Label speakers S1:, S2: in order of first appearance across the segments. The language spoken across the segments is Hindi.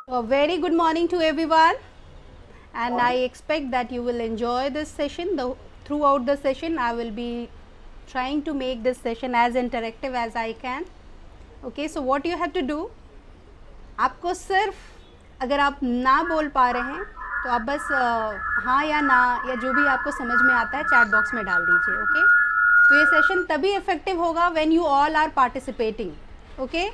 S1: A very good morning to everyone, and I expect that you will enjoy this session. Throughout the session, I will be trying to make this session as interactive as I can. Okay, so what you have to do, आपको सिर्फ अगर आप ना बोल पा रहे हैं तो आप बस हाँ या ना या जो भी आपको समझ में आता है चैट बॉक्स में डाल दीजिए. ओके, तो ये सेशन तभी इफेक्टिव होगा when you all are participating. Okay,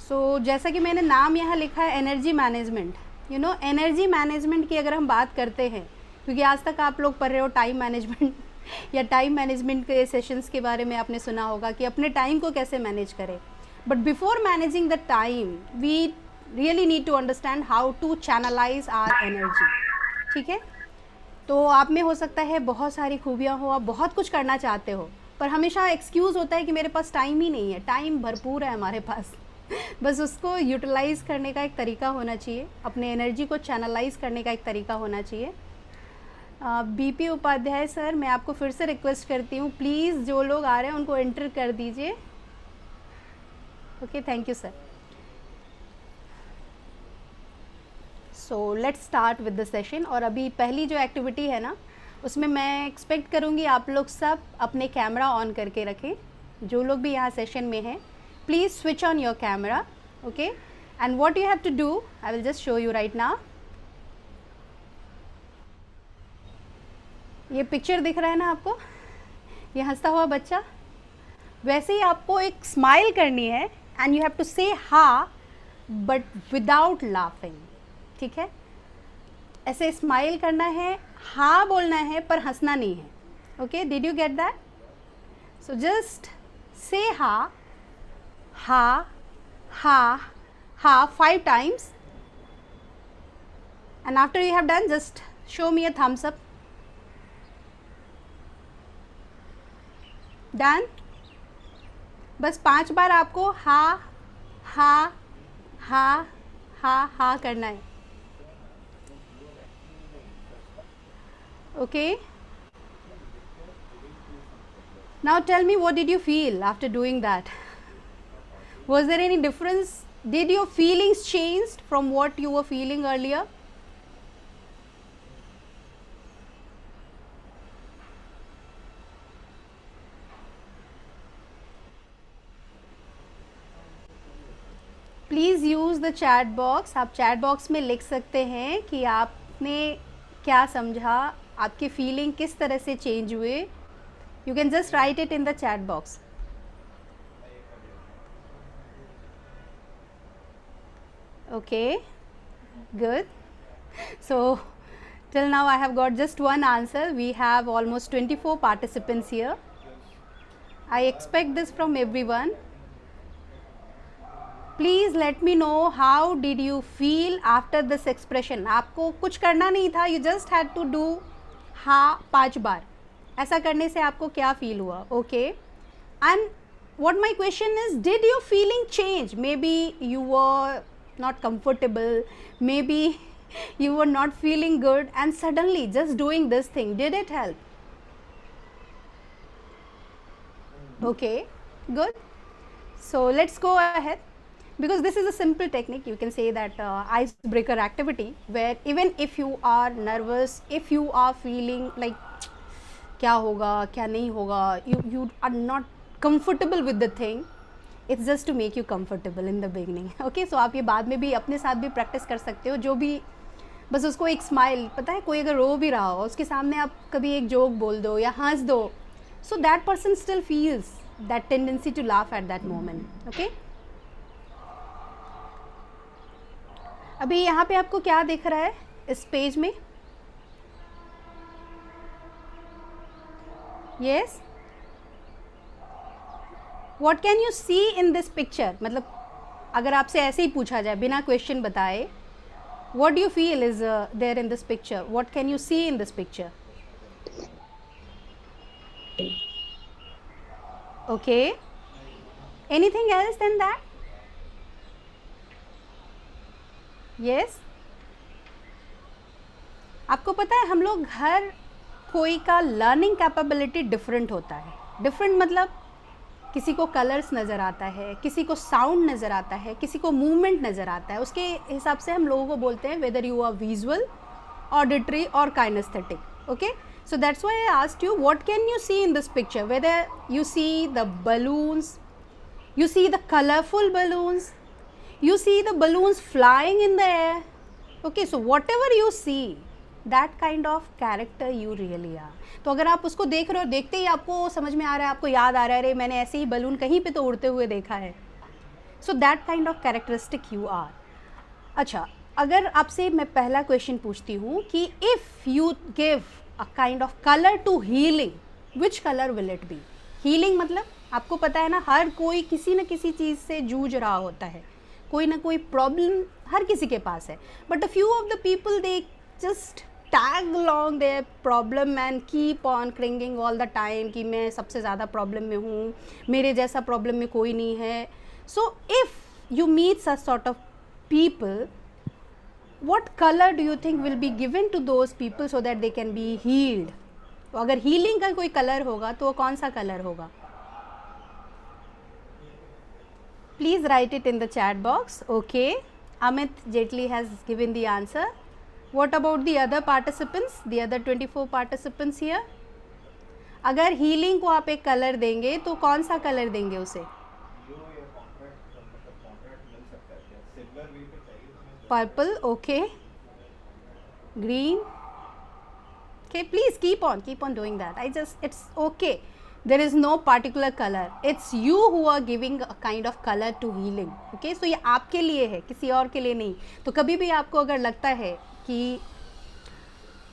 S1: so जैसा कि मैंने नाम यहाँ लिखा है energy management. You know, energy management की अगर हम बात करते हैं, क्योंकि आज तक आप लोग पढ़ रहे हो टाइम मैनेजमेंट या टाइम मैनेजमेंट के सेशंस के बारे में आपने सुना होगा कि अपने टाइम को कैसे मैनेज करें. But before managing the time we really need to understand how to channelize our energy. ठीक है, तो आप में हो सकता है बहुत सारी खूबियाँ हो, आप बहुत कुछ करना चाहते हो, पर हमेशा एक्सक्यूज़ होता है कि मेरे पास टाइम ही नहीं है. टाइम भरपूर है हमारे पास बस उसको यूटिलाइज़ करने का एक तरीका होना चाहिए, अपने एनर्जी को चैनलाइज करने का एक तरीका होना चाहिए. बीपी उपाध्याय सर, मैं आपको फिर से रिक्वेस्ट करती हूँ, प्लीज़ जो लोग आ रहे हैं उनको एंटर कर दीजिए. Okay, thank you sir. So let's start with the session. और अभी पहली जो एक्टिविटी है ना, उसमें मैं एक्सपेक्ट करूँगी आप लोग सब अपने कैमरा ऑन करके रखें. जो लोग भी यहाँ सेशन में हैं, please switch on your camera. Okay, and what you have to do, I will just show you right now. ये पिक्चर दिख रहा है ना आपको, ये हंसता हुआ बच्चा, वैसे ही आपको एक स्माइल करनी है एंड यू हैव टू से हा बट विदाउट लाफिंग. ठीक है, ऐसे स्माइल करना है, हा बोलना है पर हंसना नहीं है. Okay, did you get that? So just say हा, ha, ha, ha 5 times, and after you have done, just show me a thumbs up. Done? बस 5 बार आपको हा हा हा हा हा करना है. Okay, now tell me, what did you feel after doing that? Was there any difference? Did your feelings changed from what you were feeling earlier? Please use the chat box. आप चैट बॉक्स में लिख सकते हैं कि आपने क्या समझा, आपकी फीलिंग किस तरह से चेंज हुए. You can just write it in the chat box. Okay, good. So till now I have got just one answer. We have almost 24 participants here. I expect this from everyone. Please let me know, how did you feel after this expression. आपको कुछ करना नहीं था, you just had to do हाँ 5 बार. ऐसा करने से आपको क्या फील हुआ? Okay, and what my question is, did your feeling change? Maybe you were not comfortable, maybe you were not feeling good, and suddenly just doing this thing, did it help? Okay, good. So let's go ahead, because this is a simple technique. You can say that icebreaker activity, where even if you are nervous, if you are feeling like क्या होगा क्या नहीं होगा, you are not comfortable with the thing, it's just to make you comfortable in the beginning. Okay, so आप ये बाद में भी अपने साथ भी प्रैक्टिस कर सकते हो. जो भी, बस उसको एक स्माइल, पता है कोई अगर रो भी रहा हो, उसके सामने आप कभी एक जोक बोल दो या हंस दो, so that person still feels that tendency to laugh at that moment. Okay, अभी यहाँ पे आपको क्या दिख रहा है इस पेज में? Yes, What can you see in this picture? मतलब अगर आपसे ऐसे ही पूछा जाए बिना क्वेश्चन बताए, what do you feel is there in this picture? What can you see in this picture? Okay, anything else than that? Yes, आपको पता है हम लोग हर कोई का लर्निंग कैपेबिलिटी डिफरेंट होता है. डिफरेंट मतलब किसी को कलर्स नज़र आता है, किसी को साउंड नज़र आता है, किसी को मूवमेंट नज़र आता है, उसके हिसाब से हम लोगों को बोलते हैं whether you are visual, auditory और kinaesthetic. Okay, so that's why I asked you what can you see in this picture, whether you see the balloons, you see the colorful balloons, you see the balloons flying in the air. Okay, so whatever you see, that kind of character you really are. तो अगर आप उसको देख रहे हो, देखते ही आपको समझ में आ रहा है, आपको याद आ रहा है, अरे मैंने ऐसे ही बलून कहीं पे तो उड़ते हुए देखा है. So that kind of characteristic you are. अच्छा, अगर आपसे मैं पहला क्वेश्चन पूछती हूँ कि if you give a kind of colour to healing, which colour will it be? Healing मतलब आपको पता है ना, हर कोई किसी न किसी चीज़ से जूझ रहा होता है, कोई ना कोई प्रॉब्लम हर किसी के पास है. But a few of the people they just tag along their problem and keep on clinging all the time कि मैं सबसे ज़्यादा प्रॉब्लम में हूँ, मेरे जैसा प्रॉब्लम में कोई नहीं है. So if you meet such sort of people, what color do you think will be given to those people so that they can be healed? तो अगर healing का कोई कलर होगा तो वो कौन सा कलर होगा? Please write it in the chat box. Okay, Amit Jetli has given the answer. What about the other participants, the other 24 participants here? अगर healing को आप एक कलर देंगे तो कौन सा कलर देंगे उसे? Purple, okay. Green. Okay, please keep on doing that. It's okay. There is no particular color. It's you who are giving a kind of color to healing. Okay, so ये आपके लिए है, किसी और के लिए नहीं. तो कभी भी आपको अगर लगता है कि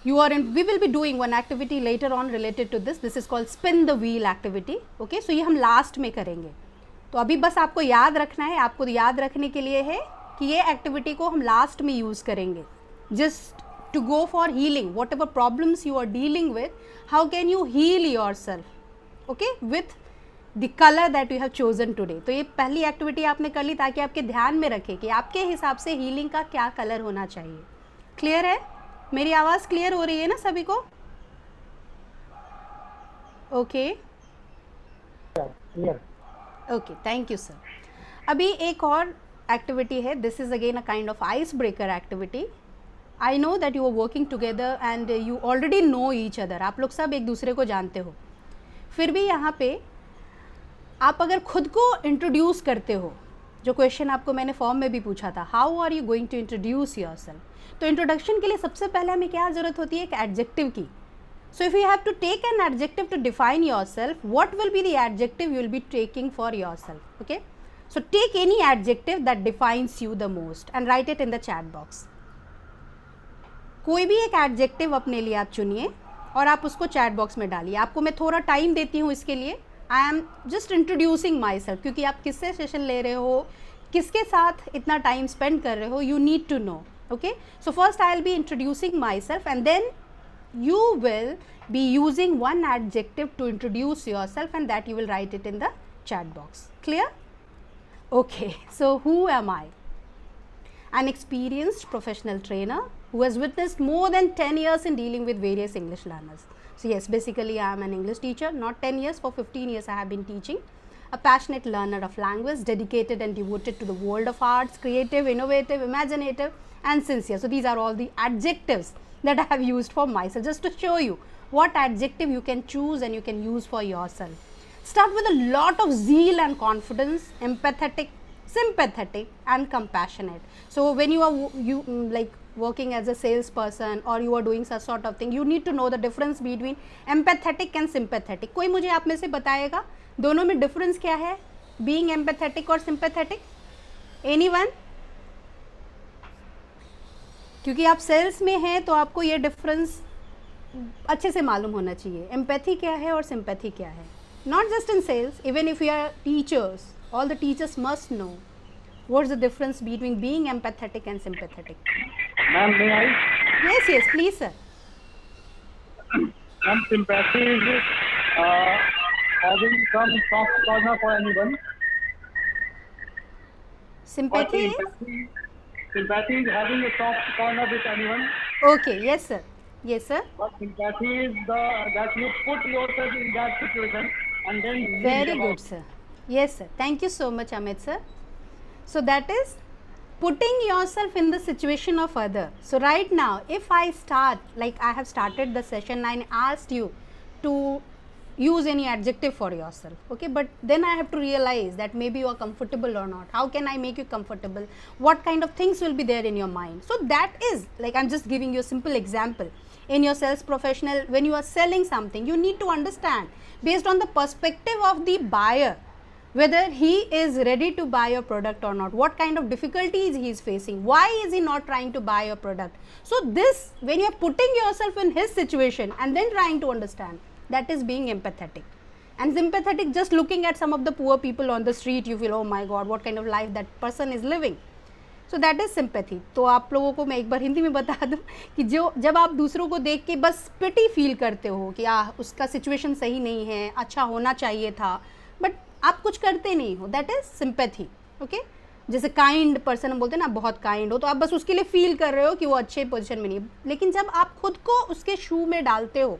S1: you are in, we will be doing one activity later on related to this. This is called spin the wheel activity. Okay, so ये हम लास्ट में करेंगे. तो अभी बस आपको याद रखना है, आपको याद रखने के लिए है कि ये एक्टिविटी को हम लास्ट में यूज़ करेंगे. Just to go for healing, whatever problems you are dealing with, how can you heal yourself, okay, with the colour that you have chosen today. तो ये पहली एक्टिविटी आपने कर ली ताकि आपके ध्यान में रखें कि आपके हिसाब से हीलिंग का क्या कलर होना चाहिए. क्लियर है? मेरी आवाज़ क्लियर हो रही है ना सभी को? Okay okay, thank you sir. अभी एक और एक्टिविटी है. This is again a kind of ice breaker activity. I know that you are working together and you already know each other. आप लोग सब एक दूसरे को जानते हो. फिर भी यहाँ पे आप अगर खुद को इंट्रोड्यूस करते हो, जो क्वेश्चन आपको मैंने फॉर्म में भी पूछा था, how are you going to introduce yourself. तो इंट्रोडक्शन के लिए सबसे पहले हमें क्या ज़रूरत होती है? एक एडजेक्टिव की. So if you have to take an adjective to define yourself, what will be the adjective you will be taking for yourself. Okay, so take any adjective that defines you the most and write it in the chat box. कोई भी एक एडजेक्टिव अपने लिए आप चुनिए और आप उसको चैट बॉक्स में डालिए. आपको मैं थोड़ा टाइम देती हूँ इसके लिए. आई am just introducing my self, क्योंकि आप किससे सेशन ले रहे हो, किसके साथ इतना टाइम स्पेंड कर रहे हो, you need to know. Okay, so first I will be introducing myself and then you will be using one adjective to introduce yourself and that you will write it in the chat box. Clear? Okay, so who am I? An experienced professional trainer who has witnessed more than 10 years in dealing with various English learners. So yes, basically I am an English teacher, not 10 years, for 15 years I have been teaching. A passionate learner of language, dedicated and devoted to the world of arts, creative, innovative, imaginative and sincere. So these are all the adjectives that I have used for myself, just to show you what adjective you can choose and you can use for yourself. Start with a lot of zeal and confidence, empathetic, sympathetic and compassionate. So when you are like working as a salesperson or you are doing such sort of thing, you need to know the difference between empathetic and sympathetic. कोई मुझे आप में से बताएगा दोनों में डिफरेंस क्या है, being empathetic और sympathetic? Anyone? क्योंकि आप सेल्स में हैं तो आपको ये डिफरेंस अच्छे से मालूम होना चाहिए. एम्पैथी क्या है और सिंपैथी क्या है. Not just in sales, even if you are teachers, all the teachers must know what is the difference between being empathetic and sympathetic.
S2: Ma'am may I?
S1: Yes yes, please sir.
S2: Ma'am, sympathy is having some soft corner for anyone.
S1: Sympathy is?
S2: Sympathy is having a soft corner with anyone.
S1: Okay, yes sir. Yes sir.
S2: But sympathy is that you put yourself in that situation and then.
S1: Very good sir. Yes, sir. Thank you so much, Amit sir. So that is putting yourself in the situation of other. So right now, if I start, like I have started the session and asked you to use any adjective for yourself, okay, but then I have to realize that maybe you are comfortable or not. How can I make you comfortable? What kind of things will be there in your mind? So that is, like, I'm just giving you a simple example. In your sales professional, when you are selling something, you need to understand based on the perspective of the buyer, whether he is ready to buy your product or not, what kind of difficulties he is facing, why is he not trying to buy your product. So this, when you are putting yourself in his situation and then trying to understand, that is being empathetic. And sympathetic, just looking at some of the poor people on the street, you feel, oh my god, what kind of life that person is living. So that is sympathy. तो आप लोगों को मैं एक बार हिंदी में बता दूं कि जो जब आप दूसरों को देख के बस पिटी फील करते हो कि उसका सिचुएशन सही नहीं है, अच्छा होना चाहिए था, बट आप कुछ करते नहीं हो, दैट इज़ सिंपैथी. ओके, जैसे काइंड पर्सन हम बोलते हैं ना, बहुत काइंड हो तो आप बस उसके लिए फील कर रहे हो कि वो अच्छे पोजीशन में नहीं है. लेकिन जब आप खुद को उसके शू में डालते हो,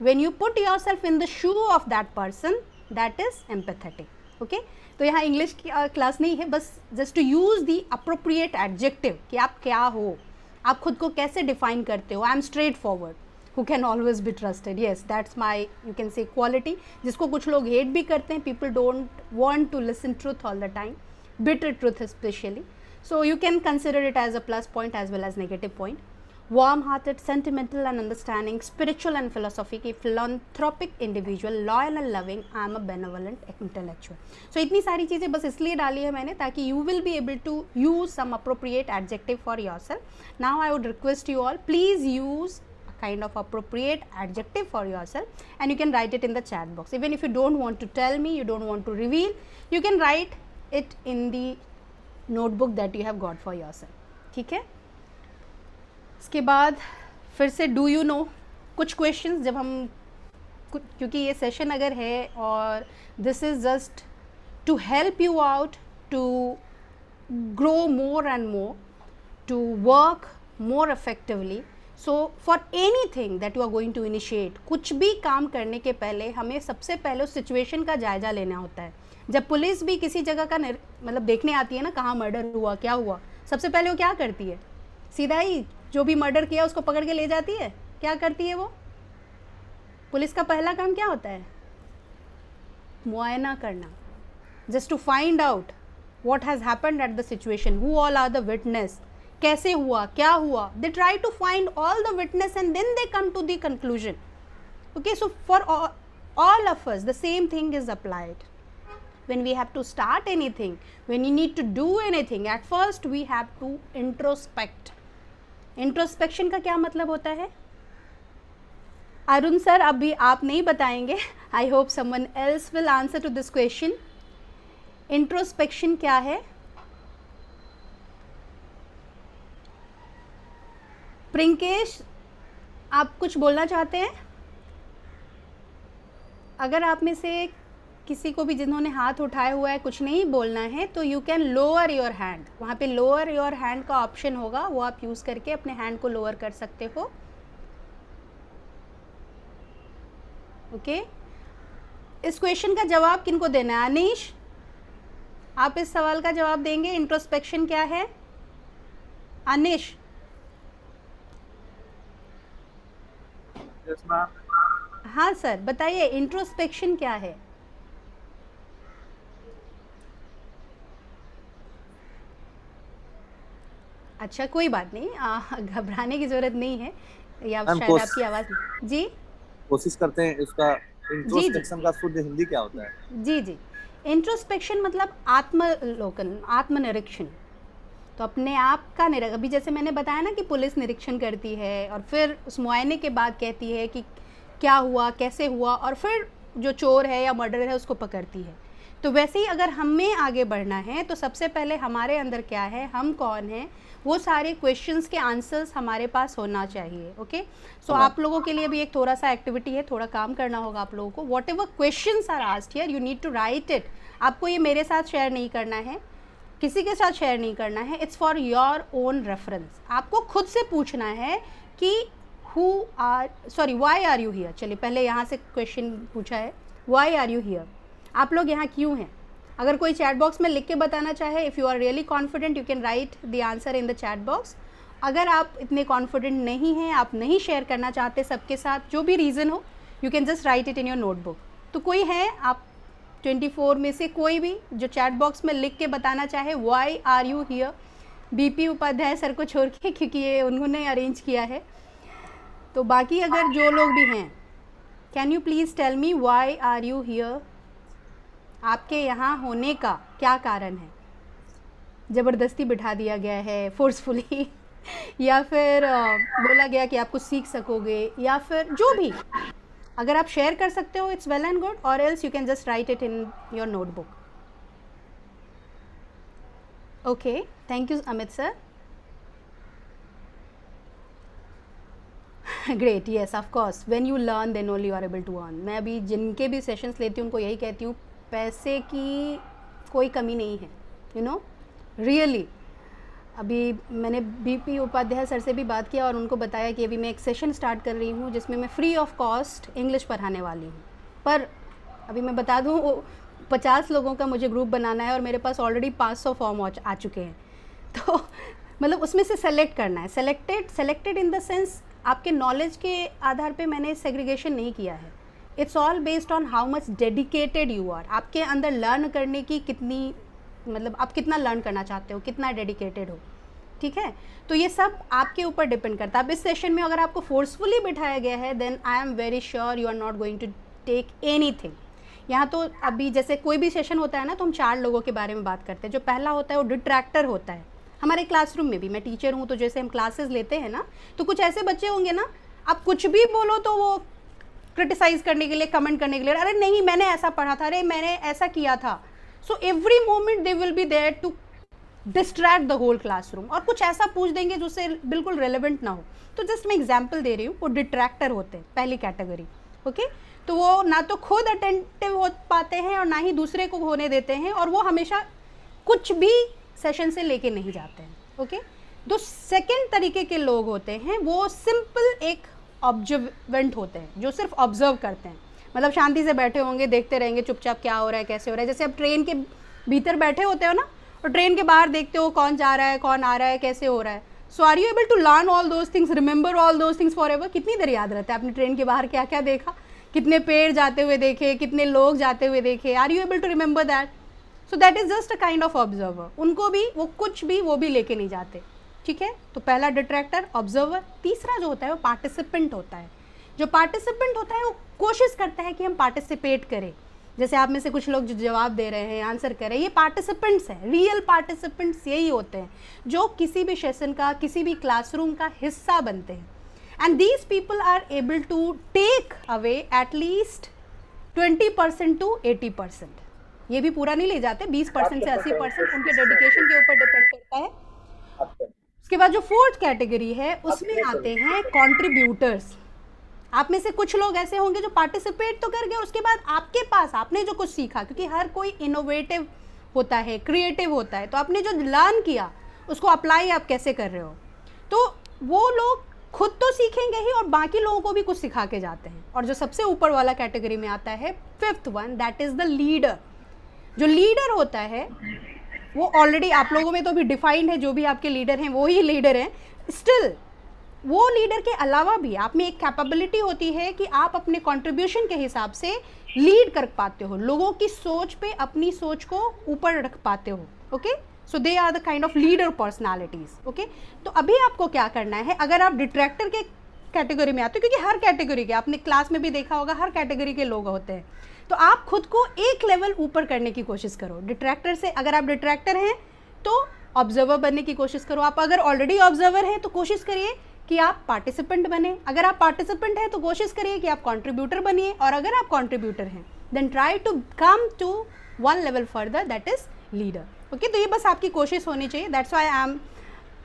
S1: when you put yourself in the shoe of that person, that is empathetic. Okay, तो यहाँ इंग्लिश की क्लास नहीं है, बस just to use the appropriate adjective कि आप क्या हो, आप खुद को कैसे डिफाइन करते हो. I am straight forward, who can always be trusted. Yes, that's my, you can say, quality, जिसको कुछ लोग hate भी करते हैं. People don't want to listen truth all the time, bitter truth especially. So you can consider it as a plus point as well as negative point. Warm hearted, sentimental and understanding, spiritual and philosophical, philanthropic individual, loyal and loving, I am a benevolent intellectual. So इतनी सारी चीज़ें बस इसलिए डाली है मैंने ताकि you will be able to use some appropriate adjective for yourself. Now I would request you all, please use kind of appropriate adjective for yourself and you can write it in the chat box. Even if you don't want to tell me, you don't want to reveal, you can write it in the notebook that you have got for yourself. ठीक है, इसके बाद फिर से डू यू नो कुछ क्वेश्चंस. जब हम, क्योंकि ये सेशन अगर है और this is just to help you out to grow more and more, to work more effectively. So for anything that you are going to initiate, कुछ भी काम करने के पहले हमें सबसे पहले उस सिचुएशन का जायज़ा लेना होता है. जब पुलिस भी किसी जगह का मतलब देखने आती है ना, कहाँ मर्डर हुआ, क्या हुआ, सबसे पहले वो क्या करती है, सीधा ही जो भी मर्डर किया उसको पकड़ के ले जाती है. क्या करती है वो, पुलिस का पहला काम क्या होता है, मुआयना करना, just to find out what has happened at the situation, who all are the witness, कैसे हुआ, क्या हुआ. They try to find all the witness and then they come to the conclusion. Okay, so for all of us the same thing is applied. When we have to start anything, when you need to do anything, at first we have to introspect. Introspection का क्या मतलब होता है, अरुण सर अभी आप नहीं बताएंगे. I hope someone else will answer to this question. Introspection क्या है? प्रिंकेश, आप कुछ बोलना चाहते हैं? अगर आप में से किसी को भी जिन्होंने हाथ उठाया हुआ है कुछ नहीं बोलना है तो you can lower your hand. वहाँ पे लोअर योर हैंड का ऑप्शन होगा, वो आप यूज़ करके अपने हैंड को लोअर कर सकते हो. ओके, इस क्वेश्चन का जवाब किनको देना है? अनीश, आप इस सवाल का जवाब देंगे, इंट्रोस्पेक्शन क्या है? अनीश.
S2: Yes, ma'am.
S1: हाँ सर, बताइए इंट्रोस्पेक्शन क्या है? अच्छा, कोई बात नहीं, घबराने की ज़रूरत नहीं है, या शायद आपकी आवाज़. जी,
S2: कोशिश करते हैं इसका इंट्रोस्पेक्शन का शुद्ध हिंदी क्या होता है?
S1: जी जी, इंट्रोस्पेक्शन मतलब आत्मलोकन, आत्मनिरीक्षण. तो अपने आप का अभी जैसे मैंने बताया ना कि पुलिस निरीक्षण करती है और फिर उस मुआयने के बाद कहती है कि क्या हुआ, कैसे हुआ, और फिर जो चोर है या मर्डर है उसको पकड़ती है. तो वैसे ही अगर हमें आगे बढ़ना है तो सबसे पहले हमारे अंदर क्या है, हम कौन हैं, वो सारे क्वेश्चंस के आंसर्स हमारे पास होना चाहिए. ओके, सो आप लोगों के लिए भी एक थोड़ा सा एक्टिविटी है, थोड़ा काम करना होगा आप लोगों को. Whatever questions are asked here, you need to write it. आपको ये मेरे साथ शेयर नहीं करना है, किसी के साथ शेयर नहीं करना है. It's for your own reference. आपको खुद से पूछना है कि वाई आर यू हियर. चलिए पहले यहाँ से क्वेश्चन पूछा है, वाई आर यू हियर, आप लोग यहाँ क्यों हैं. अगर कोई चैट बॉक्स में लिख के बताना चाहे, if you are really confident you can write the answer in the chat box. अगर आप इतने कॉन्फिडेंट नहीं हैं, आप नहीं शेयर करना चाहते सबके साथ, जो भी रीज़न हो, you can just write it in your notebook. तो कोई है आप 24 में से कोई भी जो चैट बॉक्स में लिख के बताना चाहे why are you here, BP Upadhyay sir को छोड़ के, क्योंकि ये उन्होंने अरेंज किया है. तो बाकी अगर जो लोग भी हैं, can you please tell me why are you here. आपके यहाँ होने का क्या कारण है? ज़बरदस्ती बिठा दिया गया है, फोर्सफुली, या फिर बोला गया कि आप कुछ सीख सकोगे, या फिर जो भी. अगर आप शेयर कर सकते हो इट्स वेल एंड गुड, और else you can just write it in your notebook. Okay, thank you Amit sir. Great, yes of course, when you learn then only you are able to earn. मैं अभी जिनके भी सेशंस लेती हूँ उनको यही कहती हूँ, पैसे की कोई कमी नहीं है, यू नो, रियली. अभी मैंने बीपी उपाध्याय सर से भी बात किया और उनको बताया कि अभी मैं एक सेशन स्टार्ट कर रही हूँ जिसमें मैं फ्री ऑफ कॉस्ट इंग्लिश पढ़ाने वाली हूँ. पर अभी मैं बता दूँ, 50 लोगों का मुझे ग्रुप बनाना है और मेरे पास ऑलरेडी 500 फॉर्म आ चुके हैं. तो मतलब उसमें से सेलेक्ट करना है. सेलेक्टेड इन द सेंस आपके नॉलेज के आधार पे मैंने सेग्रीगेशन नहीं किया है. It's all based on how much dedicated you are. आपके अंदर लर्न करने की कितनी, मतलब आप कितना लर्न करना चाहते हो, कितना डेडिकेटेड हो. ठीक है, तो ये सब आपके ऊपर डिपेंड करता है. अब इस सेशन में अगर आपको फोर्सफुली बिठाया गया है then I am very sure you are not going to take anything. यहाँ तो अभी जैसे कोई भी सेशन होता है ना, तो हम 4 लोगों के बारे में बात करते हैं. जो पहला होता है वो डिट्रैक्टर होता है. हमारे क्लासरूम में भी, मैं टीचर हूँ तो जैसे हम क्लासेस लेते हैं ना, तो कुछ ऐसे बच्चे होंगे ना, आप कुछ भी बोलो तो वो क्रिटिसाइज़ करने के लिए, कमेंट करने के लिए, अरे नहीं मैंने ऐसा पढ़ा था, अरे मैंने ऐसा किया था. So every moment they will be there to distract the whole classroom, और कुछ ऐसा पूछ देंगे जो से बिल्कुल रेलेवेंट ना हो. तो जस्ट मैं एग्जांपल दे रही हूँ. वो डिट्रैक्टर होते हैं, पहली कैटेगरी. ओके, तो वो ना तो खुद अटेंटिव हो पाते हैं और ना ही दूसरे को होने देते हैं, और वो हमेशा कुछ भी सेशन से लेके नहीं जाते हैं. ओके, तो सेकेंड तरीके के लोग होते हैं, वो सिंपल एक ऑब्जर्वेंट होते हैं, जो सिर्फ ऑब्जर्व करते हैं. मतलब शांति से बैठे होंगे, देखते रहेंगे चुपचाप क्या हो रहा है, कैसे हो रहा है. जैसे अब ट्रेन के भीतर बैठे होते हो ना, और ट्रेन के बाहर देखते हो कौन जा रहा है, कौन आ रहा है, कैसे हो रहा है. So are you able to learn all those things, remember all those things forever. कितनी देर याद रहता है आपने ट्रेन के बाहर क्या क्या देखा, कितने पेड़ जाते हुए देखे, कितने लोग जाते हुए देखे. Are you able to remember that? So that is just a kind of observer. उनको भी वो कुछ भी वो भी लेके नहीं जाते. ठीक है, तो पहला डिट्रैक्टर, ऑब्जर्वर. तीसरा जो होता है वो पार्टिसिपेंट होता है. जो पार्टिसिपेंट होता है वो कोशिश करता है कि हम पार्टिसिपेट करें. जैसे आप में से कुछ लोग जो जवाब दे रहे हैं, आंसर कर रहे हैं, ये पार्टिसिपेंट्स हैं. रियल पार्टिसिपेंट्स यही होते हैं जो किसी भी सेशन का, किसी भी क्लासरूम का हिस्सा बनते हैं. And these people are able to take away at least 20% to 80%. ये भी पूरा नहीं ले जाते, 20% से 80% उनके डेडिकेशन के ऊपर डिपेंड करता है. उसके बाद जो फोर्थ कैटेगरी है उसमें आते हैं कॉन्ट्रीब्यूटर्स. आप में से कुछ लोग ऐसे होंगे जो पार्टिसिपेट तो कर गए, उसके बाद आपके पास आपने जो कुछ सीखा, क्योंकि हर कोई इनोवेटिव होता है, क्रिएटिव होता है, तो आपने जो लर्न किया उसको अप्लाई आप कैसे कर रहे हो. तो वो लोग खुद तो सीखेंगे ही और बाकी लोगों को भी कुछ सिखा के जाते हैं. और जो सबसे ऊपर वाला कैटेगरी में आता है, fifth one, that is the leader. जो लीडर होता है वो ऑलरेडी आप लोगों में तो भी डिफाइंड है, जो भी आपके लीडर हैं वो ही लीडर हैं. स्टिल वो लीडर के अलावा भी आप में एक कैपेबिलिटी होती है कि आप अपने कंट्रीब्यूशन के हिसाब से लीड कर पाते हो, लोगों की सोच पे अपनी सोच को ऊपर रख पाते हो. Okay, so they are the kind of leader personalities. Okay, तो अभी आपको क्या करना है, अगर आप डिट्रैक्टर के कैटेगरी में आते हो, क्योंकि हर कैटेगरी के, आपने क्लास में भी देखा होगा, हर कैटेगरी के लोग होते हैं, तो आप खुद को एक लेवल ऊपर करने की कोशिश करो डिट्रैक्टर से. अगर आप डिट्रैक्टर हैं तो ऑब्जर्वर बनने की कोशिश करो. आप अगर ऑलरेडी ऑब्जर्वर हैं तो कोशिश करिए कि आप पार्टिसिपेंट बने. अगर आप पार्टिसिपेंट हैं तो कोशिश करिए कि आप कंट्रीब्यूटर बनिए. और अगर आप कंट्रीब्यूटर हैं then try to come to one level further, that is leader. Okay, तो ये बस आपकी कोशिश होनी चाहिए. That's why I am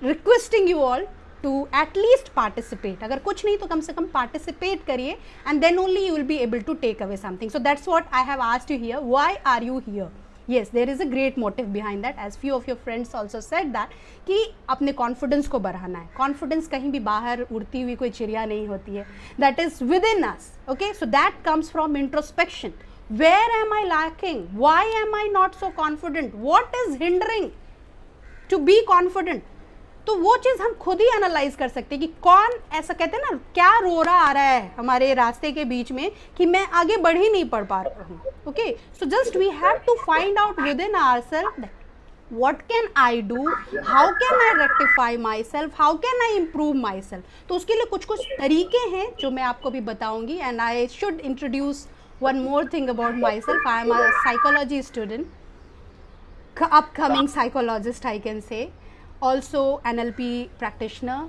S1: requesting you all to at least participate. अगर कुछ नहीं तो कम से कम पार्टिसिपेट करिए, and then only you will be able to take away something. So that's what I have asked you here, why are you here. yes, there is a great motive behind that, as few of your friends also said that कि अपने कॉन्फिडेंस को बढ़ाना है. कॉन्फिडेंस कहीं भी बाहर उड़ती हुई कोई चिड़िया नहीं होती है, that is within us. okay, so that comes from introspection. Where am I lacking? Why am I not so confident? What is hindering to be confident? तो वो चीज़ हम खुद ही एनालाइज कर सकते हैं कि कौन ऐसा, कहते हैं ना, क्या रोड़ा आ रहा है हमारे रास्ते के बीच में कि मैं आगे बढ़ ही नहीं पा रहा हूँ. Okay, so just we have to find out within ourselves what can I do, how can I rectify myself, how can I improve myself. तो उसके लिए कुछ कुछ तरीके हैं जो मैं आपको भी बताऊंगी. And I should introduce one more thing about myself. I am a psychology student, upcoming psychologist I can say, also NLP practitioner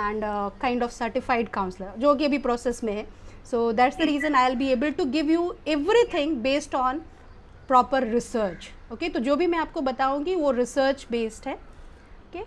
S1: and kind of certified counselor, जो कि अभी process में है. So that's the reason I'll be able to give you everything based on proper research. Okay, तो जो भी मैं आपको बताऊंगी वो रिसर्च बेस्ड है. Okay,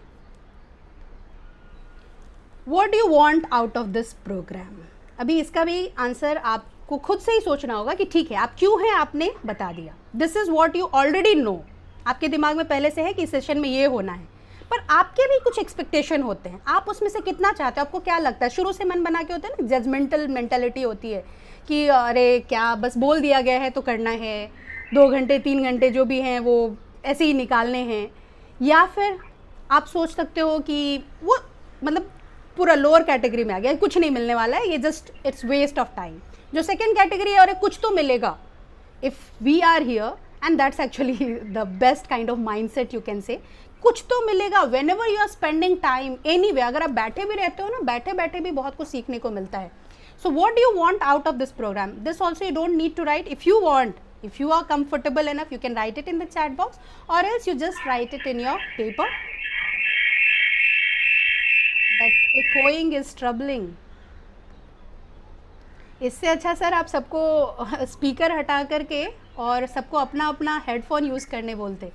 S1: what do you want out of this programme? अभी इसका भी आंसर आपको खुद से ही सोचना होगा कि ठीक है, आप क्यों हैं, आपने बता दिया. This is what you already no. आपके दिमाग में पहले से है कि इस सेशन में ये होना है, पर आपके भी कुछ एक्सपेक्टेशन होते हैं. आप उसमें से कितना चाहते हो, आपको क्या लगता है? शुरू से मन बना के होता है ना, जजमेंटल मेंटेलिटी होती है कि अरे क्या, बस बोल दिया गया है तो करना है, 2 घंटे 3 घंटे जो भी हैं वो ऐसे ही निकालने हैं. या फिर आप सोच सकते हो कि वो मतलब पूरा लोअर कैटेगरी में आ गया, कुछ नहीं मिलने वाला है, ये just it's waste of time. जो सेकेंड कैटेगरी है, और कुछ तो मिलेगा, if we are here, and that's actually the best kind of mindset you can say. कुछ तो मिलेगा whenever you are spending time anyway. अगर आप बैठे भी रहते हो ना, बैठे बैठे भी बहुत कुछ सीखने को मिलता है. So what do you want out of this programme? This also you don't need to write. If you want, if you are comfortable enough, you can write it in the chat box, or else you just write it in your paper. That echoing is troubling. इससे अच्छा सर आप सबको स्पीकर हटा करके और सबको अपना अपना हेडफोन यूज़ करने बोलते.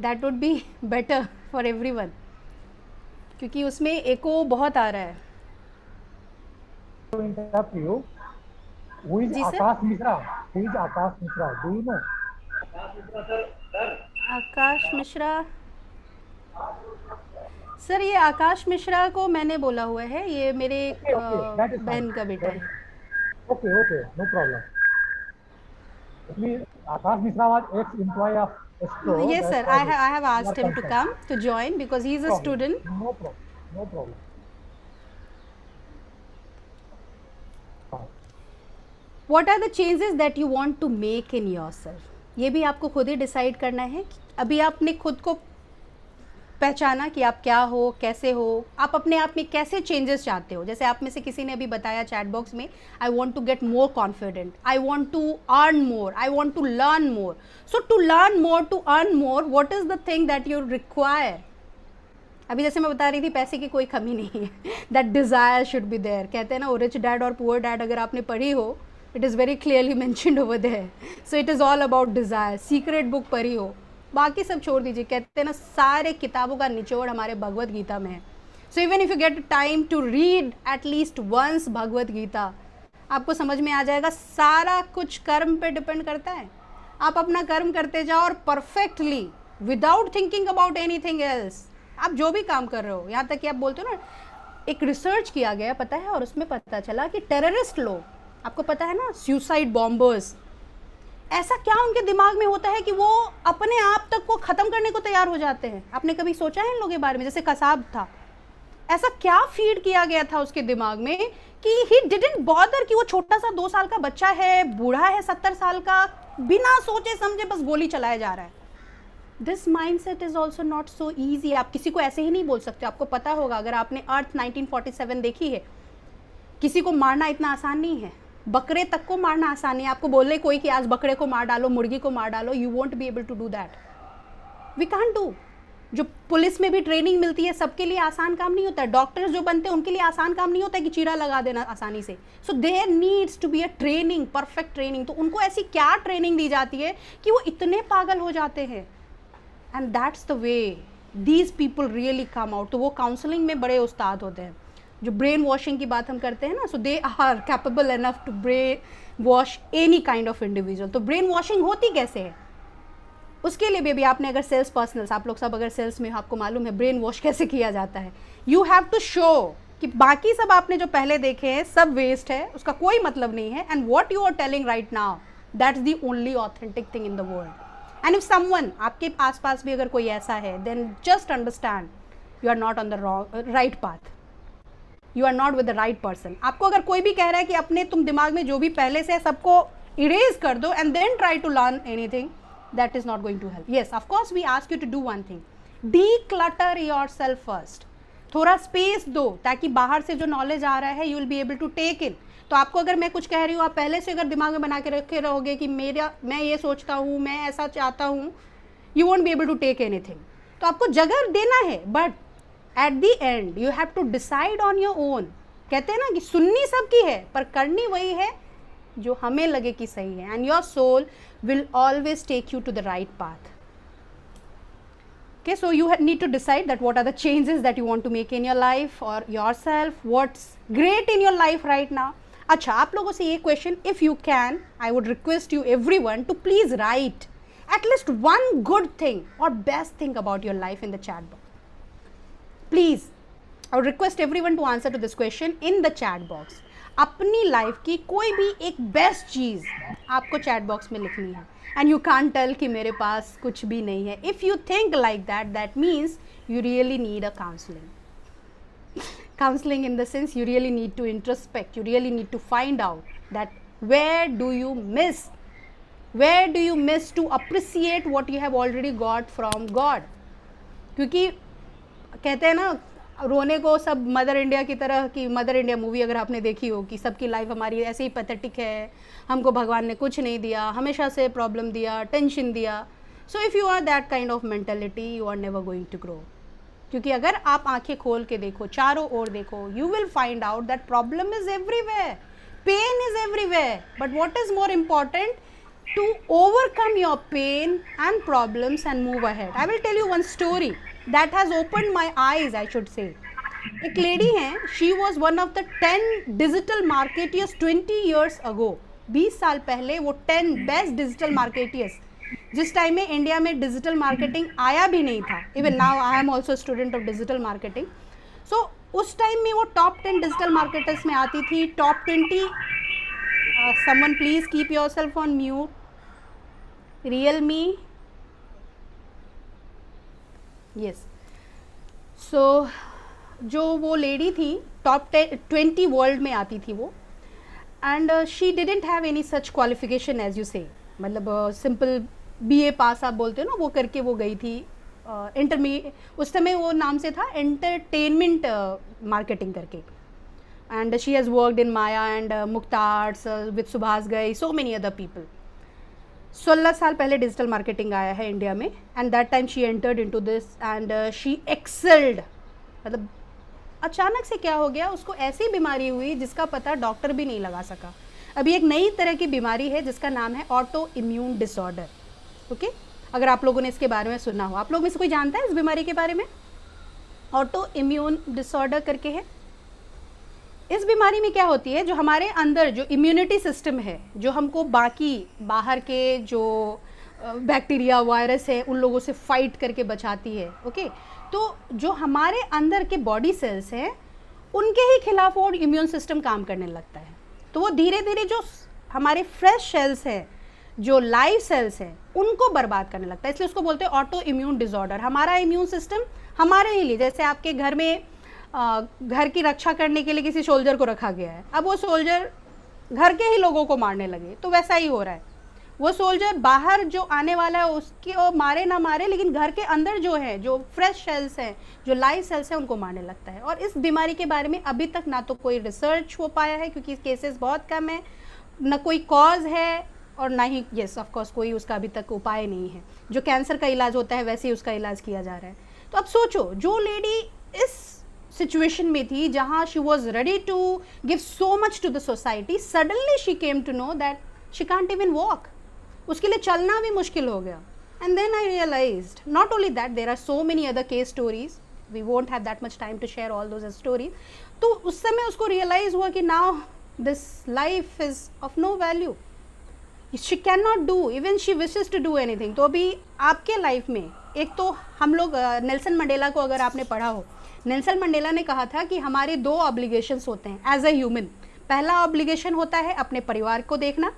S1: That would be better for everyone, क्योंकि उसमें एको बहुत आ रहा है.
S2: Who is
S1: जी sir.
S2: Akash Mishra? Who is Akash Mishra? Do you know?
S1: Akash Mishra sir, ये आकाश मिश्रा को मैंने बोला हुआ है, ये मेरे बहन का बेटा है.
S2: Okay, no problem. Actually, Akash Mishra was ex-employee of Astro.
S1: Yes sir, I have asked him to come to join because he is a student.
S2: No problem.
S1: What are the changes that you want to make in yourself? ये भी आपको खुद ही डिसाइड करना है. अभी आपने खुद को पहचाना कि आप क्या हो, कैसे हो, आप अपने आप में कैसे चेंजेस चाहते हो. जैसे आप में से किसी ने अभी बताया चैट बॉक्स में, I want to get more confident, I want to earn more, I want to learn more. So to learn more, to earn more, what is the thing that you require? अभी जैसे मैं बता रही थी, पैसे की कोई कमी नहीं है. That desire should be there. कहते हैं ना, रिच डैड और पुअर डैड अगर आपने पढ़ी हो, it is very clearly mentioned over there. So it is all about desire. Secret book पढ़ी हो, बाकी सब छोड़ दीजिए. कहते हैं ना, सारे किताबों का निचोड़ हमारे भगवत गीता में है. So even if you get time to read at least once Bhagavad Gita, आपको समझ में आ जाएगा सारा कुछ कर्म पे डिपेंड करता है. आप अपना कर्म करते जाओ और perfectly without thinking about anything else आप जो भी काम कर रहे हो. यहाँ तक कि आप बोलते हो ना, एक रिसर्च किया गया पता है, और उसमें पता चला कि टेररिस्ट लोग, आपको पता है ना, सुसाइड बॉम्बर्स, ऐसा क्या उनके दिमाग में होता है कि वो अपने आप तक को ख़त्म करने को तैयार हो जाते हैं. आपने कभी सोचा है इन लोगों के बारे में? जैसे कसाब था, ऐसा क्या फीड किया गया था उसके दिमाग में कि ही डिडंट बॉदर कि वो छोटा सा 2 साल का बच्चा है, बूढ़ा है 70 साल का, बिना सोचे समझे बस गोली चलाया जा रहा है. This mind set is also not so easy. आप किसी को ऐसे ही नहीं बोल सकते. आपको पता होगा, अगर आपने अर्थ 1947 देखी है, किसी को मारना इतना आसान नहीं है. बकरे तक को मारना आसान नहीं है. आपको बोले कोई कि आज बकरे को मार डालो, मुर्गी को मार डालो, you won't be able to do that. We can't do. जो पुलिस में भी ट्रेनिंग मिलती है, सबके लिए आसान काम नहीं होता है. डॉक्टर्स जो बनते हैं उनके लिए आसान काम नहीं होता है कि चीरा लगा देना आसानी से. So there needs to be a training, perfect training. तो उनको ऐसी क्या ट्रेनिंग दी जाती है कि वो इतने पागल हो जाते हैं. And that's the way these people really come out. तो वो काउंसलिंग में बड़े उस्ताद होते हैं. जो ब्रेन वॉशिंग की बात हम करते हैं ना, so they are capable enough to brainwash any kind of individual. तो ब्रेन वॉशिंग होती कैसे है, उसके लिए भी आपने, अगर सेल्स पर्सनल्स, आप लोग सब अगर सेल्स में, आपको मालूम है ब्रेन वॉश कैसे किया जाता है. यू हैव टू शो कि बाकी सब आपने जो पहले देखे हैं सब वेस्ट है, उसका कोई मतलब नहीं है. And what you are telling right now, that's the only authentic thing in the world. And if someone, आपके आसपास भी अगर कोई ऐसा है, then just understand you are not on the right path, you are not with the right person. आपको अगर कोई भी कह रहा है कि अपने तुम दिमाग में जो भी पहले से है सबको इरेज कर दो and then try to learn anything, that is not going to help. Yes, of course we ask you to do one thing, declutter yourself first, थोड़ा स्पेस दो ताकि बाहर से जो नॉलेज आ रहा है you will be able to take in. तो आपको अगर मैं कुछ कह रही हूँ, आप पहले से अगर दिमाग में बना के रखे रहोगे कि मैं ये सोचता हूँ, मैं ऐसा चाहता हूँ, you won't be able to take anything. तो आपको जगह देना है, but at the end you have to decide on your own. कहते हैं ना कि सुननी सबकी है पर करनी वही है जो हमें लगे कि सही है, and your soul will always take you to the right path. Okay, so you need to decide that what are the changes that you want to make in your life or yourself, what's great in your life right now. अच्छा, आप लोगों से ये question, if you can, I would request you everyone to please write at least one good thing or best thing about your life in the chat box. Please, I would request everyone to answer to this question in the chat box. अपनी लाइफ की कोई भी एक बेस्ट चीज़ आपको चैट बॉक्स में लिखनी है, एंड यू कांट टेल कि मेरे पास कुछ भी नहीं है। If you think like that, that means you really need a counseling in the sense you really need to introspect, you really need to find out that where do you miss to appreciate what you have already got from God. क्योंकि कहते हैं ना, रोने को सब मदर इंडिया की तरह, की मदर इंडिया मूवी अगर आपने देखी हो कि सबकी लाइफ हमारी ऐसे ही पैथेटिक है, हमको भगवान ने कुछ नहीं दिया, हमेशा से प्रॉब्लम दिया, टेंशन दिया। So if you are that kind of mentality, you are never going to grow. क्योंकि अगर आप आंखें खोल के देखो, चारों ओर देखो, you will find out that problem is everywhere, pain is everywhere, but what is more important, to overcome your pain and problems and move ahead. I will tell you one story that has opened my eyes, I should say. एक लेडी है, she was one of the 10 digital marketeers 20 years ago. 20 साल पहले वो 10 बेस्ट डिजिटल मार्केटियर्स, जिस टाइम में इंडिया में डिजिटल मार्केटिंग आया भी नहीं था, even now I am also student of digital marketing. So उस टाइम में वो टॉप 10 डिजिटल मार्केटर्स में आती थी, top 20। someone please keep yourself on mute. Realme, yes. So जो वो लेडी थी, टॉप 20 वर्ल्ड में आती थी वो, and she didn't have any such qualification as you say, मतलब सिंपल BA पास आप बोलते हो ना, वो करके वो गई थी उस समय वो नाम से था एंटरटेनमेंट मार्केटिंग करके, and she has worked in Maya and Mukta arts with Subhash गई, सो मेनी अदर पीपल। 16 साल पहले डिजिटल मार्केटिंग आया है इंडिया में, and that time she entered into this and she excelled. मतलब अचानक से क्या हो गया, उसको ऐसी बीमारी हुई जिसका पता डॉक्टर भी नहीं लगा सका। अभी एक नई तरह की बीमारी है जिसका नाम है ऑटो इम्यून डिसऑर्डर। ओके, अगर आप लोगों ने इसके बारे में सुना हो, आप लोग में से कोई जानता है इस बीमारी के बारे में? ऑटो इम्यून डिसऑर्डर करके है। इस बीमारी में क्या होती है, जो हमारे अंदर जो इम्यूनिटी सिस्टम है, जो हमको बाकी बाहर के जो बैक्टीरिया वायरस है उन लोगों से फाइट करके बचाती है। ओके, तो जो हमारे अंदर के बॉडी सेल्स हैं उनके ही खिलाफ वो इम्यून सिस्टम काम करने लगता है। तो वो धीरे धीरे जो हमारे फ्रेश सेल्स हैं, जो लाइव सेल्स हैं, उनको बर्बाद करने लगता है। इसलिए उसको बोलते हैं ऑटो इम्यून डिसऑर्डर। हमारा इम्यून सिस्टम हमारे ही लिए, जैसे आपके घर में घर की रक्षा करने के लिए किसी सोल्जर को रखा गया है, अब वो सोल्जर घर के ही लोगों को मारने लगे, तो वैसा ही हो रहा है। वो सोल्जर बाहर जो आने वाला है उसकी वो मारे ना मारे, लेकिन घर के अंदर जो है, जो फ्रेश सेल्स हैं, जो लाइव सेल्स हैं, उनको मारने लगता है। और इस बीमारी के बारे में अभी तक ना तो कोई रिसर्च हो पाया है, क्योंकि केसेस बहुत कम है, ना कोई कॉज है, और ना ही येस ऑफ कोर्स कोई उसका अभी तक उपाय नहीं है। जो कैंसर का इलाज होता है वैसे ही उसका इलाज किया जा रहा है। तो अब सोचो, जो लेडी इस सिचुएशन में थी जहाँ she was ready to give so much to the society, suddenly she came to know that she can't even walk, उसके लिए चलना भी मुश्किल हो गया। And then I realised, not only that, there are so many other case stories, we won't have that much time to share all those stories. तो उस समय उसको रियलाइज हुआ कि now this life is of no value, she can not do, even she wishes to do anything. तो अभी आपके लाइफ में एक तो हम लोग नेल्सन मंडेला को अगर आपने पढ़ा हो, नेल्सन मंडेला ने कहा था कि हमारे 2 ऑब्लिगेशंस होते हैं एज अ ह्यूमन। पहला ऑब्लिगेशन होता है अपने परिवार को देखना,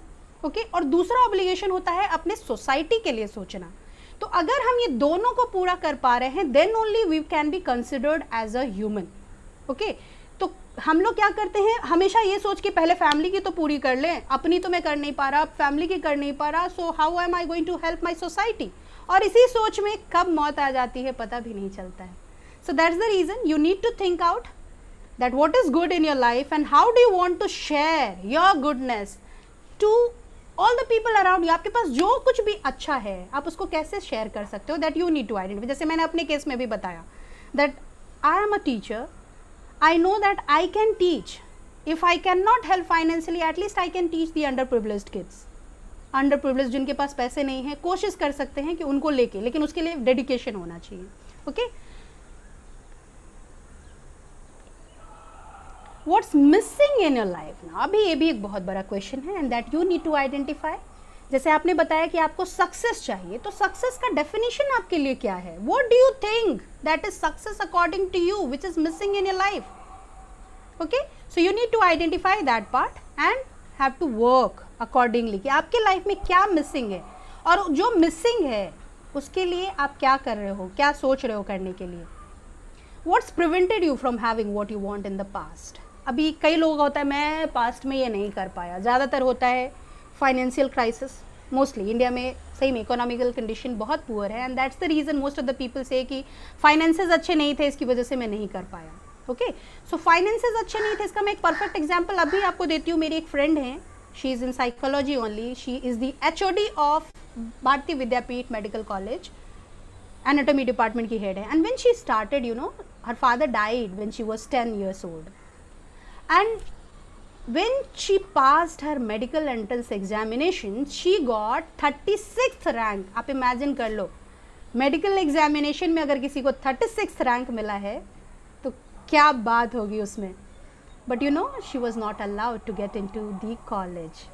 S1: ओके और दूसरा ऑब्लिगेशन होता है अपने सोसाइटी के लिए सोचना। तो अगर हम ये दोनों को पूरा कर पा रहे हैं then only we can be considered as a human. Okay तो हम लोग क्या करते हैं, हमेशा ये सोच के पहले फैमिली की तो पूरी कर लें, अपनी तो मैं कर नहीं पा रहा, फैमिली की कर नहीं पा रहा, so how am I going to help my society. और इसी सोच में कब मौत आ जाती है पता भी नहीं चलता है। So that's the reason you need to think out that what is good in your life and how do you want to share your goodness to all the people around you। आपके पास जो कुछ भी अच्छा है आप उसको कैसे शेयर कर सकते हो, that you need to identify। जैसे मैंने अपने केस में भी बताया that I am a teacher, I know that I can teach, if I cannot help financially at least I can teach the underprivileged kids। underprivileged जिनके पास पैसे नहीं है कोशिश कर सकते हैं कि उनको लेके, लेकिन उसके लिए डेडिकेशन होना चाहिए। Okay What's missing in your life now? अभी ये भी एक बहुत बड़ा क्वेश्चन है and that you need to identify। जैसे आपने बताया कि आपको सक्सेस चाहिए, तो सक्सेस का डेफिनेशन आपके लिए क्या है? What do you think that is success according to you which is missing in your life? Okay, so you need to identify that part and have to work accordingly कि आपके लाइफ में क्या मिसिंग है और जो मिसिंग है उसके लिए आप क्या कर रहे हो, क्या सोच रहे हो करने के लिए। What's prevented you from having what you want in the past? अभी कई लोगों का होता है मैं पास्ट में ये नहीं कर पाया, ज़्यादातर होता है फाइनेंशियल क्राइसिस। मोस्टली इंडिया में सही में इकोनॉमिकल कंडीशन बहुत पुअर है and that's the reason most of the people से कि फाइनेंसेस अच्छे नहीं थे इसकी वजह से मैं नहीं कर पाया। ओके सो फाइनेंसेस अच्छे नहीं थे, इसका मैं एक परफेक्ट एग्जाम्पल अभी आपको देती हूँ। मेरी एक फ्रेंड है, she is in psychology only, she is the HOD of भारतीय विद्यापीठ मेडिकल कॉलेज, एनाटॉमी डिपार्टमेंट की हेड है। And when she started you know her father died when she was 10 years old and when she passed her medical entrance examination she got 36th rank। आप इमेजिन कर लो मेडिकल एग्जामिनेशन में अगर किसी को 36th रैंक मिला है तो क्या बात होगी उसमें। But you know she was not allowed to get in to the college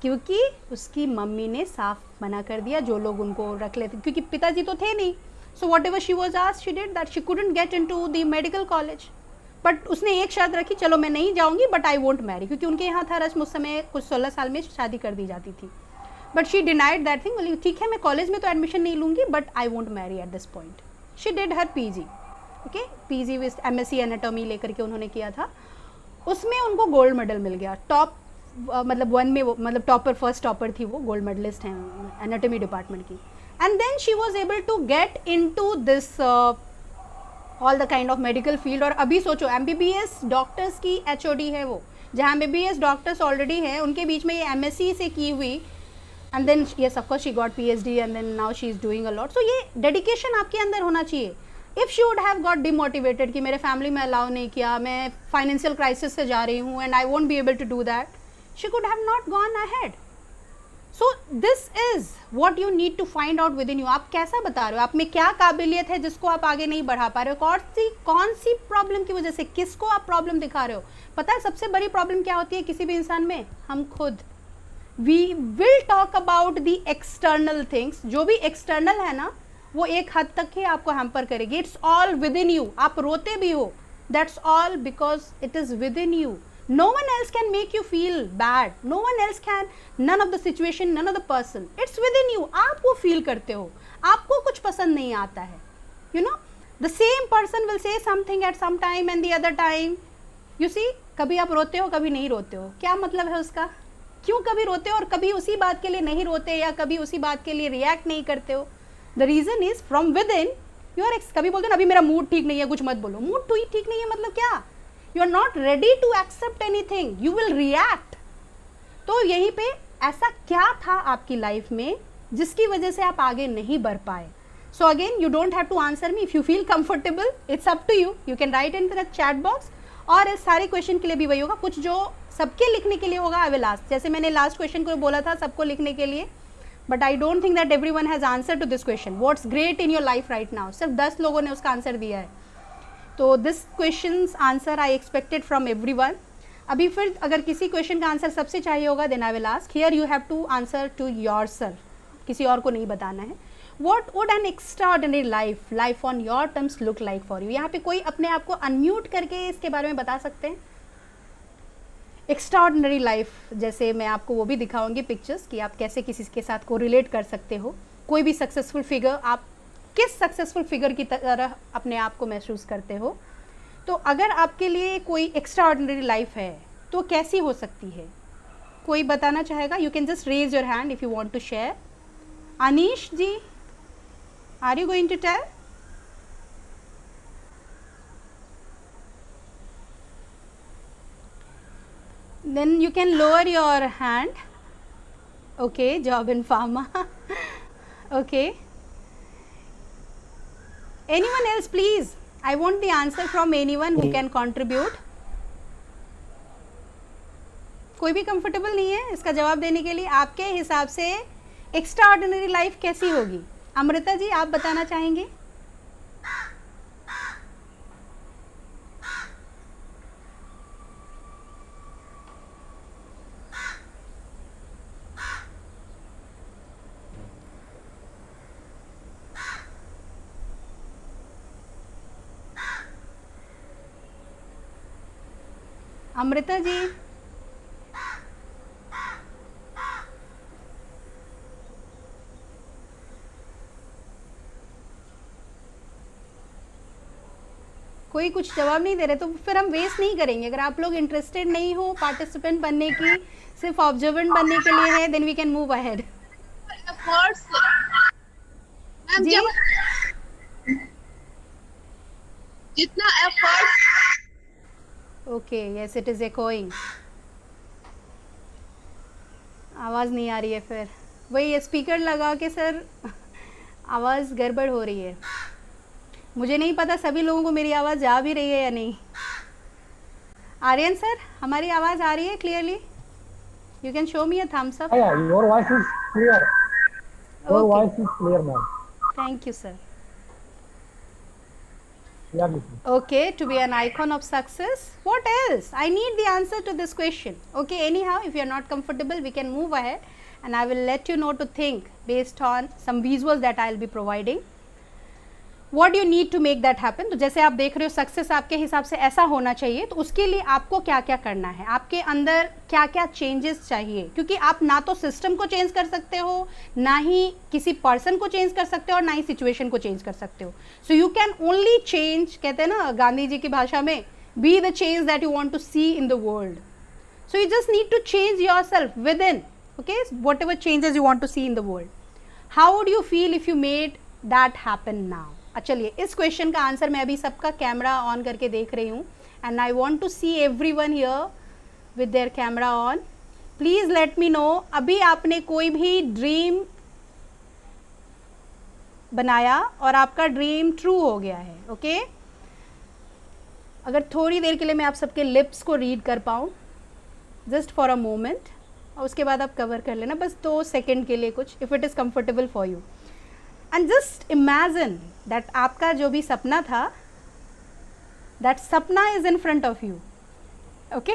S1: क्योंकि उसकी मम्मी ने साफ मना कर दिया, जो लोग उनको रख लेते क्योंकि पिताजी तो थे नहीं। So whatever she was asked, she did that. She couldn't get into the medical college. But उसने एक शर्त रखी, चलो मैं नहीं जाऊँगी but I won't marry, क्योंकि उनके यहाँ था रस्म उस समय कुछ 16 साल में शादी कर दी जाती थी। But she denied that thing, बोली ठीक है मैं कॉलेज में तो एडमिशन नहीं लूँगी but I won't marry at this point। She did her PG, okay, PG with MSc anatomy लेकर के उन्होंने किया था, उसमें उनको गोल्ड मेडल मिल गया। टॉप मतलब 1 में वो मतलब टॉपर फर्स्ट टॉपर थी, वो गोल्ड मेडलिस्ट हैं एनाटॉमी डिपार्टमेंट की। And then she was able to get into this all the kind of medical field। और अभी सोचो MBBS डॉक्टर्स की HOD है वो, जहाँ MBBS डॉक्टर्स ऑलरेडी हैं उनके बीच में ये MSc से की हुई and then yes of course she got PhD and then now she is doing a lot। so ये dedication आपके अंदर होना चाहिए। if she would have got demotivated कि मेरे फैमिली में अलाउ नहीं किया, मैं फाइनेंशियल क्राइसिस से जा रही हूँ and I won't be able to do that, she could have not gone ahead। So this is what you need to find out within you. आप कैसा बता रहे हो, आप में क्या काबिलियत है जिसको आप आगे नहीं बढ़ा पा रहे हो, कौन सी प्रॉब्लम की वजह से किसको आप प्रॉब्लम दिखा रहे हो। पता है सबसे बड़ी प्रॉब्लम क्या होती है किसी भी इंसान में, हम खुद। We will talk about the external things, जो भी एक्सटर्नल है ना वो एक हद तक ही आपको हैम्पर करेगी। It's all with in you. आप रोते भी हो, that's all because it is with in you. No one else can make you feel bad, no one else can, none of the situation, none of the person, it's within you। आप वो फील करते हो, आपको कुछ पसंद नहीं आता है। you know the same person will say something at some time and the other time you see, कभी आप रोते हो कभी नहीं रोते हो, क्या मतलब है उसका, क्यों कभी रोते हो और कभी उसी बात के लिए नहीं रोते या कभी उसी बात के लिए रिएक्ट नहीं करते हो। The reason is from with in your. कभी बोलते हो ना अभी मेरा मूड ठीक नहीं है कुछ मत बोलो, मूड ठीक नहीं है मतलब क्या, you are not ready to accept anything, you will react। तो यहीं पे ऐसा क्या था आपकी लाइफ में जिसकी वजह से आप आगे नहीं बढ़ पाए। So again you don't have to answer me, if you feel comfortable it's up to you, you can write in the chat box. और इस सारे क्वेश्चन के लिए भी वही होगा, कुछ जो सबके लिखने के लिए होगा आई विल आस्क। जैसे मैंने लास्ट क्वेश्चन को बोला था सबको लिखने के लिए, but I don't think that everyone has answer to this question, what's great in your life right now. सिर्फ 10 लोगों ने उसका आंसर दिया है। तो this question answer I expected from everyone. अभी फिर अगर किसी क्वेश्चन का आंसर सबसे चाहिए होगा then I will ask. Here you have to answer to yourself, किसी और को नहीं बताना है। What would an extraordinary life on your terms look like for you. यहाँ पे कोई अपने आप को अनम्यूट करके इसके बारे में बता सकते हैं। एक्स्ट्राऑर्डिनरी लाइफ, जैसे मैं आपको वो भी दिखाऊंगी पिक्चर्स कि आप कैसे किसी के साथ को रिलेट कर सकते हो। कोई भी सक्सेसफुल फिगर, आप किस सक्सेसफुल फिगर की तरह अपने आप को महसूस करते हो। तो अगर आपके लिए कोई एक्स्ट्राऑर्डिनरी लाइफ है तो कैसी हो सकती है, कोई बताना चाहेगा? You can just raise your hand if you want to share. Anish ji, are you going to tell? Then you can lower your hand. Okay, job in pharma. Okay. Anyone else, please? I want the answer from anyone who can contribute. कोई भी कंफर्टेबल नहीं है इसका जवाब देने के लिए? आपके हिसाब से एक्स्ट्रा ऑर्डिनरी लाइफ कैसी होगी? अमृता जी, आप बताना चाहेंगे? अमृता जी, कोई कुछ जवाब नहीं दे रहे, तो फिर हम वेस्ट नहीं करेंगे। अगर आप लोग इंटरेस्टेड नहीं हो पार्टिसिपेंट बनने की, सिर्फ ऑब्जर्वेंट बनने के लिए है, then we can move ahead. जी,
S3: जितना effort.
S1: Okay, yes it is echoing। आवाज़ नहीं आ रही है, फिर वही स्पीकर लगा के सर आवाज़ गड़बड़ हो रही है। मुझे नहीं पता सभी लोगों को मेरी आवाज़ जा भी रही है या नहीं। आर्यन सर, हमारी आवाज़ आ रही है clearly? You can show me a thumbs up.
S2: Yeah, your voice is clear. Your
S1: Okay.
S2: voice is clear, ma'am.
S1: Thank you sir.
S2: Yeah, listen.
S1: Okay, to be an icon of success, what else? I need the answer to this question. Okay, anyhow, if you are not comfortable, we can move ahead and I will let you know to think based on some visuals that I will be providing. What do you need to make that happen? तो जैसे आप देख रहे हो सक्सेस आपके हिसाब से ऐसा होना चाहिए, तो उसके लिए आपको क्या क्या करना है, आपके अंदर क्या क्या चेंजेस चाहिए, क्योंकि आप ना तो सिस्टम को चेंज कर सकते हो, ना ही किसी पर्सन को चेंज कर सकते हो, और ना ही सिचुएशन को चेंज कर सकते हो। So you can only change, कहते हैं ना गांधी जी की भाषा में, be the change that you want to see in the world. So you just need to change yourself within, okay, whatever changes you want to see in the world. How would you feel if you made that happen now? चलिए, इस क्वेश्चन का आंसर मैं अभी सबका कैमरा ऑन करके देख रही हूँ, and I want to see everyone here with their camera on. Please let me know, अभी आपने कोई भी ड्रीम बनाया और आपका ड्रीम ट्रू हो गया है, ओके? अगर थोड़ी देर के लिए मैं आप सबके लिप्स को रीड कर पाऊँ, जस्ट फॉर अ मोमेंट, और उसके बाद आप कवर कर लेना, बस 2 सेकेंड के लिए कुछ, if it is comfortable for you. And just imagine that आपका जो भी सपना था, दैट सपना is in front of you, okay?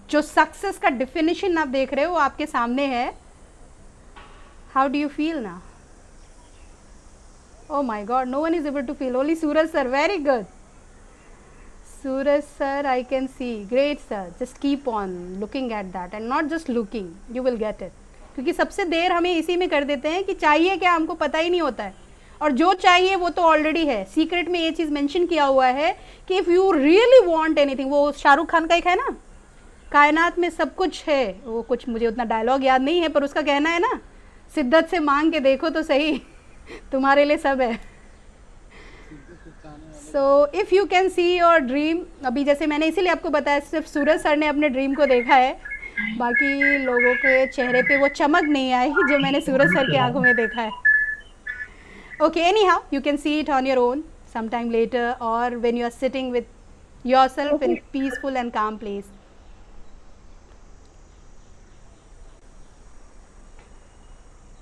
S1: जो सक्सेस का डिफिनेशन आप देख रहे हो वो आपके सामने है। हाउ डू यू फील ना? Oh my god, no one is able to feel, only Suraj sir. Very good Suraj sir, I can see, great sir. Just keep on looking at that and not just looking, you will get it. क्योंकि सबसे देर हमें इसी में कर देते हैं कि चाहिए क्या, हमको पता ही नहीं होता है, और जो चाहिए वो तो ऑलरेडी है। सीक्रेट में ये चीज़ मेंशन किया हुआ है कि if you really want anything, वो शाहरुख खान का एक है ना, कायनात में सब कुछ है, वो कुछ मुझे उतना डायलॉग याद नहीं है, पर उसका कहना है ना, शिद्दत से मांग के देखो तो सही, तुम्हारे लिए सब है। सो if you can see your dream, अभी जैसे मैंने इसीलिए आपको बताया, सिर्फ सूरज सर ने अपने ड्रीम को देखा है, बाकी लोगों के चेहरे पे वो चमक नहीं आई जो मैंने सूरज सर की आंखों में देखा है। Okay, any how you can see it on your own some time later, और when you are sitting with yourself in peaceful and calm place.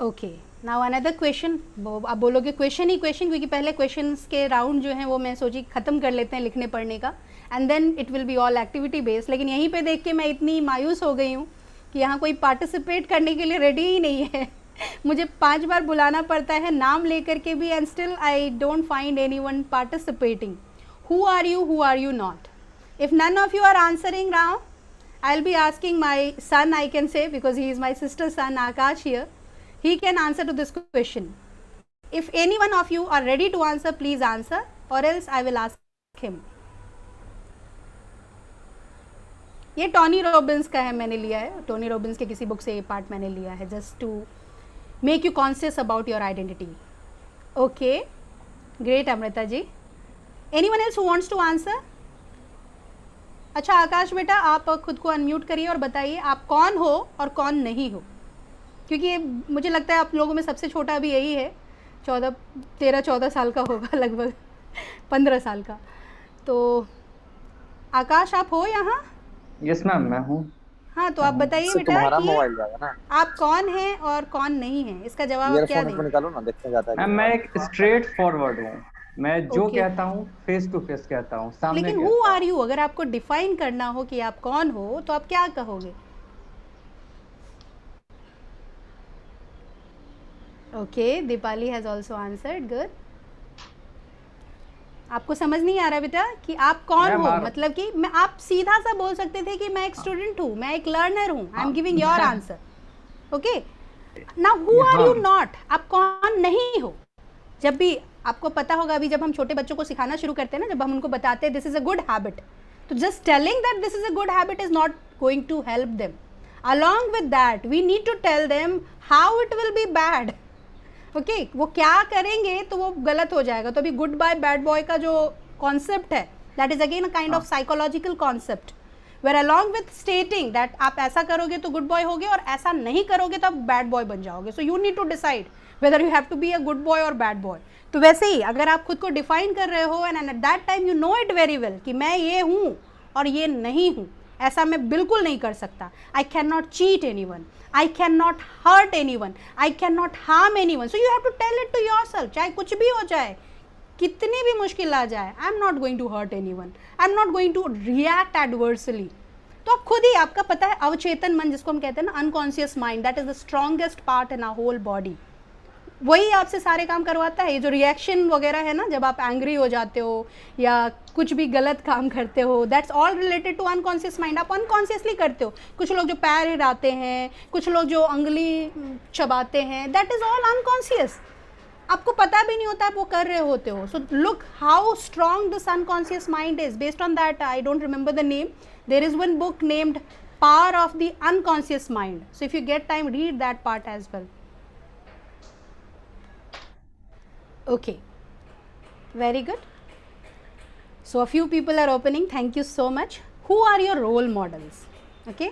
S1: Okay, now another question. आप बोलोगे क्वेश्चन ही क्वेश्चन, क्योंकि पहले क्वेश्चंस के राउंड जो हैं वो मैं सोची ख़त्म कर लेते हैं लिखने पढ़ने का, and then it will be all activity based. लेकिन यहीं पे देख के मैं इतनी मायूस हो गई हूँ कि यहाँ कोई पार्टिसिपेट करने के लिए रेडी ही नहीं है। मुझे 5 बार बुलाना पड़ता है नाम लेकर के भी, and still I don't find anyone participating. Who are you not? If none of you are answering now, I'll be asking my son, I can say, because he is my sister's son, Akash here. He can answer to this question. If any one of you are ready to answer, please answer, or else I will ask him. ये टोनी रॉबिन्स का है, मैंने लिया है, टोनी रॉबिन्स के किसी बुक से ये पार्ट मैंने लिया है, just to make you conscious about your identity. Okay, great Amrita ji. Anyone else who wants to answer? अच्छा आकाश बेटा, आप खुद को अनम्यूट करिए और बताइए आप कौन हो और कौन नहीं हो, क्योंकि ये मुझे लगता है आप लोगों में सबसे छोटा अभी यही है, 13-14 साल का होगा, लगभग 15 साल का. तो आकाश आप हो यहाँ?
S4: यस मैम, मैं हूँ.
S1: हाँ, तो आप बताइए बेटा
S5: तुम्हारा
S1: कि
S5: मोबाइल जाएगा ना,
S1: आप कौन हैं और कौन नहीं हैं, इसका जवाब आप क्या
S5: ईयरफोन
S1: देंगे?
S5: निकालो ना, देखने जाता है.
S4: मैम मैं एक स्ट्रेट फॉरवर्ड हूँ. मैं जो
S1: Okay.
S4: कहता हूँ फेस टू फेस कहता हूँ, सामने
S1: लेकिन
S4: कहता
S1: हु
S4: हूँ.
S1: आर यू, अगर आपको डिफाइन करना हो कि आप कौन हो तो आप क्या कहोगे? Okay, Deepali has also answered. Good. आपको समझ नहीं आ रहा बेटा कि आप कौन
S4: मैम,
S1: हो, मतलब कि मैं, आप सीधा सा बोल सकते थे कि मैं एक स्टूडेंट हूँ, मैं एक लर्नर हूँ. I am giving your answer. Okay, now who are you not, आप कौन नहीं हो. जब भी आपको पता होगा, अभी जब हम छोटे बच्चों को सिखाना शुरू करते हैं ना, जब हम उनको बताते हैं this is a good habit, तो just telling that this is a good habit is not going to help them. along with that we need to tell them how it will be bad. Okay वो क्या करेंगे तो वो गलत हो जाएगा. तो अभी गुड बाय बैड बॉय का जो कॉन्सेप्ट है, that is again a kind of psychological concept, where along with stating that आप ऐसा करोगे तो गुड बॉय होगे और ऐसा नहीं करोगे तो आप बैड बॉय बन जाओगे. So you need to decide whether you have to be a good boy और बैड बॉय. तो वैसे ही अगर आप खुद को डिफाइन कर रहे हो and at that time you know it very well कि मैं ये हूँ और ये नहीं हूँ, ऐसा मैं बिल्कुल नहीं कर सकता. I can not cheat any one, I cannot hurt anyone, I cannot harm anyone. So you have to tell it to yourself, चाहे कुछ भी हो जाए, कितनी भी मुश्किल आ जाए, I am not going to hurt anyone, I am not going to react adversely. तो आप खुद ही, आपका पता है अवचेतन मन जिसको हम कहते हैं ना, unconscious mind, that is the strongest part in our whole body, वही आपसे सारे काम करवाता है. ये जो रिएक्शन वगैरह है ना, जब आप एंग्री हो जाते हो या कुछ भी गलत काम करते हो, that's all related to unconscious mind. आप अनकॉन्शियसली करते हो. कुछ लोग जो पैर हिलाते हैं, कुछ लोग जो उंगली चबाते हैं, दैट इज ऑल अनकॉन्शियस. आपको पता भी नहीं होता आप वो कर रहे होते हो. So look how strong this unconscious mind is. Based on that, I don't remember the name, there is one book named power of the unconscious mind. So if you get time, read that part as well. Okay, very good. So a few people are opening. Thank you so much. Who are your role models? Okay,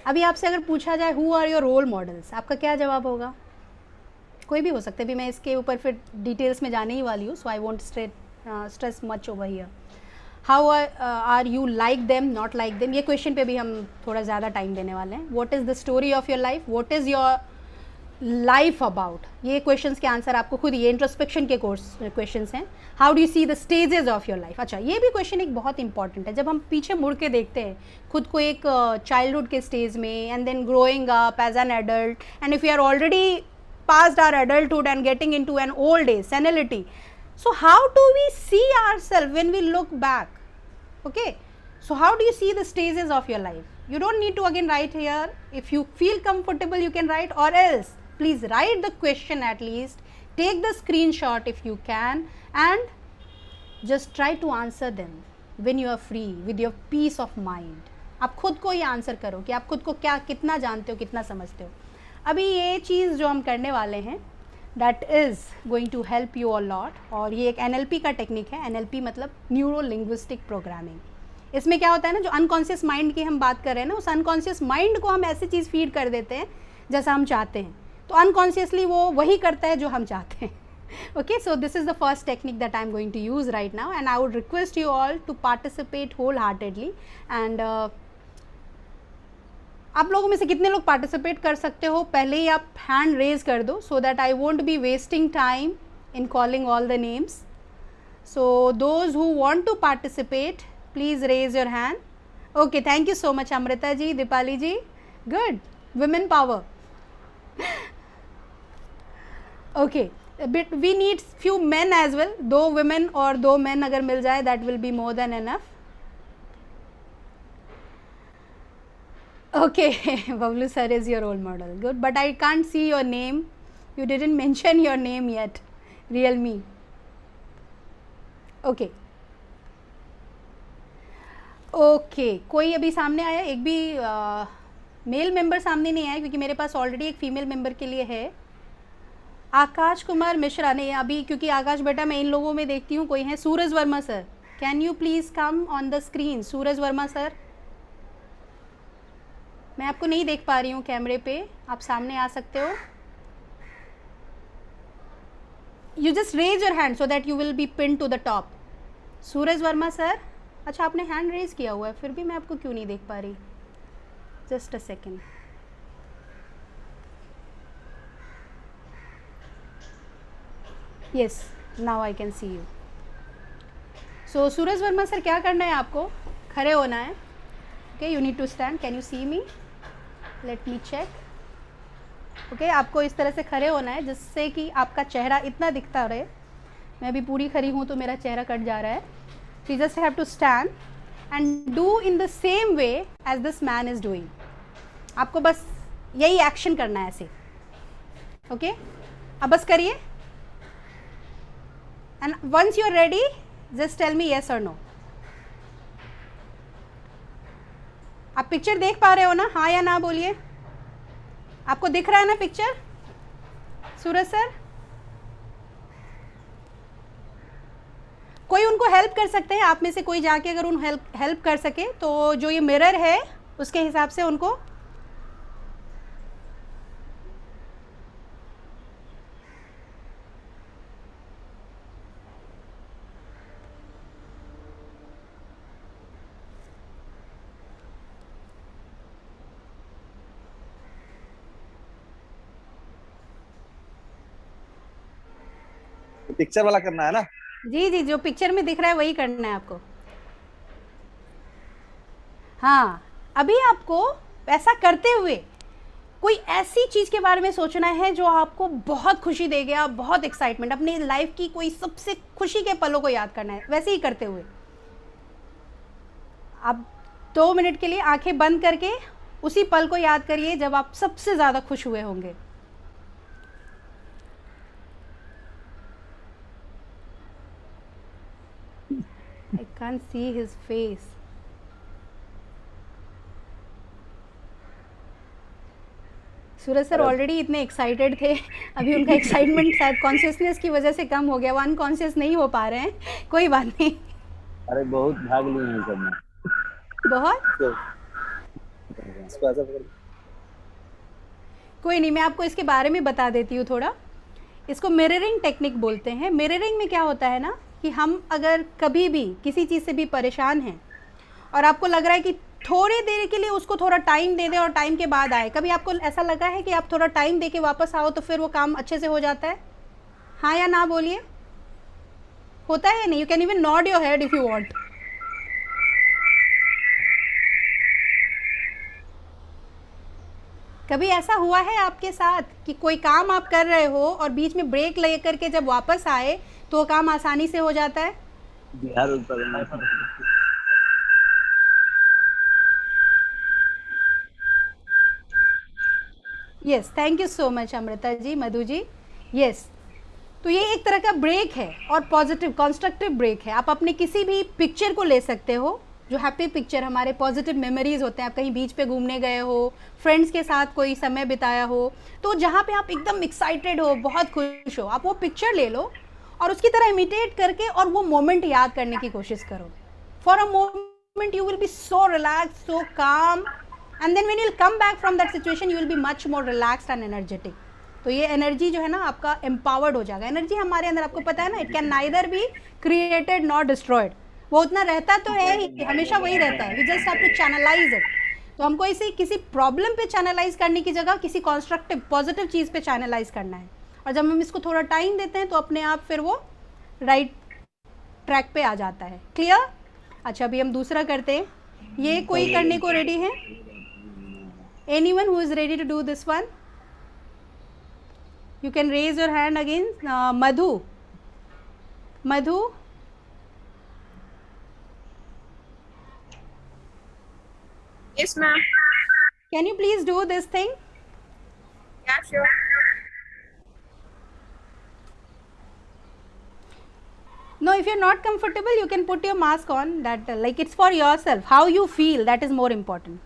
S1: अभी आपसे अगर पूछा जाए who are your role models, आपका क्या जवाब होगा? कोई भी हो सकता है. अभी मैं इसके ऊपर फिर डिटेल्स में जाने ही वाली हूँ, so I won't stress much over here. How are you like them, not like them? ये क्वेश्चन पे भी हम थोड़ा ज़्यादा टाइम देने वाले हैं. What is the story of your life? What is your life about? ये क्वेश्चंस के आंसर आपको खुद, ये इंट्रोस्पेक्शन के कोर्स क्वेश्चंस हैं. How do you see the stages of your life? अच्छा, ये भी क्वेश्चन एक बहुत इंपॉर्टेंट है. जब हम पीछे मुड़ के देखते हैं खुद को एक चाइल्डहुड के स्टेज में, and then growing up as an adult, and if you are already passed our adulthood and getting in to an old age, senility, so how do we see ourselves when we look back? Okay, so how do you see the stages of your life? You don't need to again write here. If you feel comfortable you can write, or else please write the question at least, take the screenshot if you can, and just try to answer them when you are free with your peace of mind. आप खुद को ही आंसर करो कि आप खुद को क्या, कितना जानते हो, कितना समझते हो. अभी ये चीज़ जो हम करने वाले हैं, that is going to help you a lot. और ये एक NLP का टेक्निक है. NLP मतलब न्यूरो लिंग्विस्टिक प्रोग्रामिंग. इसमें क्या होता है ना, जो अनकॉन्शियस माइंड की हम बात कर रहे हैं ना, उस अनकॉन्शियस माइंड को हम ऐसी चीज़ फीड कर देते हैं जैसा हम चाहते हैं, तो अनकॉन्शियसली वो वही करता है जो हम चाहते हैं. Okay, so this is the first technique that I'm going to use right now, and I would request you all to participate wholeheartedly. And आप लोगों में से कितने लोग पार्टिसिपेट कर सकते हो, पहले ही आप हैंड रेज कर दो, so that I won't be wasting time in calling all the names. So those who want to participate, please raise your hand. Okay, thank you so much Amrita ji, Dipali ji. Good, women power. Okay, but we need few men as well. 2 women और 2 men अगर मिल जाए, that will be more than enough. Okay, Bablu sir is your role model. Good, but I can't see your name. You didn't mention your name yet. Real me. Okay. Okay कोई अभी सामने आया, एक भी मेल मेंबर सामने नहीं आया क्योंकि मेरे पास ऑलरेडी एक फीमेल मेंबर के लिए है। आकाश कुमार मिश्रा ने अभी, क्योंकि आकाश बेटा मैं इन लोगों में देखती हूँ कोई है। Suraj Verma sir, can you please come on the screen? Suraj Verma sir, मैं आपको नहीं देख पा रही हूँ कैमरे पे, आप सामने आ सकते हो? You just raise your hand so that you will be pin to the top. Suraj Verma sir, अच्छा आपने हैंड रेज किया हुआ है, फिर भी मैं आपको क्यों नहीं देख पा रही? Just a second. Yes, now I can see you. So Suraj Verma sir, क्या करना है आपको? खड़े होना है। Okay, you need to stand. Can you see me? Let me check. Okay, आपको इस तरह से खड़े होना है जिससे कि आपका चेहरा इतना दिखता रहे। मैं अभी पूरी खड़ी हूँ तो मेरा चेहरा कट जा रहा है। You just have to stand and do in the same way as this man is doing. आपको बस यही एक्शन करना है ऐसे। ओके, अब बस करिए। And once you are ready, just tell me yes or no. आप पिक्चर देख पा रहे हो ना? हाँ या ना बोलिए। आपको दिख रहा है ना पिक्चर? सूरज सर, कोई उनको हेल्प कर सकते हैं? आप में से कोई जाके अगर उन हेल्प कर सके तो जो ये मिरर है उसके हिसाब से उनको।
S5: पिक्चर वाला करना है ना?
S1: जी जी, जो पिक्चर में दिख रहा है वही करना है आपको। हाँ, अभी आपको ऐसा करते हुए कोई ऐसी चीज़ के बारे में सोचना है जो आपको बहुत खुशी देगी, आप बहुत एक्साइटमेंट, अपनी लाइफ की कोई सबसे खुशी के पलों को याद करना है। वैसे ही करते हुए आप 2 मिनट के लिए आंखें बंद करके उसी पल को याद करिए जब आप सबसे ज़्यादा खुश हुए होंगे। I can't see his face. Suraj sir already इतने एक्साइटेड थे, अभी उनका एक्साइटमेंट शायद कॉन्शियसनेस की वजह से कम हो गया, वो अनकॉन्शियस नहीं हो पा रहे हैं। कोई बात नहीं।
S5: अरे बहुत भाग ली है सब में।
S1: बहुत
S5: इसको ऐसा पकड़।
S1: कोई नहीं, मैं आपको इसके बारे में बता देती हूँ थोड़ा। इसको मिररिंग टेक्निक बोलते हैं। मिररिंग में क्या होता है ना कि हम अगर कभी भी किसी चीज़ से भी परेशान हैं और आपको लग रहा है कि थोड़ी देर के लिए उसको थोड़ा टाइम दे दें और टाइम के बाद आए, कभी आपको ऐसा लगा है कि आप थोड़ा टाइम दे के वापस आओ तो फिर वो काम अच्छे से हो जाता है? हाँ या ना बोलिए। होता है या नहीं? You can even nod your head if you want. कभी ऐसा हुआ है आपके साथ कि कोई काम आप कर रहे हो और बीच में ब्रेक ले करके जब वापस आए तो वो काम आसानी से हो जाता है?
S5: बिहार उत्तर।
S1: Yes, thank you so much Amrita ji, Madhu ji. Yes, तो ये एक तरह का ब्रेक है और पॉजिटिव कंस्ट्रक्टिव ब्रेक है। आप अपने किसी भी पिक्चर को ले सकते हो, जो हैप्पी पिक्चर, हमारे पॉजिटिव मेमोरीज होते हैं। आप कहीं बीच पे घूमने गए हो, फ्रेंड्स के साथ कोई समय बिताया हो, तो जहाँ पे आप एकदम एक्साइटेड हो, बहुत खुश हो, आप वो पिक्चर ले लो और उसकी तरह इमिटेट करके और वो मोमेंट याद करने की कोशिश करो। For a moment you will be so relax, so calm, and then when you'll come back from that situation you will be much more relaxed and energetic. तो ये एनर्जी जो है ना आपका एम्पावर्ड हो जाएगा। एनर्जी हमारे अंदर, आपको पता है ना, it can neither be created not destroyed. वो उतना रहता तो है ही, हमेशा वही रहता है। We just have to channelize it. तो हमको इसे किसी प्रॉब्लम पे चैनलाइज करने की जगह किसी कॉन्स्ट्रक्टिव पॉजिटिव चीज़ पे चैनलाइज करना है। और जब हम इसको थोड़ा टाइम देते हैं तो अपने आप फिर वो राइट ट्रैक पे आ जाता है। क्लियर? अच्छा, अभी हम दूसरा करते हैं। ये कोई करने को रेडी है? Anyone who is ready to do this one? You can raise your hand again. Madhu. Madhu.
S3: Yes, ma'am.
S1: Can you please do this thing?
S3: Yeah, sure.
S1: No, if you're not comfortable, you can put your mask on. That like it's for yourself. How you feel, that is more important.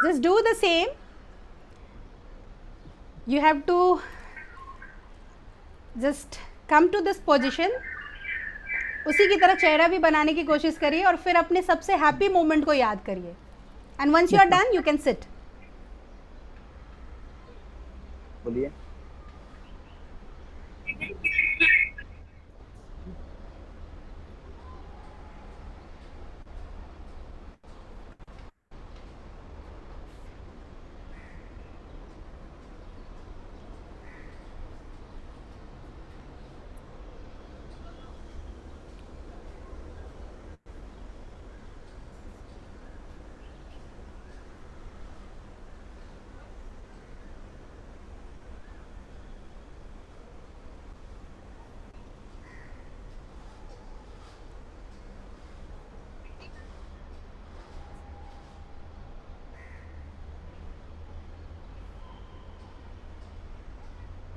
S1: Just do the same. You have to just come to this position. उसी की तरह चेहरा भी बनाने की कोशिश करिए और फिर अपने सबसे हैप्पी मोमेंट को याद करिए. And once you are done, you can sit.
S5: बोलिए.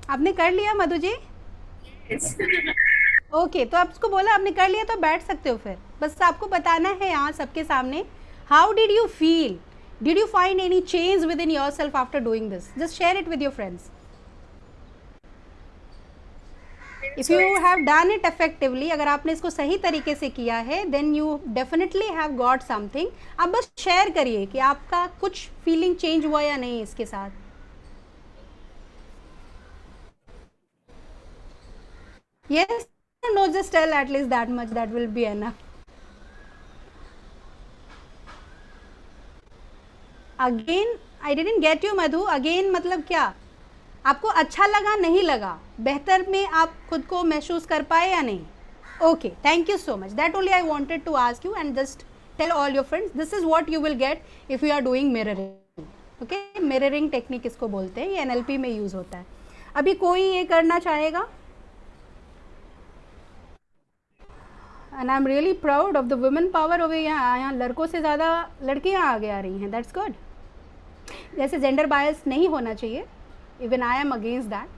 S1: आपने कर लिया मधु जी? ओके, तो आप उसको बोला आपने कर लिया तो बैठ सकते हो. फिर बस आपको बताना है यहाँ सबके सामने, how did you feel, did you find any change with in your self after doing this? Just share it with your friends. If you have done it effectively, अगर आपने इसको सही तरीके से किया है, then you definitely have got something. आप बस शेयर करिए कि आपका कुछ फीलिंग चेंज हुआ या नहीं इसके साथ. Yes, no, just tell at least that much, that will be enough. Again, I didn't get you, Madhu. Again मतलब क्या? आपको अच्छा लगा, नहीं लगा, बेहतर में आप खुद को महसूस कर पाए या नहीं? Okay, thank you so much. That only I wanted to ask you, and just tell all your friends, this is what you will get if you are doing mirroring. Okay, mirroring technique इसको बोलते हैं, ये NLP में यूज होता है. अभी कोई ये करना चाहेगा? And I'm really proud of the women power over यहाँ लड़कों से ज़्यादा लड़कियाँ आगे आ रही हैं. That's good. जैसे gender bias नहीं होना चाहिए. Even I am against that,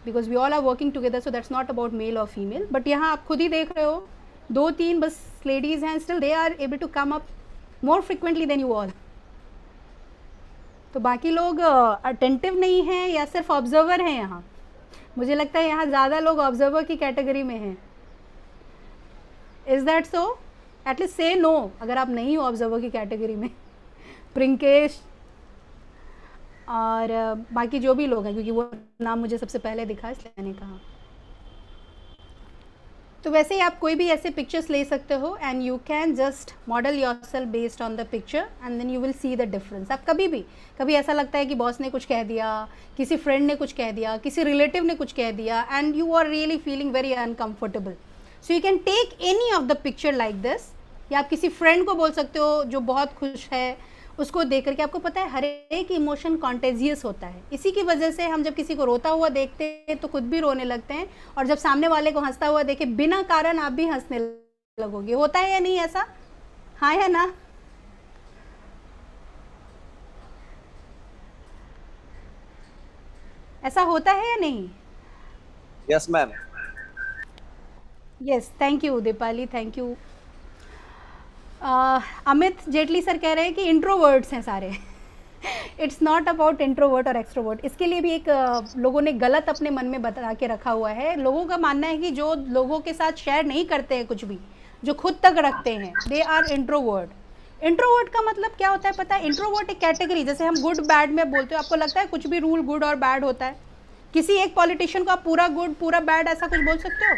S1: because we all are working together, so that's not about male or female. But यहाँ आप खुद ही देख रहे हो, 2-3 बस ladies हैं, still they are able to come up more frequently than you all. तो बाकी लोग attentive नहीं हैं या सिर्फ observer हैं यहाँ. मुझे लगता है यहाँ ज़्यादा लोग observer की कैटेगरी में हैं. Is that so? At least say no अगर आप नहीं हो ऑब्जर्वर की कैटेगरी में. प्रिंकेश और बाकी जो भी लोग हैं, क्योंकि वो नाम मुझे सबसे पहले दिखा इसलिए मैंने कहा. तो वैसे ही आप कोई भी ऐसे पिक्चर्स ले सकते हो and you can just model yourself based on the picture and then you will see the difference. आप कभी ऐसा लगता है कि बॉस ने कुछ कह दिया, किसी फ्रेंड ने कुछ कह दिया, किसी रिलेटिव ने कुछ कह दिया, and you are really feeling very uncomfortable. So you can take any of the picture like this. या आप किसी फ्रेंड को बोल सकते हो जो बहुत खुश है, उसको देख करके आपको पता है हर एक इमोशन कॉन्टेजियस होता है. इसी की वजह से हम जब किसी को रोता हुआ देखते हैं तो खुद भी रोने लगते हैं, और जब सामने वाले को हंसता हुआ देखे बिना कारण आप भी हंसने लगोगे. होता है या नहीं ऐसा? हाँ या ना? ऐसा होता है या नहीं?
S5: Yes ma'am.
S1: Yes, thank you Deepali, thank you. Amit Jaitley sir कह रहे हैं कि इंट्रोवर्ट्स हैं सारे. इट्स नॉट अबाउट इंट्रोवर्ट और एक्सट्रोवर्ट. इसके लिए भी एक लोगों ने गलत अपने मन में बता के रखा हुआ है. लोगों का मानना है कि जो लोगों के साथ शेयर नहीं करते हैं कुछ भी, जो खुद तक रखते हैं, दे आर इंट्रोवर्ट. इंट्रोवर्ट का मतलब क्या होता है पता है? इंट्रोवर्ट एक कैटेगरी, जैसे हम गुड बैड में बोलते हो, आपको लगता है कुछ भी रूल गुड और बैड होता है? किसी एक पॉलिटिशियन को आप पूरा गुड पूरा बैड ऐसा कुछ बोल सकते हो?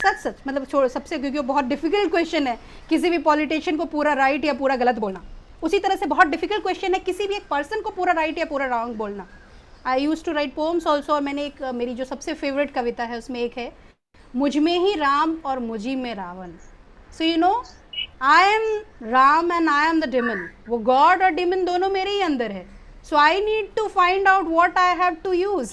S1: सच मतलब छोड़ो सबसे, क्योंकि वो बहुत डिफिकल्ट क्वेश्चन है किसी भी पॉलिटिशियन को पूरा राइट या पूरा गलत बोलना. उसी तरह से बहुत डिफिकल्ट क्वेश्चन है किसी भी एक पर्सन को पूरा राइट या पूरा रॉन्ग बोलना. I use to write poems also, और मैंने एक मेरी जो सबसे फेवरेट कविता है उसमें एक है, मुझ में ही राम और मुझी में Ravan. So you know I am Ram and I am the demon, वो गॉड और डेमन दोनों मेरे ही अंदर है. So I need to find out what I have to use,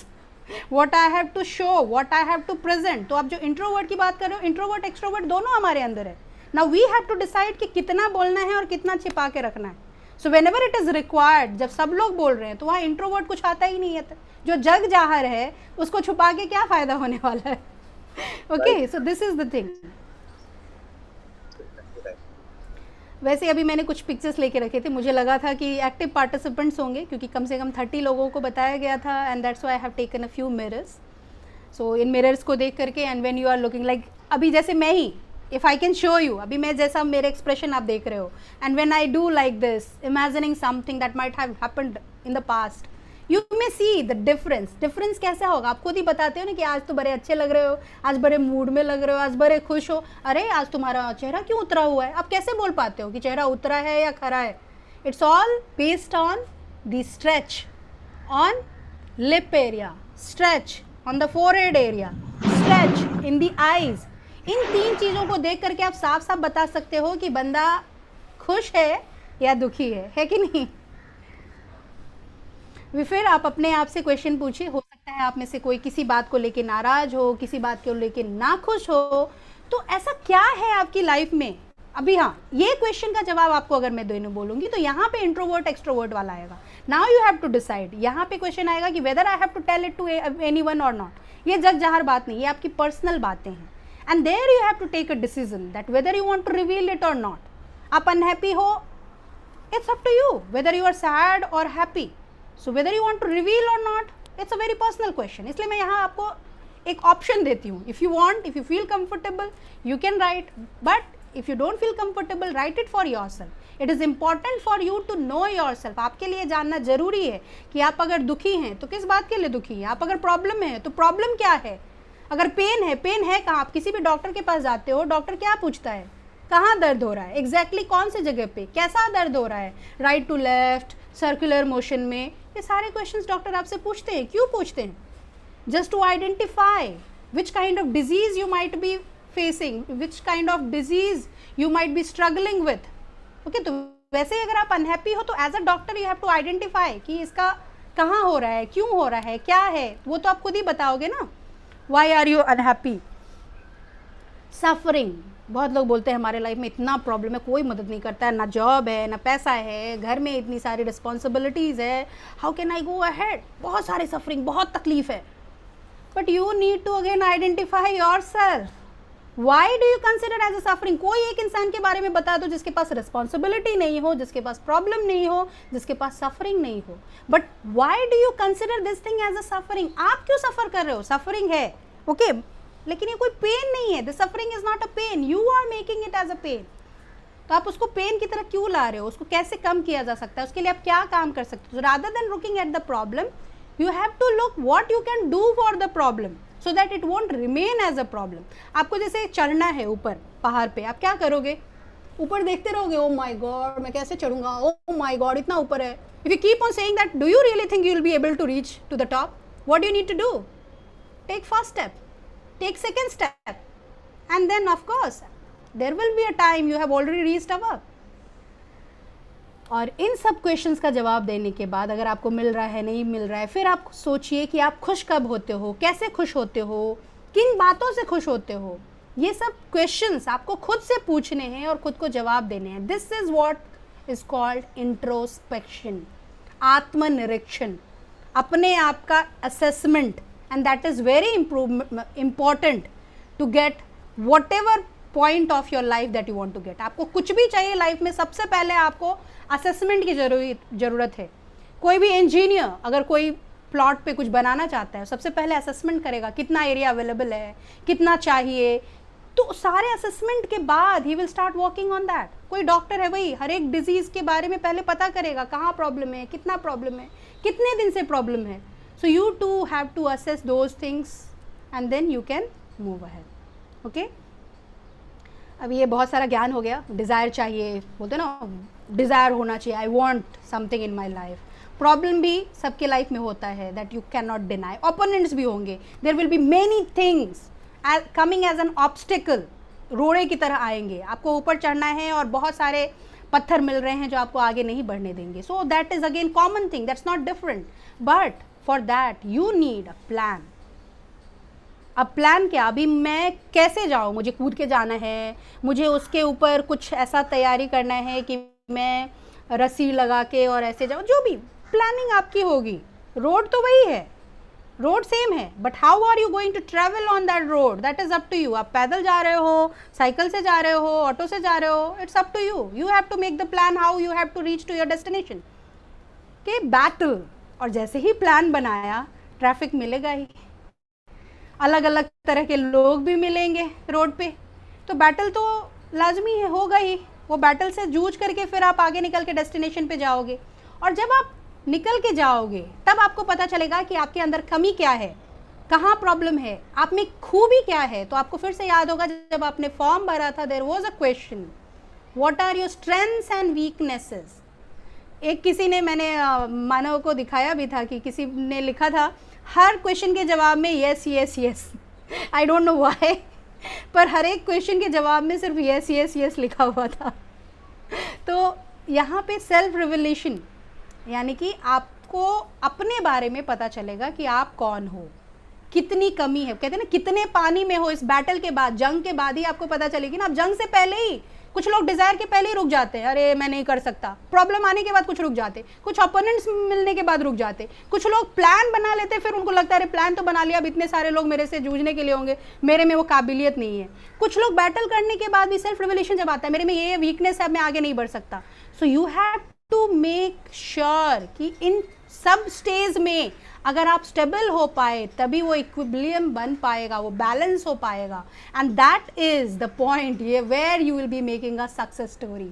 S1: what I have to show, what I have to present. तो आप जो इंट्रोवर्ट की बात कर रहे हो, इंट्रोवर्ट एक्सट्रोवर्ट दोनों हमारे अंदर है. Now we have to decide कि कितना बोलना है और कितना छिपा के रखना है. So when ever it is required, जब सब लोग बोल रहे हैं तो वहाँ इंट्रोवर्ट कुछ आता ही नहीं है. जो जग जाहिर है उसको छुपा के क्या फायदा होने वाला है. Okay, so this is the thing. वैसे अभी मैंने कुछ पिक्चर्स लेके रखे थे, मुझे लगा था कि एक्टिव पार्टिसिपेंट्स होंगे क्योंकि कम से कम 30 लोगों को बताया गया था. And that's why I have taken a few mirrors. So इन मिरर्स को देख करके and when you are looking like, अभी जैसे मैं ही, if I can show you, अभी मैं जैसा मेरे एक्सप्रेशन आप देख रहे हो, and when I do like this, imagining something that might have happened in the past, you may see the difference. Difference कैसा होगा, आप खुद ही बताते हो ना कि आज तो बड़े अच्छे लग रहे हो, आज बड़े मूड में लग रहे हो, आज बड़े खुश हो. अरे आज तुम्हारा चेहरा क्यों उतरा हुआ है? आप कैसे बोल पाते हो कि चेहरा उतरा है या खरा है? It's all based on the stretch on lip area, stretch on the forehead area, stretch in the eyes. इन 3 चीज़ों को देख करके आप साफ साफ बता सकते हो कि बंदा खुश है या दुखी है कि नहीं. फिर आप अपने आप से क्वेश्चन पूछिए. हो सकता है आप में से कोई किसी बात को लेके नाराज हो, किसी बात को लेके ना खुश हो. तो ऐसा क्या है आपकी लाइफ में अभी? हाँ, ये क्वेश्चन का जवाब आपको अगर मैं दोनों बोलूंगी तो यहाँ पे इंट्रोवर्ट एक्सट्रोवर्ट वाला आएगा. Now you have to decide. यहाँ पे क्वेश्चन आएगा कि whether I have to tell it to anyone और नॉट. ये जग जाहिर बात नहीं, ये आपकी पर्सनल बातें हैं. And there you have to take a decision that whether you want to reveal it और नॉट. आप अनहैप्पी हो, it's up to you whether you are sad और happy. So whether you want to reveal or not, it's a very personal question. इसलिए मैं यहाँ आपको एक ऑप्शन देती हूँ. If you want, if you feel comfortable, you can write. But if you don't feel comfortable, write it for yourself. It is important for you to know yourself. आपके लिए जानना जरूरी है कि आप अगर दुखी हैं तो किस बात के लिए दुखी हैं. आप अगर प्रॉब्लम है तो प्रॉब्लम क्या है. अगर पेन है कहाँ. आप किसी भी डॉक्टर के पास जाते हो, डॉक्टर क्या पूछता है, कहाँ दर्द हो रहा है, एग्जैक्टली कौन से जगह पे, कैसा दर्द हो रहा है, right to left, circular motion में. ये सारे क्वेश्चंस डॉक्टर आपसे पूछते हैं. क्यों पूछते हैं? Just to identify which kind of disease you might be facing, which kind of disease you might be struggling with. Okay, तो वैसे ही अगर आप अनहैप्पी हो तो as a doctor you have to identify कि इसका कहाँ हो रहा है, क्यों हो रहा है, क्या है. वो तो आप खुद ही बताओगे ना. Why are you unhappy. Suffering. बहुत लोग बोलते हैं हमारे लाइफ में इतना प्रॉब्लम है, कोई मदद नहीं करता है, ना जॉब है, ना पैसा है, घर में इतनी सारी रिस्पॉन्सिबिलिटीज़ है, how can I go ahead. बहुत सारे सफरिंग, बहुत तकलीफ है. But you need to again identify your self. Why do you consider as a suffering. कोई एक इंसान के बारे में बता दो जिसके पास रिस्पॉन्सिबिलिटी नहीं हो, जिसके पास प्रॉब्लम नहीं हो, जिसके पास सफरिंग नहीं हो. But why do you consider this thing as a suffering. आप क्यों सफ़र कर रहे हो. सफरिंग है, ओके, लेकिन ये कोई पेन नहीं है. The suffering is not a pain, you are making it as a pain. तो आप उसको पेन की तरह क्यों ला रहे हो. उसको कैसे कम किया जा सकता है, उसके लिए आप क्या काम कर सकते हो. Rather than looking at the problem, you have to look what you can do for the problem so that it won't remain as a problem. आपको जैसे चढ़ना है ऊपर पहाड़ पे, आप क्या करोगे. ऊपर देखते रहोगे, ओ माई गॉड मैं कैसे चढ़ूंगा, ओ माई गॉड इतना ऊपर है. If you keep on saying that, do you really think you will be able to reach to the top. What you need to do, take first step, take second step, and then of course there will be a time you have already reached above. और इन सब क्वेश्चंस का जवाब देने के बाद अगर आपको मिल रहा है, नहीं मिल रहा है, फिर आप सोचिए कि आप खुश कब होते हो, कैसे खुश होते हो, किन बातों से खुश होते हो. ये सब क्वेश्चंस आपको खुद से पूछने हैं और खुद को जवाब देने हैं. This is what is called introspection, आत्मनिरीक्षण, अपने आप का assessment. And that is very important to get whatever point of your life that you want to get. आपको कुछ भी चाहिए लाइफ में, सबसे पहले आपको असेसमेंट की ज़रूरत है. कोई भी इंजीनियर अगर कोई प्लॉट पे कुछ बनाना चाहता है, सबसे पहले असेसमेंट करेगा कितना एरिया अवेलेबल है, कितना चाहिए. तो सारे असेसमेंट के बाद he will start working on that. कोई डॉक्टर है वही हर एक डिजीज़ के बारे में पहले पता करेगा, कहाँ प्रॉब्लम है, कितना प्रॉब्लम है, कितने दिन से प्रॉब्लम है. So you too have to assess those things and then you can move ahead. Okay? अब ये बहुत सारा ज्ञान हो गया. डिज़ायर चाहिए, बोलते ना, डिज़ायर होना चाहिए. I want something in my life. Problem भी सबके लाइफ में होता है, that you can not deny. Opponents भी होंगे. There will be many things coming as an obstacle रोड़े की तरह आएंगे, आपको ऊपर चढ़ना है और बहुत सारे पत्थर मिल रहे हैं जो आपको आगे नहीं बढ़ने देंगे. सो that is again common thing, that's not different, but for that you need a plan. अब प्लान क्या, अभी मैं कैसे जाऊँ, मुझे कूद के जाना है, मुझे उसके ऊपर कुछ ऐसा तैयारी करना है कि मैं रस्सी लगा के और ऐसे जाऊँ, जो भी प्लानिंग आपकी होगी. रोड तो वही है, रोड सेम है, but how are you going to travel on that road, that is up to you. आप पैदल जा रहे हो, साइकिल से जा रहे हो, ऑटो से जा रहे हो, it's up to you. You have to make the plan how you have to reach to your destination. के बैटल, और जैसे ही प्लान बनाया ट्रैफिक मिलेगा ही, अलग अलग तरह के लोग भी मिलेंगे रोड पे, तो बैटल तो लाजमी है, होगा ही. वो बैटल से जूझ करके फिर आप आगे निकल के डेस्टिनेशन पे जाओगे, और जब आप निकल के जाओगे तब आपको पता चलेगा कि आपके अंदर कमी क्या है, कहाँ प्रॉब्लम है, आप में खूबी क्या है. तो आपको फिर से याद होगा जब आपने फॉर्म भरा था, there was a question, what are your strengths and weaknesses. एक किसी ने, मैंने मानव को दिखाया भी था कि किसी ने लिखा था हर क्वेश्चन के जवाब में yes yes yes, I don't know why, पर हर एक क्वेश्चन के जवाब में सिर्फ यस यस यस लिखा हुआ था. तो यहाँ पे सेल्फ रिवलेशन, यानी कि आपको अपने बारे में पता चलेगा कि आप कौन हो, कितनी कमी है. कहते हैं ना, कितने पानी में हो. इस बैटल के बाद, जंग के बाद ही आपको पता चलेगी ना. आप जंग से पहले ही, कुछ लोग डिजायर के पहले ही रुक जाते हैं, अरे मैं नहीं कर सकता. प्रॉब्लम आने के बाद कुछ रुक जाते, कुछ ओपोनेंट्स मिलने के बाद रुक जाते, कुछ लोग प्लान बना लेते, फिर उनको लगता है अरे प्लान तो बना लिया, अब इतने सारे लोग मेरे से जूझने के लिए होंगे, मेरे में वो काबिलियत नहीं है. कुछ लोग बैटल करने के बाद भी सेल्फ रिवलेशन जब आता है, मेरे में ये वीकनेस है, मैं आगे नहीं बढ़ सकता. So you have to make sure कि इन सब स्टेज में अगर आप स्टेबल हो पाए तभी वो इक्विलिब्रियम बन पाएगा, वो बैलेंस हो पाएगा. And that is the point, ये where you will be making a success story.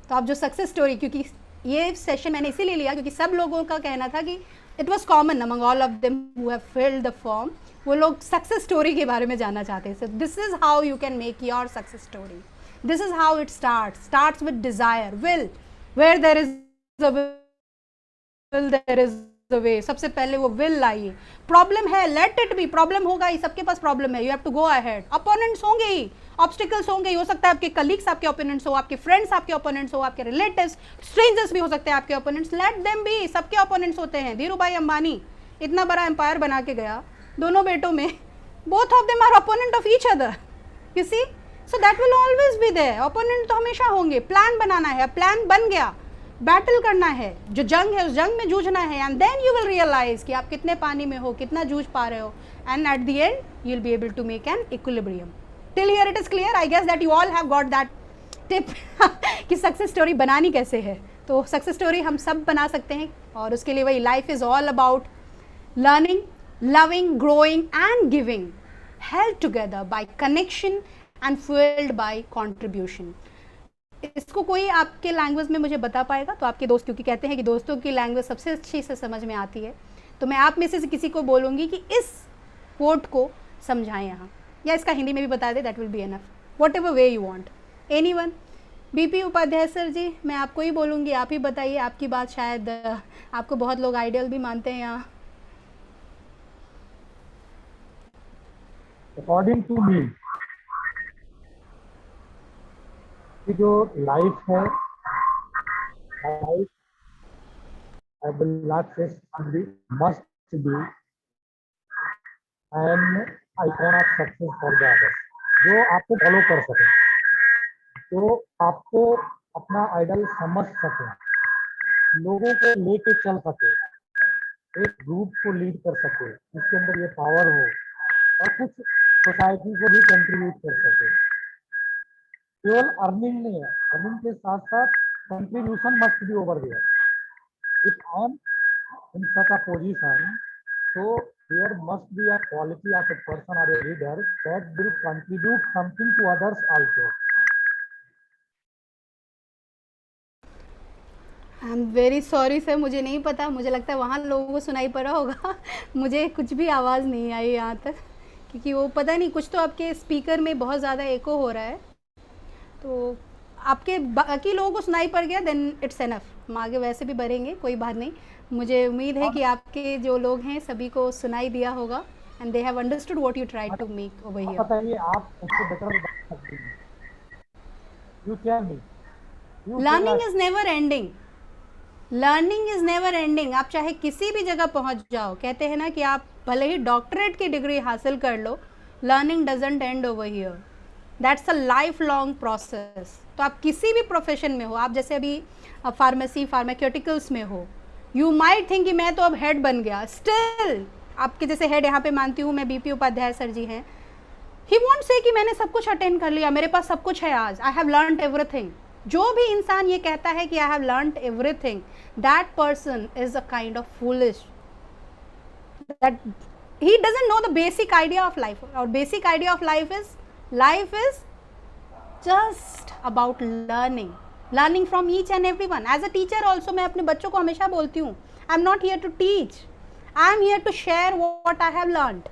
S1: तो आप जो सक्सेस स्टोरी, क्योंकि ये सेशन मैंने इसीलिए लिया क्योंकि सब लोगों का कहना था कि it was common among all of them who have filled the form, वो लोग सक्सेस स्टोरी के बारे में जानना चाहते हैं. So this is how you can make your success story. This is how it starts with desire, will. Where there is a will there is the way. सबसे पहले वो विल लाइए. प्रॉब्लम है, लेट इट बी, प्रॉब्लम होगा ही, सबके पास प्रॉब्लम है, you have to go ahead. Opponents होंगे ही, ऑब्स्टिकल्स होंगे ही, हो सकता है आपके कलीग्स आपके ओपोनेंट्स हो, आपके फ्रेंड्स आपके ओपोनेंट्स हो, आपके रिलेटिव्स, स्ट्रेंजर्स भी हो सकते हैं आपके ओपोनेंट्स. लेट देम बी, सबके ओपोनेंट्स होते हैं. धीरू भाई अंबानी इतना बड़ा एम्पायर बना के गया, दोनों बेटों में both of them are opponent of each other, you see. So that will always be there. Opponent तो हमेशा होंगे. प्लान बनाना है, प्लान बन गया, बैटल करना है, जो जंग है उस जंग में जूझना है, and then you will realize कि आप कितने पानी में हो, कितना जूझ पा रहे हो, and at the end you will be able to make an equilibrium. Till here it is clear. I guess that you all have got that tip कि सक्सेस स्टोरी बनानी कैसे है. तो सक्सेस स्टोरी हम सब बना सकते हैं, और उसके लिए वही life is all about learning, loving, growing and giving, held together by connection and fueled bye contribution. इसको कोई आपके लैंग्वेज में मुझे बता पाएगा तो आपके दोस्त, क्योंकि कहते हैं कि दोस्तों की लैंग्वेज सबसे अच्छी से समझ में आती है, तो मैं आप में से किसी को बोलूँगी कि इस कोट को समझाएं यहाँ, या इसका हिंदी में भी बता दें, that will be enough. Whatever way you want. Anyone. BP Upadhyay sir ji, मैं आपको ही बोलूँगी, आप ही बताइए. आपकी बात शायद आपको बहुत लोग आइडियल भी मानते हैं यहाँ.
S2: अकॉर्डिंग टू मी, कि जो लाइफ है, लाइफ आई विल नॉट से must be and icon of success for the others. जो आपको फॉलो कर सके, जो आपको अपना आइडल समझ सके, लोगों को लेके चल सके, एक ग्रुप को लीड कर सके, जिसके अंदर ये पावर हो, और कुछ सोसाइटी को भी कंट्रीब्यूट कर सके. केवल अर्निंग नहीं है, अर्निंग के साथ साथ contribution must be over there. If I am in such a position, so there must be a quality of a person or a leader that will contribute something to others also.
S1: I am very sorry sir, मुझे नहीं पता. मुझे लगता है वहाँ लोगों को सुनाई पड़ा होगा. मुझे कुछ भी आवाज़ नहीं आई यहाँ तक, क्योंकि वो पता नहीं, कुछ तो आपके स्पीकर में बहुत ज़्यादा एको हो रहा है. तो आपके बाकी लोगों को सुनाई पड़ गया, देन इट्स एनफ. हम आगे वैसे भी बढ़ेंगे, कोई बात नहीं. मुझे उम्मीद है कि आपके जो लोग हैं सभी को सुनाई दिया होगा. and they have understood what you tried to make over
S2: आप
S1: here.
S2: बताइए, आप उससे बेटर बता सकते हैं? You tell me. You tell
S1: Learning
S2: us.
S1: is never ending. Learning is never ending. आप चाहे किसी भी जगह पहुंच जाओ, कहते हैं ना कि आप भले ही डॉक्टरेट की डिग्री हासिल कर लो, learning doesn't end over here. That's a life long process. तो आप किसी भी प्रोफेशन में हो, आप जैसे अभी फार्मेसी फार्मास्यूटिकल्स में हो, यू माइट थिंक कि मैं तो अब हेड बन गया. स्टिल आपके जैसे हेड यहाँ पे मानती हूँ मैं, बीपी उपाध्याय सर जी हैं. ही वॉन्ट से कि मैंने सब कुछ अटेंड कर लिया, मेरे पास सब कुछ है आज, आई हैव लर्नड एवरीथिंग. जो भी इंसान ये कहता है कि I have learned everything, that person is a kind of foolish. That he doesn't know the basic idea of life. Our basic idea of life is just about learning from each and everyone. As a teacher also मैं अपने बच्चों को हमेशा बोलती हूँ, I'm not here to teach, I'm here to share what I have learned.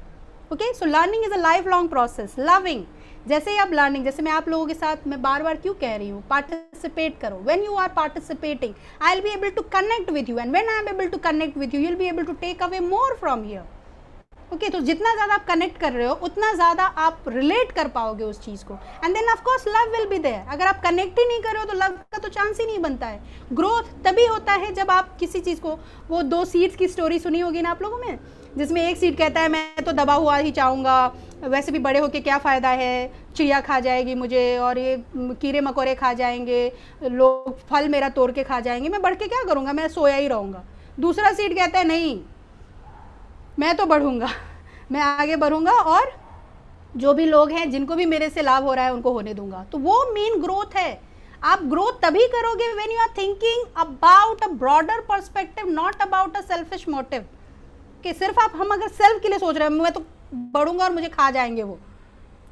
S1: Okay, so learning is a lifelong process. Loving, जैसे ही आप लर्निंग, जैसे मैं आप लोगों के साथ मैं बार बार क्यों कह रही हूँ, पार्टिसिपेट करो. When you are participating, I will be able to connect with you, and when I am able to connect with you, you will be able to take away more from here. Okay, तो जितना ज़्यादा आप कनेक्ट कर रहे हो उतना ज़्यादा आप रिलेट कर पाओगे उस चीज़ को, and then of course love will be there. अगर आप कनेक्ट ही नहीं कर रहे हो तो लव का तो चांस ही नहीं बनता है. ग्रोथ तभी होता है जब आप किसी चीज़ को, वो 2 सीड्स की स्टोरी सुनी होगी ना आप लोगों में, जिसमें एक सीड कहता है मैं तो दबा हुआ ही चाहूँगा, वैसे भी बड़े होके क्या फ़ायदा है, चिड़िया खा जाएगी मुझे और ये कीड़े मकोड़े खा जाएंगे, लोग फल मेरा तोड़ के खा जाएंगे, मैं बढ़ के क्या करूँगा, मैं सोया ही रहूँगा. दूसरा सीड कहता है नहीं, मैं तो बढ़ूँगा, मैं आगे बढ़ूँगा और जो भी लोग हैं जिनको भी मेरे से लाभ हो रहा है उनको होने दूंगा. तो वो मेन ग्रोथ है. आप ग्रोथ तभी करोगे when you are thinking about a broader perspective, not about a selfish motive. कि सिर्फ हम अगर सेल्फ के लिए सोच रहे हैं मैं तो बढ़ूंगा और मुझे खा जाएंगे वो,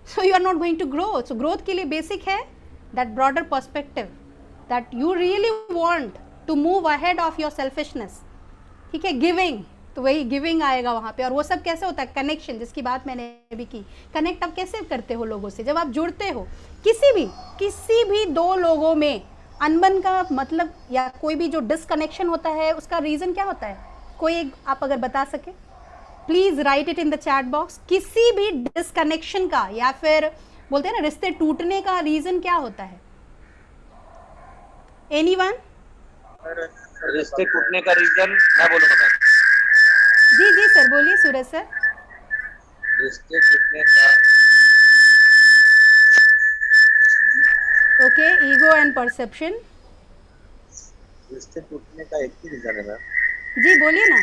S1: so you are not going to grow. So growth के लिए बेसिक है that broader perspective, that you really want to move ahead of your selfishness. ठीक है, गिविंग, तो वही गिविंग आएगा वहाँ पे. और वो सब कैसे होता है, कनेक्शन, जिसकी बात मैंने भी की. कनेक्ट आप कैसे करते हो लोगों से, जब आप जुड़ते हो किसी भी 2 लोगों में. अनबन का मतलब या कोई भी जो डिसकनेक्शन होता है उसका रीज़न क्या होता है, कोई एक आप अगर बता सके, please write it in the chat box. किसी भी डिसकनेक्शन का या फिर बोलते हैं ना रिश्ते टूटने का रीज़न क्या होता है, एनीवन?
S5: रिश्ते टूटने का रीजन मैं बोलूंगा मैम.
S1: जी सर, बोलिए सूरज सर.
S5: रिश्ते टूटने का
S1: ओके, ईगो एंड परसेप्शन.
S5: रिश्ते टूटने का एक ही रीजन है मैम.
S1: जी बोलिए ना.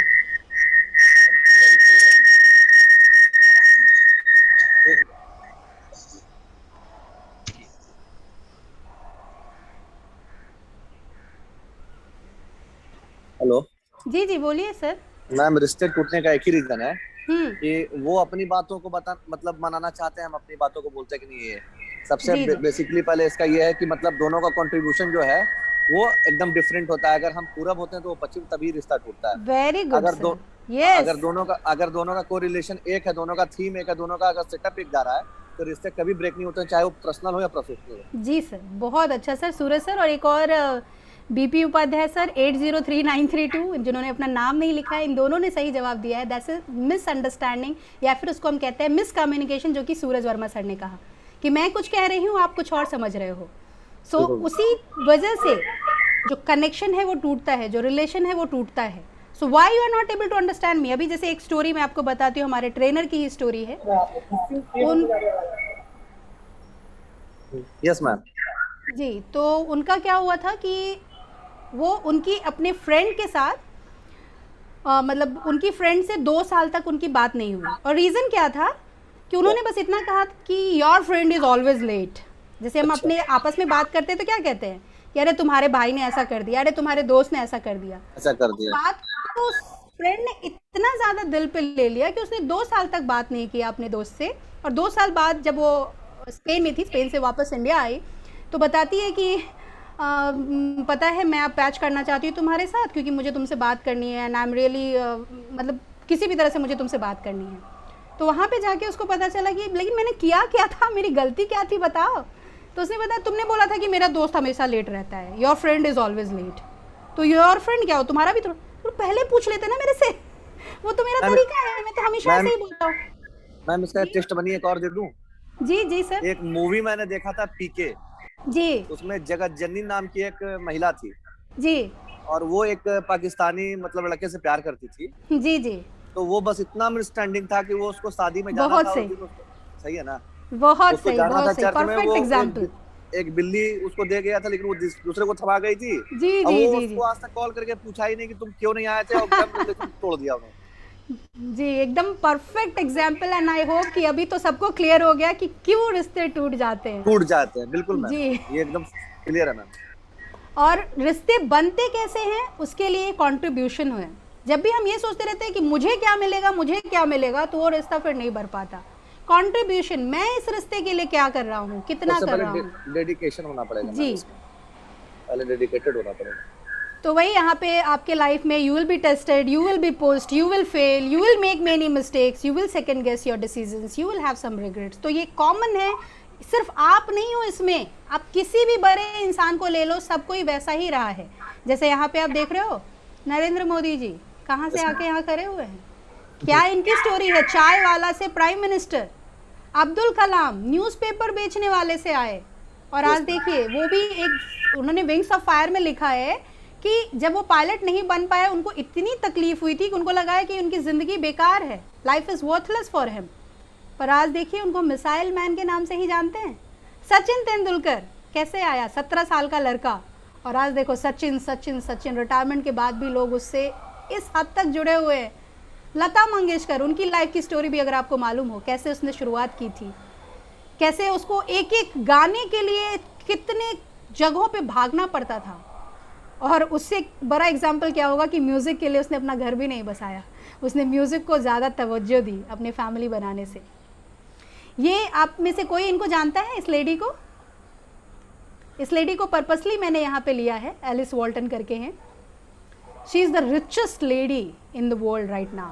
S5: हेलो
S1: जी बोलिए सर.
S5: मैम, रिश्ते टूटने का एक ही रीजन है
S1: हम्म.
S5: कि वो अपनी बातों को मतलब मनाना चाहते हैं, हम अपनी बातों को बोलते हैं कि नहीं. ये सबसे
S1: जी, जी.
S5: बेसिकली पहले इसका ये है कि मतलब दोनों का कंट्रीब्यूशन जो है वो एकदम डिफरेंट होता है. अगर हम पूरब होते हैं तो वो पश्चिम, तभी रिश्ता टूटता है.
S1: वेरी गुड
S5: अगर
S1: सर. यस.
S5: अगर दोनों का कोरिलेशन एक है, दोनों का थीम एक है, दोनों का अगर सेटअप एक जा रहा है, तो रिश्ते कभी ब्रेक नहीं होते, चाहे वो पर्सनल हो या प्रोफेशनल हो.
S1: जी सर, बहुत अच्छा सर. सूरज सर, और एक और बीपी उपाध्याय सर 803932, जिन्होंने अपना नाम नहीं लिखा है, इन दोनों ने सही जवाब दिया है. दैट्स मिसअंडरस्टैंडिंग, या फिर उसको हम कहते हैं मिसकम्युनिकेशन, जो कि सूरज वर्मा सर ने कहा कि मैं कुछ कह रही हूँ, आप कुछ और समझ रहे हो. सो उसी वजह से जो कनेक्शन है वो टूटता है, जो रिलेशन है वो टूटता है. So why you are not able to understand me. अभी जैसे एक स्टोरी मैं आपको बताती हूँ, हमारे ट्रेनर की ही स्टोरी है.
S5: Yes ma'am.
S1: जी, तो उनका क्या हुआ था कि वो उनकी अपने फ्रेंड के साथ मतलब उनकी फ्रेंड से 2 साल तक उनकी बात नहीं हुई. और रीज़न क्या था कि उन्होंने बस इतना कहा कि your friend is always late. जैसे हम अपने आपस में बात करते हैं तो क्या कहते हैं कि अरे तुम्हारे भाई ने ऐसा कर दिया, अरे तुम्हारे दोस्त ने ऐसा कर दिया. बात तो उस फ्रेंड ने इतना ज़्यादा दिल पे ले लिया कि उसने 2 साल तक बात नहीं किया अपने दोस्त से. और 2 साल बाद जब वो स्पेन में थी, स्पेन से वापस इंडिया आई, तो बताती है कि पता है मैं अब पैच करना चाहती हूँ तुम्हारे साथ, क्योंकि मुझे तुमसे बात करनी है, एंड आई एम रियली मतलब किसी भी तरह से मुझे तुमसे बात करनी है. तो वहाँ पे जाके उसको पता चला कि लेकिन मैंने किया क्या था, मेरी गलती क्या थी बताओ. तो उसने बताया तुमने बोला था कि मेरा दोस्त हमेशा लेट रहता है, your friend is always late. तो योर फ्रेंड क्या हो, तुम्हारा भी तो पहले पूछ लेते ना मेरे से, वो तो मेरा तरीका है, मैं तो हमेशा ऐसे ही बोलता हूँ.
S5: मैम इसका टेस्ट बनी एक और दे दूं।
S1: जी जी सर।
S5: एक मूवी मैंने देखा था पीके,
S1: जी
S5: उसमें जगत जननी नाम की एक महिला थी
S1: जी
S5: और वो एक पाकिस्तानी मतलब लड़के से प्यार करती थी।
S1: जी जी।
S5: तो वो बस इतना मिसअंडरस्टैंडिंग था कि वो उसको शादी में जाना
S1: बहुत
S5: था उस
S1: सही,
S5: दिन उसको, सही है ना,
S1: बहुत
S5: उसको
S1: सही,
S5: जाना था
S1: बहुत सही,
S5: चर्च में।
S1: परफेक्ट
S5: वो
S1: एग्जाम्पल।
S5: एक बिल्ली उसको दे गया था लेकिन वो दूसरे को थमा गई थी।
S1: जी
S5: अब
S1: जी
S5: वो
S1: जी जी।
S5: उसको आज तक कॉल करके पूछा ही नहीं कि तुम क्यों नहीं आए थे, और एकदम रिलेशन तोड़ दिया उन्होंने।
S1: जी एकदम perfect example. And I hope कि अभी तो सबको क्लियर हो गया कि क्यों रिश्ते टूट जाते हैं।
S5: टूट जाते हैं, बिल्कुल मैम,
S1: जी।
S5: ये एकदम क्लियर है मैम।
S1: और रिश्ते बनते कैसे हैं उसके लिए कंट्रीब्यूशन हुए। जब भी हम ये सोचते रहते हैं कि मुझे क्या मिलेगा, मुझे क्या मिलेगा, तो वो रिश्ता फिर नहीं बढ़ पाता। कंट्रीब्यूशन, मैं इस रिश्ते के लिए क्या कर रहा हूँ, कितना
S5: सबसे
S1: कर रहा
S5: पहले
S1: हूँ।
S5: डेडिकेशन होना पड़ेगा
S1: जी।
S5: मैम इसमें, पहले डेडिकेटेड होना पड़ेगा।
S1: तो वही यहाँ पे आपके लाइफ में you will be tested, you will be post, you will fail, you will make many mistakes, you will second guess your decisions, you will have some regrets. तो ये कॉमन है, सिर्फ आप नहीं हो इसमें, आप किसी भी बड़े इंसान को ले लो, सब कोई वैसा ही रहा है। जैसे यहाँ पे आप देख रहे हो नरेंद्र मोदी जी कहाँ से आके यहाँ खड़े हुए हैं, क्या इनकी स्टोरी है, चाय वाला से prime minister. Abdul Kalam newspaper बेचने वाले से आए, और आज देखिए वो भी एक, उन्होंने विंग्स ऑफ फायर में लिखा है कि जब वो पायलट नहीं बन पाए उनको इतनी तकलीफ हुई थी कि उनको लगा है कि उनकी ज़िंदगी बेकार है, life is worthless for him. पर आज देखिए उनको मिसाइल मैन के नाम से ही जानते हैं। सचिन तेंदुलकर कैसे आया, 17 साल का लड़का, और आज देखो सचिन सचिन सचिन, रिटायरमेंट के बाद भी लोग उससे इस हद तक जुड़े हुए हैं। लता मंगेशकर, उनकी लाइफ की स्टोरी भी अगर आपको मालूम हो, कैसे उसने शुरुआत की थी, कैसे उसको एक एक गाने के लिए कितने जगहों पे भागना पड़ता था, और उससे बड़ा एग्जाम्पल क्या होगा कि म्यूज़िक के लिए उसने अपना घर भी नहीं बसाया, उसने म्यूज़िक को ज़्यादा तवज्जो दी अपने फैमिली बनाने से। ये आप में से कोई इनको जानता है, इस लेडी को? इस लेडी को पर्पसली मैंने यहाँ पे लिया है, एलिस वॉल्टन करके हैं। She is the richest lady in the world right now,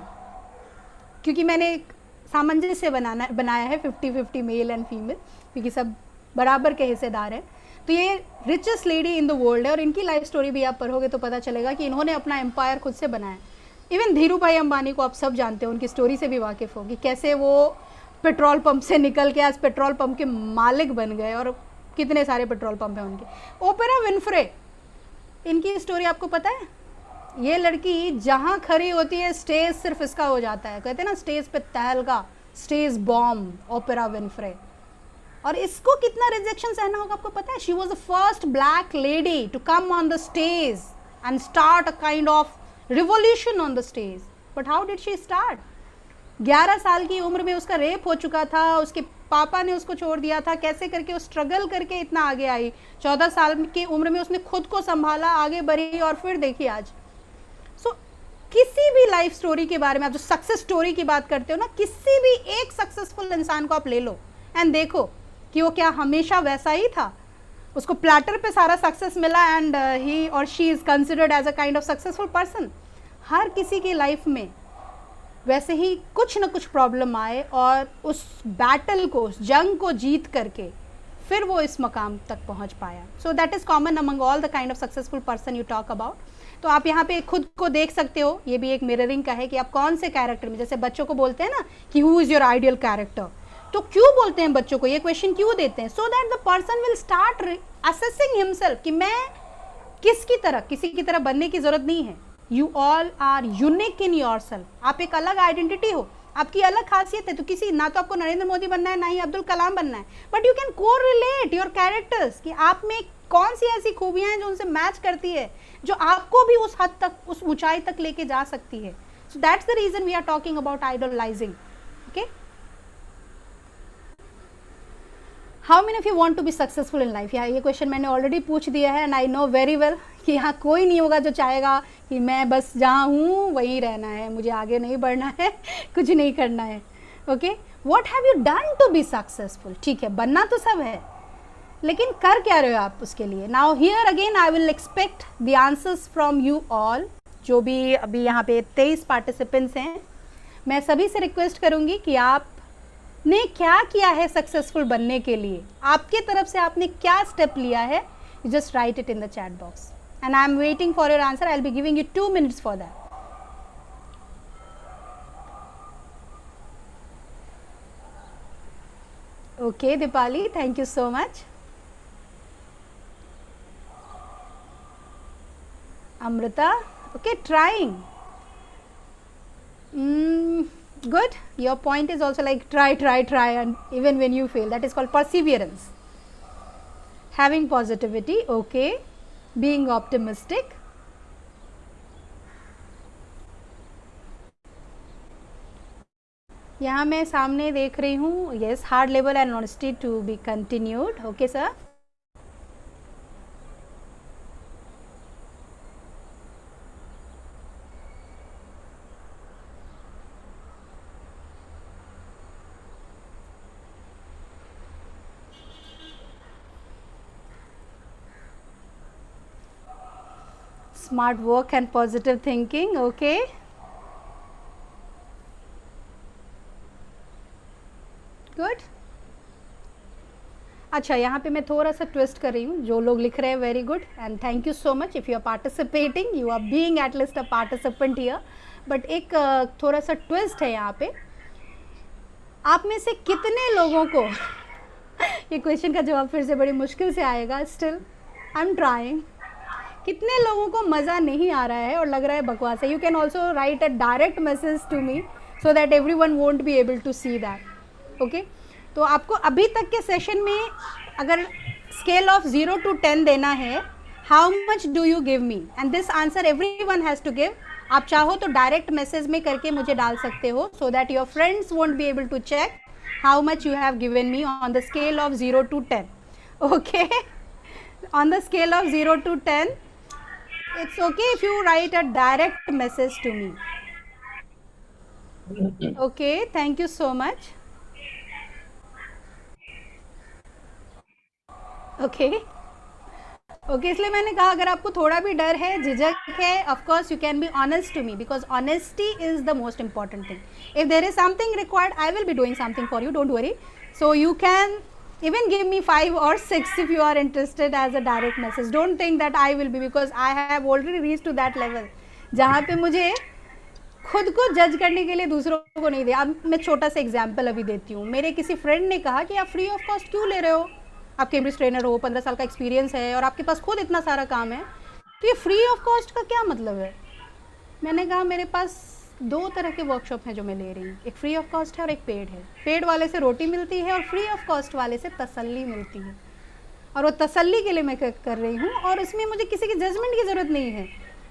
S1: क्योंकि मैंने एक सामंजस्य बनाया है 50-50 मेल एंड फीमेल, क्योंकि सब बराबर के हिस्सेदार हैं। तो ये richest lady in the world है, और इनकी लाइफ स्टोरी भी आप पढ़ोगे तो पता चलेगा कि इन्होंने अपना एम्पायर खुद से बनाया। इवन धीरू भाई अंबानी को आप सब जानते हो, उनकी स्टोरी से भी वाकिफ़ होगी, कैसे वो पेट्रोल पंप से निकल के आज पेट्रोल पंप के मालिक बन गए, और कितने सारे पेट्रोल पंप हैं उनके। ओपेरा विनफ्रे, इनकी स्टोरी आपको पता है? ये लड़की जहाँ खड़ी होती है स्टेज सिर्फ इसका हो जाता है, कहते हैं ना स्टेज पे तहलका, स्टेज बॉम्ब, ओपेरा विनफ्रे। और इसको कितना रिजेक्शन सहना होगा आपको पता है? She was the first black lady to come on the stage and start a kind of revolution on the stage. But how did she start? 11 साल की उम्र में उसका रेप हो चुका था, उसके पापा ने उसको छोड़ दिया था, कैसे करके वो स्ट्रगल करके इतना आगे आई। 14 साल की उम्र में उसने खुद को संभाला, आगे बढ़ी, और फिर देखिए आज। सो किसी भी लाइफ स्टोरी के बारे में, आप जो सक्सेस स्टोरी की बात करते हो ना, किसी भी एक सक्सेसफुल इंसान को आप ले लो एंड देखो कि वो क्या हमेशा वैसा ही था, उसको प्लेटर पे सारा सक्सेस मिला एंड ही और she is considered as a kind of successful person. हर किसी की लाइफ में वैसे ही कुछ ना कुछ प्रॉब्लम आए, और उस बैटल को, उस जंग को जीत करके फिर वो इस मकाम तक पहुंच पाया। So that is common among all the kind of successful person you talk about. तो आप यहाँ पे खुद को देख सकते हो, ये भी एक मिररिंग का है कि आप कौन से कैरेक्टर में, जैसे बच्चों को बोलते हैं ना कि who is your ideal character, तो क्यों बोलते हैं बच्चों को ये क्वेश्चन क्यों देते हैं? So that the person will start assessing himself कि मैं किसकी तरह, किसी की तरह बनने की जरूरत नहीं है। You all are unique in your self, आप एक अलग आइडेंटिटी हो, आपकी अलग खासियत है। तो किसी, ना तो आपको नरेंद्र मोदी बनना है, ना ही अब्दुल कलाम बनना है, बट यू कैन को रिलेट योर कैरेक्टर्स कि आप में कौन सी ऐसी खूबियां हैं जो उनसे मैच करती है, जो आपको भी उस हद तक, उस ऊंचाई तक लेके जा सकती है। So that's the reason we are talking about idealizing. Okay, how many of you want to be successful in life? ये क्वेश्चन मैंने ऑलरेडी पूछ दिया है, and I know very well कि यहाँ कोई नहीं होगा जो चाहेगा कि मैं बस जहाँ हूँ वहीं रहना है, मुझे आगे नहीं बढ़ना है, कुछ नहीं करना है। Okay, what have you done to be successful? ठीक है, बनना तो सब है, लेकिन कर क्या रहे हो आप उसके लिए? Now here again I will expect the answers from you all. जो भी अभी यहाँ पे 23 पार्टिसिपेंट्स हैं, मैं सभी से रिक्वेस्ट करूँगी कि आपने क्या किया है सक्सेसफुल बनने के लिए, आपके तरफ से आपने क्या स्टेप लिया है, just write it in the chat box and I am waiting for your answer. I'll be giving you 2 minutes for that. Okay, Dipali, thank you so much. Amrita, okay, trying. Good. Your point is also like try, and even when you fail, that is called perseverance. Having positivity, okay. Being optimistic. यहाँ मैं सामने देख रही हूँ, yes, hard labor and honesty to be continued. Okay, sir. Smart work and positive thinking, okay. Good. अच्छा, यहाँ पे मैं थोड़ा सा ट्विस्ट कर रही हूँ, जो लोग लिख रहे हैं very good and thank you so much if you are participating, you are being at least a participant here, but एक थोड़ा सा ट्विस्ट है यहाँ पे। आप में से कितने लोगों को ये क्वेश्चन का जवाब फिर से बड़ी मुश्किल से आएगा, स्टिल आई एम ट्राइंग। कितने लोगों को मज़ा नहीं आ रहा है और लग रहा है बकवास है? You can also write a direct message to me so that everyone won't be able to see that, okay. तो आपको अभी तक के सेशन में अगर स्केल ऑफ 0 to 10 देना है, how much do you give me, and this answer everyone has to give. आप चाहो तो डायरेक्ट मैसेज में करके मुझे डाल सकते हो so that your friends won't be able to check how much you have given me on the scale of 0 to 10. Okay, on the scale of 0 to 10, it's okay if you write a direct message to me. Okay, thank you so much. Okay, इसलिए मैंने कहा अगर आपको थोड़ा भी डर है, झिझक है, of course you can be honest to me because honesty is the most important thing. If there is something required, I will be doing something for you, don't worry. So you can even give me 5 or 6 if you are interested as a direct message. Don't think that I will be, because I have already reached to that level जहाँ पे मुझे खुद को जज करने के लिए दूसरों को नहीं दिया। अब मैं छोटा सा एग्जाम्पल अभी देती हूँ। मेरे किसी फ्रेंड ने कहा कि आप फ्री ऑफ कॉस्ट क्यों ले रहे हो, आप कैम्ब्रिज ट्रेनर हो, 15 साल का एक्सपीरियंस है और आपके पास खुद इतना सारा काम है, तो ये फ्री ऑफ कॉस्ट का क्या मतलब है? मैंने कहा मेरे पास 2 तरह के वर्कशॉप हैं जो मैं ले रही हूँ, एक फ्री ऑफ कॉस्ट है और एक पेड है। पेड वाले से रोटी मिलती है और फ्री ऑफ कॉस्ट वाले से तसल्ली मिलती है, और वो तसल्ली के लिए मैं कर रही हूँ, और उसमें मुझे किसी की जजमेंट की ज़रूरत नहीं है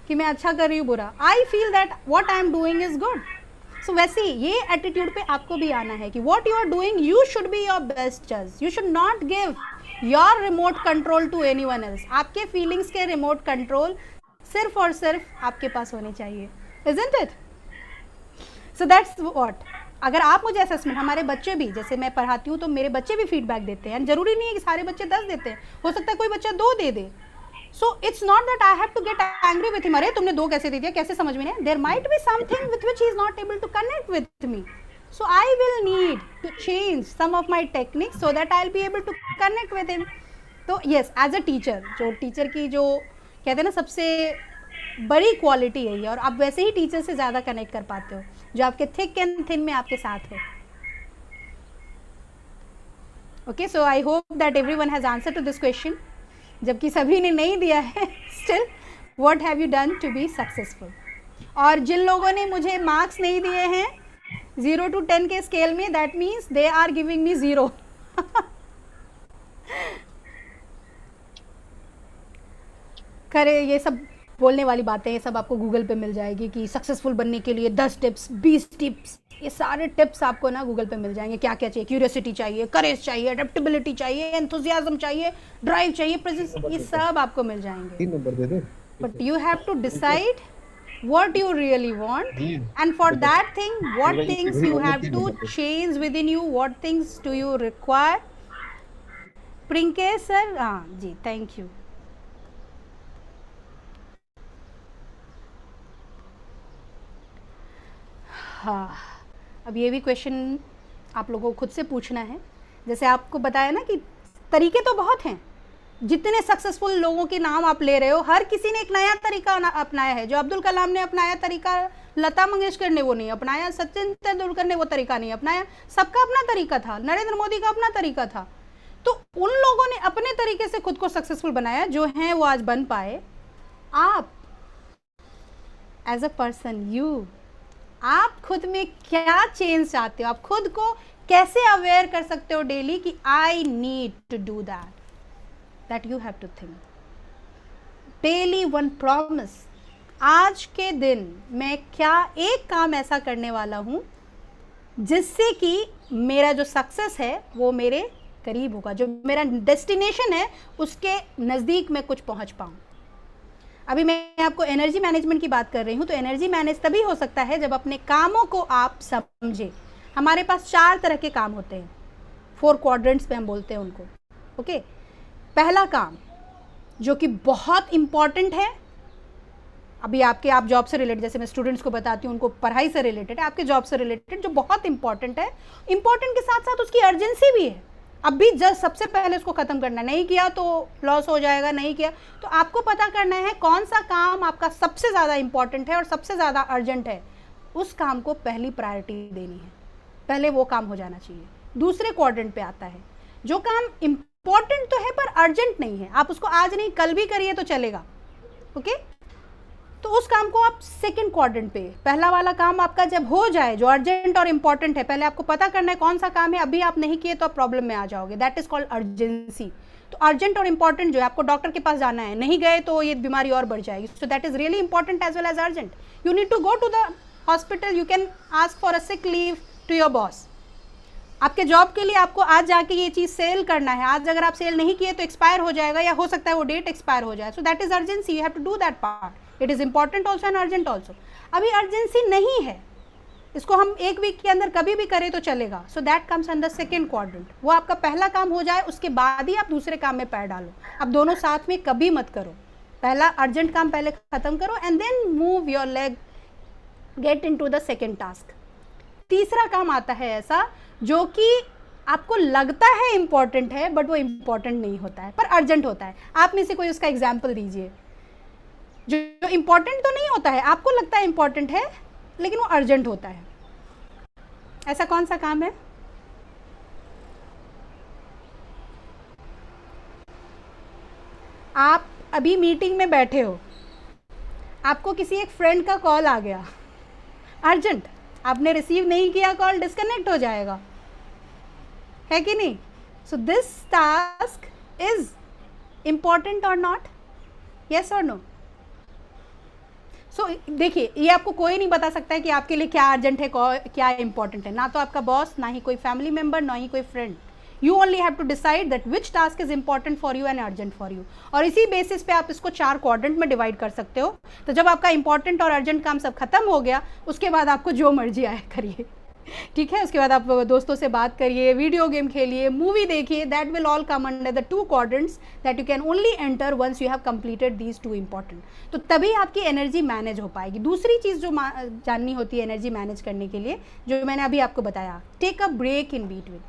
S1: कि मैं अच्छा कर रही हूँ बुरा। I feel that what I am doing is good. So वैसे ये एटीट्यूड पे आपको भी आना है कि what you are doing you should be your best जज, you should not give your remote control to anyone else. आपके फीलिंग्स के रिमोट कंट्रोल सिर्फ और सिर्फ आपके पास होने चाहिए, isn't it? So that's what. अगर आप मुझे असेसमेंट, हमारे बच्चे भी, जैसे मैं पढ़ाती हूँ तो मेरे बच्चे भी फीडबैक देते हैं, जरूरी नहीं है कि सारे बच्चे 10 देते हैं, हो सकता है कोई बच्चा 2 दे दे। So it's not that I have to get angry with him, अरे तुमने 2 कैसे दे दिया, कैसे समझ में नहीं। There might be something with which he is not able to connect with me, so I will need to change some of my techniques so that I'll be able to connect with him. तो yes, as a teacher, जो टीचर की जो कहते हैं ना सबसे बड़ी क्वालिटी है ये, और आप वैसे ही टीचर से ज़्यादा कनेक्ट कर पाते हो जो आपके थिक एंड थिन में आपके साथ हो। Okay, so I hope that everyone has answer to this question. जबकि सभी ने नहीं दिया है, still what have you done to be successful? और जिन लोगों ने मुझे मार्क्स नहीं दिए हैं 0 to 10 के स्केल में, that means they are giving me 0। खैर ये सब बोलने वाली बातें, ये सब आपको गूगल पे मिल जाएगी कि सक्सेसफुल बनने के लिए 10 टिप्स, 20 टिप्स, ये सारे टिप्स आपको ना गूगल पे मिल जाएंगे। क्या क्या चाहिए, क्यूरियोसिटी चाहिए, करेज चाहिए, अडेप्टेबिलिटी चाहिए, एंथुसियाज्म चाहिए, ड्राइव चाहिए, प्रेजेंस, ये सब आपको मिल जाएंगे।
S2: 3 नंबर दे दे।
S1: But you have to decide what you really want, and for that thing what things you have to change within you, what things do you require. Prinke sir, हाँ जी, thank you. हाँ, अब ये भी क्वेश्चन आप लोगों को खुद से पूछना है। जैसे आपको बताया ना कि तरीके तो बहुत हैं, जितने सक्सेसफुल लोगों के नाम आप ले रहे हो, हर किसी ने एक नया तरीका अपनाया है। जो अब्दुल कलाम ने अपनाया तरीका लता मंगेशकर ने वो नहीं अपनाया, सचिन तेंदुलकर ने वो तरीका नहीं अपनाया, सबका अपना तरीका था, नरेंद्र मोदी का अपना तरीका था। तो उन लोगों ने अपने तरीके से खुद को सक्सेसफुल बनाया, जो हैं वो आज बन पाए। आप एज अ पर्सन, आप खुद में क्या चेंज चाहते हो, आप खुद को कैसे अवेयर कर सकते हो डेली कि I need to do that you have to think daily one promise. आज के दिन मैं क्या एक काम ऐसा करने वाला हूँ जिससे कि मेरा जो सक्सेस है वो मेरे करीब होगा, जो मेरा डेस्टिनेशन है उसके नज़दीक मैं कुछ पहुँच पाऊँ। अभी मैं आपको एनर्जी मैनेजमेंट की बात कर रही हूँ, तो एनर्जी मैनेज तभी हो सकता है जब अपने कामों को आप समझे। हमारे पास 4 तरह के काम होते हैं, 4 क्वाड्रेंट्स पे हम बोलते हैं उनको। ओके, पहला काम जो कि बहुत इम्पॉर्टेंट है, अभी आप जॉब से रिलेटेड, जैसे मैं स्टूडेंट्स को बताती हूँ, उनको पढ़ाई से रिलेटेड है, आपके जॉब से रिलेटेड जो बहुत इंपॉर्टेंट है, इंपॉर्टेंट के साथ साथ उसकी अर्जेंसी भी है। अभी जस्ट सबसे पहले उसको ख़त्म करना, नहीं किया तो लॉस हो जाएगा, नहीं किया तो आपको पता करना है कौन सा काम आपका सबसे ज़्यादा इंपॉर्टेंट है और सबसे ज़्यादा अर्जेंट है, उस काम को पहली प्रायोरिटी देनी है, पहले वो काम हो जाना चाहिए। दूसरे क्वाड्रेंट पे आता है जो काम इंपॉर्टेंट तो है पर अर्जेंट नहीं है, आप उसको आज नहीं कल भी करिए तो चलेगा। ओके, तो उस काम को आप सेकंड क्वाड्रेंट पे, पहला वाला काम आपका जब हो जाए जो अर्जेंट और इंपॉर्टेंट है, पहले आपको पता करना है कौन सा काम है, अभी आप नहीं किए तो आप प्रॉब्लम में आ जाओगे, दैट इज कॉल्ड अर्जेंसी। तो अर्जेंट और इंपॉर्टेंट जो है, आपको डॉक्टर के पास जाना है, नहीं गए तो ये बीमारी और बढ़ जाएगी, so that is really important as well as urgent. You need to go to the hospital, you can ask for a sick leave to your boss. आपके जॉब के लिए आपको आज जाके ये चीज़ सेल करना है, आज अगर आप सेल नहीं किए तो एक्सपायर हो जाएगा, या हो सकता है वो डेट एक्सपायर हो जाए, so that is urgency, you have to do that part, it is important also and urgent also. अभी अर्जेंसी नहीं है, इसको हम 1 वीक के अंदर कभी भी करें तो चलेगा, so that comes under second quadrant. वो आपका पहला काम हो जाए, उसके बाद ही आप दूसरे काम में पैर डालो, आप दोनों साथ में कभी मत करो। पहला अर्जेंट काम पहले ख़त्म करो and then move your leg, get in to the second task. तीसरा काम आता है ऐसा जो कि आपको लगता है इंपॉर्टेंट है बट वो इंपॉर्टेंट नहीं होता है पर अर्जेंट होता है। आप में से कोई उसका एग्जाम्पल दीजिए जो इंपॉर्टेंट तो नहीं होता है, आपको लगता है इंपॉर्टेंट है लेकिन वो अर्जेंट होता है। ऐसा कौन सा काम है? आप अभी मीटिंग में बैठे हो, आपको किसी एक फ्रेंड का कॉल आ गया, अर्जेंट, आपने रिसीव नहीं किया कॉल, डिस्कनेक्ट हो जाएगा, है कि नहीं? So this task is important और नॉट, यस और नो? सो देखिए, ये आपको कोई नहीं बता सकता है कि आपके लिए क्या अर्जेंट है, क्या इंपॉर्टेंट है, ना तो आपका बॉस, ना ही कोई फैमिली मेंबर, ना ही कोई friend. You only have to decide that which task is important for you and urgent for you, और इसी बेसिस पे आप इसको 4 क्वाड्रेंट में डिवाइड कर सकते हो। तो जब आपका इंपॉर्टेंट और अर्जेंट काम सब खत्म हो गया, उसके बाद आपको जो मर्जी आया करिए, ठीक है? उसके बाद आप दोस्तों से बात करिए, वीडियो गेम खेलिए, मूवी देखिए, that will all come under the 2 quadrants that you can only enter once you have completed these 2 important. तो तभी आपकी एनर्जी मैनेज हो पाएगी। दूसरी चीज़ जो जाननी होती है एनर्जी मैनेज करने के लिए, जो मैंने अभी आपको बताया, take a break in between.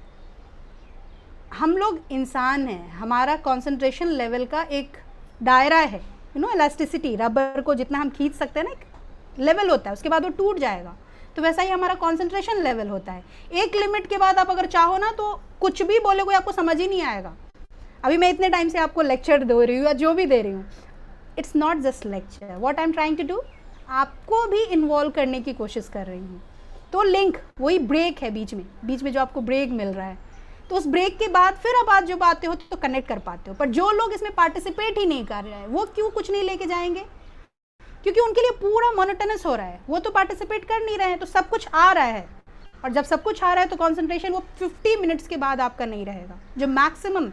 S1: हम लोग इंसान हैं, हमारा कॉन्सेंट्रेशन लेवल का एक दायरा है, यू नो, इलास्टिसिटी, रबर को जितना हम खींच सकते हैं ना, एक लेवल होता है, उसके बाद वो टूट जाएगा। तो वैसा ही हमारा कंसंट्रेशन लेवल होता है। एक लिमिट के बाद आप अगर चाहो ना तो कुछ भी बोलोगे आपको समझ ही नहीं आएगा। अभी मैं इतने टाइम से आपको लेक्चर दे रही हूँ या जो भी दे रही हूँ, it's not just lecture, what I am trying to do, आपको भी इन्वॉल्व करने की कोशिश कर रही हूँ। तो लिंक वही ब्रेक है, बीच में जो आपको ब्रेक मिल रहा है, तो उस ब्रेक के बाद फिर अब आज जब आते हो तो कनेक्ट कर पाते हो। पर जो लोग इसमें पार्टिसिपेट ही नहीं कर रहे हैं, वो क्यों कुछ नहीं लेके जाएंगे? क्योंकि उनके लिए पूरा मोनोटोनस हो रहा है, वो तो पार्टिसिपेट कर नहीं रहे हैं, तो सब कुछ आ रहा है, और जब सब कुछ आ रहा है तो कंसंट्रेशन वो 50 मिनट्स के बाद आपका नहीं रहेगा। जो मैक्सिमम,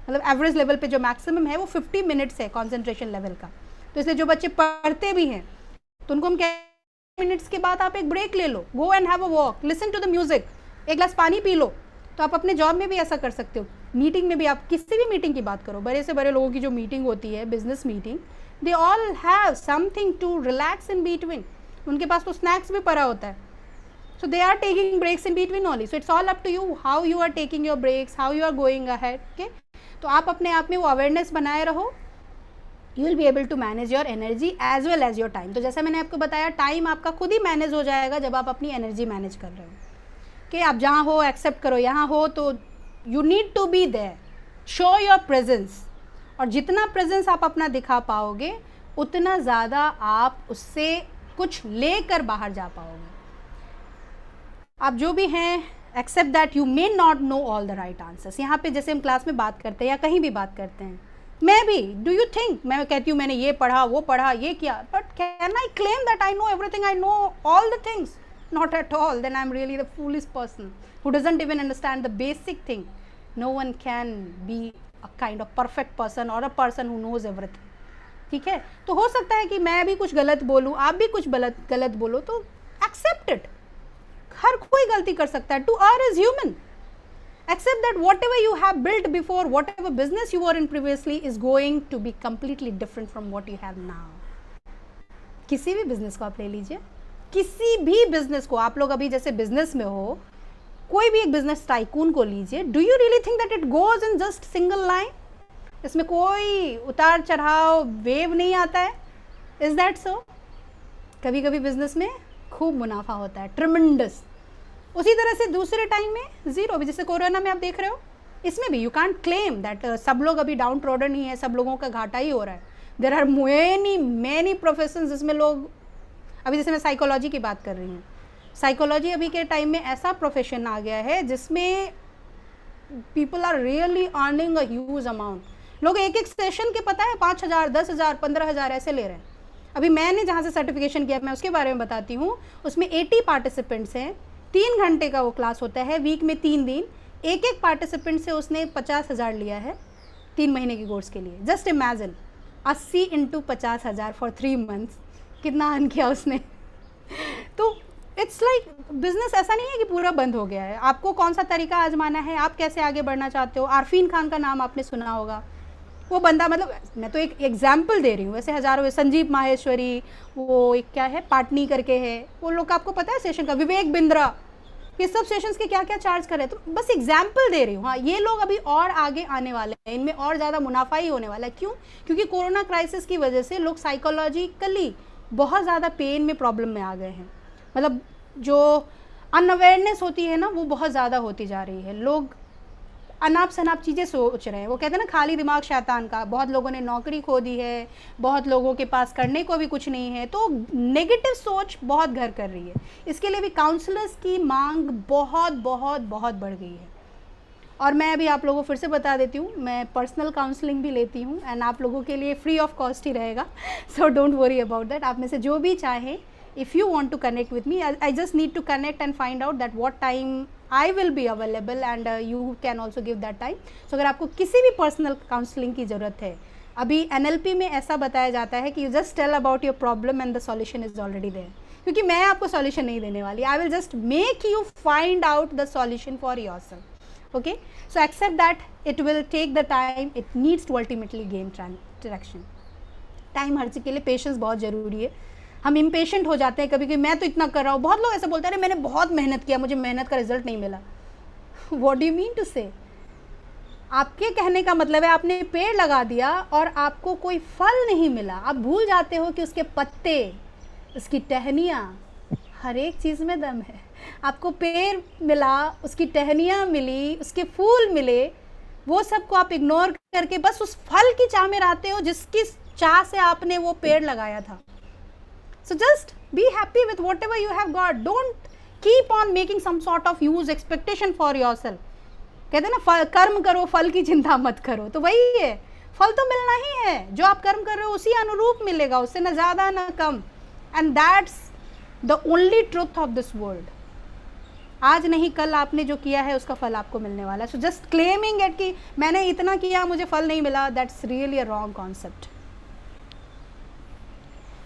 S1: मतलब एवरेज लेवल पे जो मैक्सिमम है वो 50 मिनट्स है कंसंट्रेशन लेवल का। तो इसलिए जो बच्चे पढ़ते भी हैं तो उनको हम कहते हैं मिनट्स के बाद आप एक ब्रेक ले लो, go and have a walk, listen to the music, एक ग्लास पानी पी लो। तो आप अपने जॉब में भी ऐसा कर सकते हो, मीटिंग में भी, आप किसी भी मीटिंग की बात करो, बड़े से बड़े लोगों की जो मीटिंग होती है, business meeting, they all have something to relax in between, उनके पास तो स्नैक्स भी पड़ा होता है, so they are taking breaks in between only, so it's all up to you how you are taking your breaks, how you are going ahead, okay? तो आप अपने आप में वो अवेयरनेस बनाए रहो, you will be able to manage your energy as well as your time. तो जैसा मैंने आपको बताया, टाइम आपका खुद ही मैनेज हो जाएगा जब आप अपनी एनर्जी मैनेज कर रहे हो कि आप जहाँ हो एक्सेप्ट करो, यहाँ हो तो you need to be there, show your presence. और जितना प्रेजेंस आप अपना दिखा पाओगे उतना ज़्यादा आप उससे कुछ लेकर बाहर जा पाओगे। आप जो भी हैं, accept that you may not know all the right answers. यहाँ पे जैसे हम क्लास में बात करते हैं या कहीं भी बात करते हैं, मैं भी, डू यू थिंक, मैं कहती हूँ मैंने ये पढ़ा, वो पढ़ा, ये किया, but can I claim that I know everything, I know all the things? Not at all. Then I'm really the foolish person who doesn't even understand the basic thing. No one can be a kind of perfect person or a person who knows everything. ठीक है, तो हो सकता है कि मैं भी कुछ गलत बोलूँ, आप भी कुछ गलत बोलो, तो accept it. हर कोई गलती कर सकता है. To err is human. Accept that whatever you have built before, whatever business you were in previously is going to be completely different from what you have now. किसी भी बिजनेस को आप ले लीजिए, किसी भी बिजनेस को, आप लोग अभी जैसे बिजनेस में हो, कोई भी एक बिजनेस टाइकून को लीजिए, do you really think that it goes in just single line? इसमें कोई उतार चढ़ाव, वेव नहीं आता है? Is that so? कभी कभी बिजनेस में खूब मुनाफा होता है, ट्रिमेंडस, उसी तरह से दूसरे टाइम में जीरो। अभी जैसे कोरोना में आप देख रहे हो, इसमें भी यू कांट क्लेम दैट सब लोग अभी डाउन ट्रोडन ही है, सब लोगों का घाटा ही हो रहा है। देयर आर मैनी प्रोफेशंस जिसमें लोग, अभी जैसे मैं साइकोलॉजी की बात कर रही हूँ, साइकोलॉजी अभी के टाइम में ऐसा प्रोफेशन आ गया है जिसमें people are really earning a huge amount. लोग एक एक सेशन के पता है 5,000, 10,000, 15,000 ऐसे ले रहे हैं। अभी मैंने जहाँ से सर्टिफिकेशन किया, मैं उसके बारे में बताती हूँ। उसमें 80 पार्टिसिपेंट्स हैं, 3 घंटे का वो क्लास होता है, वीक में 3 दिन। एक एक पार्टिसिपेंट से उसने 50,000 लिया है 3 महीने की कोर्स के लिए। जस्ट इमेजिन, 80 × 50,000 फॉर 3 मंथ्स, कितना अर्न किया उसने। तो इट्स लाइक बिजनेस ऐसा नहीं है कि पूरा बंद हो गया है। आपको कौन सा तरीका आजमाना है, आप कैसे आगे बढ़ना चाहते हो। आरफीन खान का नाम आपने सुना होगा, वो बंदा, मतलब मैं तो एक एग्जाम्पल दे रही हूँ, वैसे हज़ारों है। संजीव माहेश्वरी, वो एक क्या है, पाटनी करके है, वो लोग आपको पता है सेशन का, विवेक बिंद्रा, ये सब सेशंस के क्या क्या चार्ज कर रहे हैं। तो बस एग्जाम्पल दे रही हूँ। हाँ, ये लोग अभी और आगे आने वाले हैं, इनमें और ज़्यादा मुनाफा ही होने वाला है। क्यों? क्योंकि कोरोना क्राइसिस की वजह से लोग साइकोलॉजिकली बहुत ज़्यादा पेन में, प्रॉब्लम में आ गए हैं। मतलब जो अनअवेयरनेस होती है ना, वो बहुत ज़्यादा होती जा रही है। लोग अनाप शनाप चीज़ें सोच रहे हैं। वो कहते हैं ना, खाली दिमाग शैतान का। बहुत लोगों ने नौकरी खो दी है, बहुत लोगों के पास करने को भी कुछ नहीं है, तो नेगेटिव सोच बहुत घर कर रही है। इसके लिए भी काउंसलर्स की मांग बहुत बहुत बहुत बढ़ गई है। और मैं अभी आप लोगों को फिर से बता देती हूँ, मैं पर्सनल काउंसलिंग भी लेती हूँ, एंड आप लोगों के लिए फ्री ऑफ कॉस्ट ही रहेगा। So don't worry about that. आप में से जो भी चाहे, if you want to connect with me, I just need to connect and find out that what time I will be available, and you can also give that time. So अगर आपको किसी भी पर्सनल काउंसलिंग की ज़रूरत है, अभी NLP में ऐसा बताया जाता है कि you just tell about your problem and the solution is already there. क्योंकि मैं आपको सॉल्यूशन नहीं देने वाली, I will just make you find out the solution for yourself. Okay, so accept that it will take the time, it needs to ultimately gain traction. Time हर चीज़ के लिए पेशेंस बहुत ज़रूरी है। हम इम्पेशेंट हो जाते हैं कभी कभी, मैं तो इतना कर रहा हूँ। बहुत लोग ऐसे बोलते हैं, अरे मैंने बहुत मेहनत किया, मुझे मेहनत का रिजल्ट नहीं मिला। What do you mean to say? आपके कहने का मतलब है आपने पेड़ लगा दिया और आपको कोई फल नहीं मिला। आप भूल जाते हो कि उसके पत्ते, उसकी टहनियाँ, हर एक चीज़ में दम है। आपको पेड़ मिला, उसकी टहनियाँ मिली, उसके फूल मिले, वो सब को आप इग्नोर करके बस उस फल की चाह में रहते हो जिसकी चाह से आपने वो पेड़ लगाया था। So just be happy with whatever you have got. Don't keep on making some sort of huge expectation for yourself. कहते हैं ना, कर्म करो, फल की चिंता मत करो। तो वही है, फल तो मिलना ही है। जो आप कर्म कर रहे हो उसी अनुरूप मिलेगा, उससे ना ज़्यादा ना कम। And that's the only truth of this world. आज नहीं कल आपने जो किया है उसका फल आपको मिलने वाला है। So just claiming it कि मैंने इतना किया, मुझे फल नहीं मिला, that's really a wrong concept.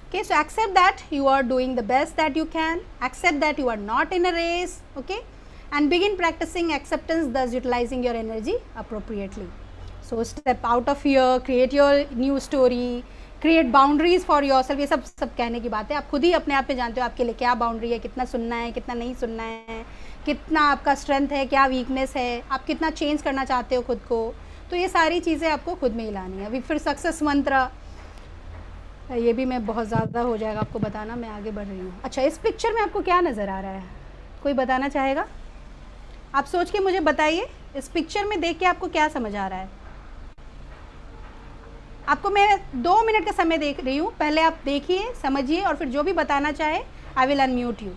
S1: Okay, so accept that you are doing the best that you can, accept that you are not in a race, okay, and begin practicing acceptance, thus utilizing your energy appropriately. So step out of fear, create your new story, create boundaries for yourself. ये सब कहने की बात है। आप खुद ही अपने आप में जानते हो आपके लिए क्या बाउंड्री है, कितना सुनना है, कितना नहीं सुनना है, कितना आपका स्ट्रेंथ है, क्या वीकनेस है, आप कितना चेंज करना चाहते हो खुद को। तो ये सारी चीज़ें आपको खुद में ही लानी है। अभी फिर सक्सेस मंत्र, ये भी मैं बहुत ज़्यादा हो जाएगा आपको बताना, मैं आगे बढ़ रही हूँ। अच्छा, इस पिक्चर में आपको क्या नज़र आ रहा है, कोई बताना चाहेगा? आप सोच के मुझे बताइए, इस पिक्चर में देख के आपको क्या समझ आ रहा है? आपको मैं 2 मिनट का समय देख रही हूँ, पहले आप देखिए, समझिए, और फिर जो भी बताना चाहे I will unmute you.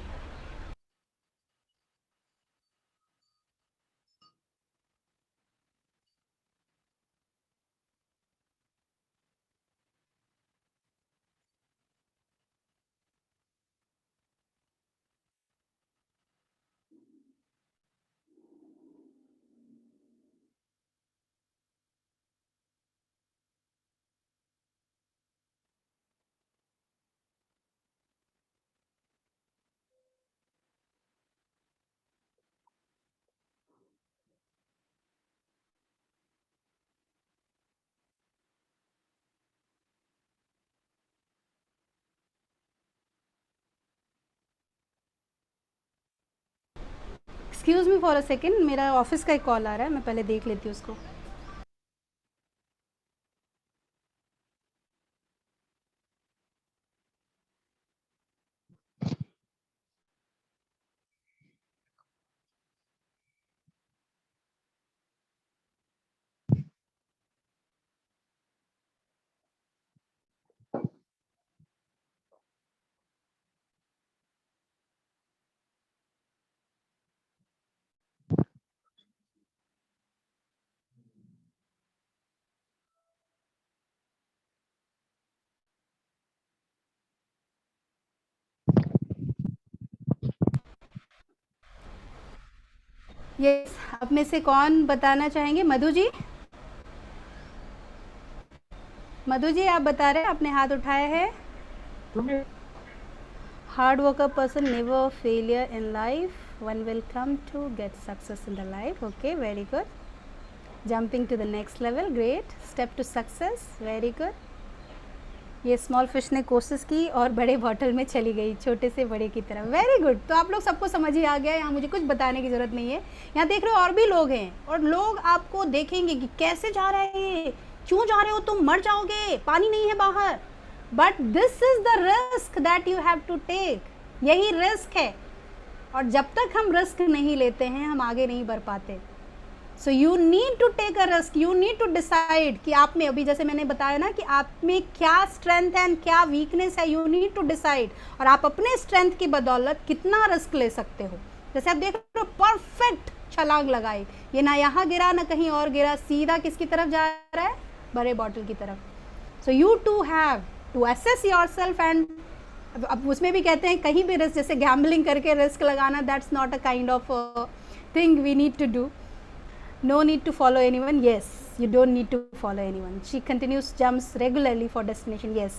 S1: Excuse me for a second, मेरा ऑफिस का एक कॉल आ रहा है, मैं पहले देख लेती हूँ उसको। यस, आप में से कौन बताना चाहेंगे? मधु जी, मधु जी आप बता रहे हैं, आपने हाथ उठाया है।
S2: तुम्हें
S1: hard worker person never failure in life, one will come to get success in the life. Okay, very good. Jumping to the next level, great. Step to success, very good. ये स्मॉल फिश ने कोशिश की और बड़े बॉटल में चली गई, छोटे से बड़े की तरफ। Very good. तो आप लोग सबको समझ ही आ गया, यहाँ मुझे कुछ बताने की ज़रूरत नहीं है। यहाँ देख रहे हो और भी लोग हैं, और लोग आपको देखेंगे कि कैसे जा रहे हैं ये, क्यों जा रहे हो, तुम मर जाओगे, पानी नहीं है बाहर। But this is the risk that you have to take, यही रिस्क है। और जब तक हम रिस्क नहीं लेते हैं हम आगे नहीं बढ़ पाते। So you need to take a risk, you need to decide कि आप में, अभी जैसे मैंने बताया ना कि आप में क्या स्ट्रेंथ है एंड क्या वीकनेस है, यू नीड टू डिसाइड। और आप अपने स्ट्रेंथ की बदौलत कितना रिस्क ले सकते हो। जैसे आप देख रहे हो, परफेक्ट छलांग लगाई, ये ना यहाँ गिरा ना कहीं और गिरा, सीधा किसकी तरफ जा रहा है? बड़े बॉटल की तरफ। So you too have to assess yourself. And अब उसमें भी कहते हैं कहीं भी रिस्क, जैसे गैम्बलिंग करके रिस्क लगाना, that's not a kind of thing we need to do. No need to follow anyone. Yes, you don't need to follow anyone. She continues jumps regularly for destination. Yes,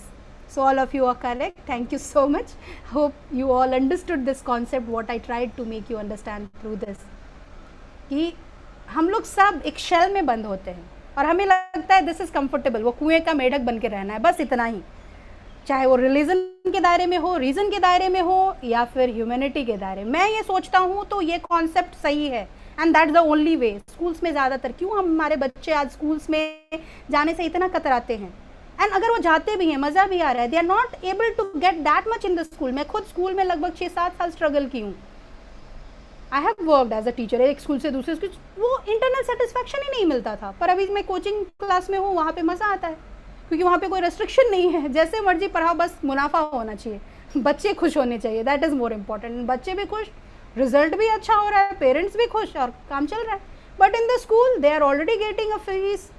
S1: so all of you are correct. Thank you so much. Hope you all understood this concept, what I tried to make you understand through this. कि हम लोग सब एक शेल में बंद होते हैं और हमें लगता है दिस इज़ कंफर्टेबल, वो कुएं का मेढक बन के रहना है, बस इतना ही। चाहे वो रिलीजन के दायरे में हो, रीज़न के दायरे में हो, या फिर ह्यूमैनिटी के दायरे में। मैं ये सोचता हूँ तो ये कॉन्सेप्ट सही है, and that's the only way. Schools में ज़्यादातर क्यों हमारे बच्चे आज स्कूल्स में जाने से इतना कतराते हैं, एंड अगर वो जाते भी हैं मज़ा भी आ रहा है, they are not able to get that much in the school. मैं खुद स्कूल में लगभग 6-7 साल स्ट्रगल की हूँ। I have worked as a teacher, एक स्कूल से दूसरे स्कूल, वो इंटरनल सेटिस्फैक्शन ही नहीं मिलता था। पर अभी मैं कोचिंग क्लास में हूँ, वहाँ पे मज़ा आता है क्योंकि वहाँ पे कोई रेस्ट्रिक्शन नहीं है, जैसे मर्जी पढ़ाओ, बस मुनाफा होना चाहिए, बच्चे खुश होने चाहिए, दैट इज़ मोर इम्पॉर्टेंट। बच्चे भी खुश, रिजल्ट भी अच्छा हो रहा है, पेरेंट्स भी खुश और काम चल रहा है। But in the school they are already getting a fees,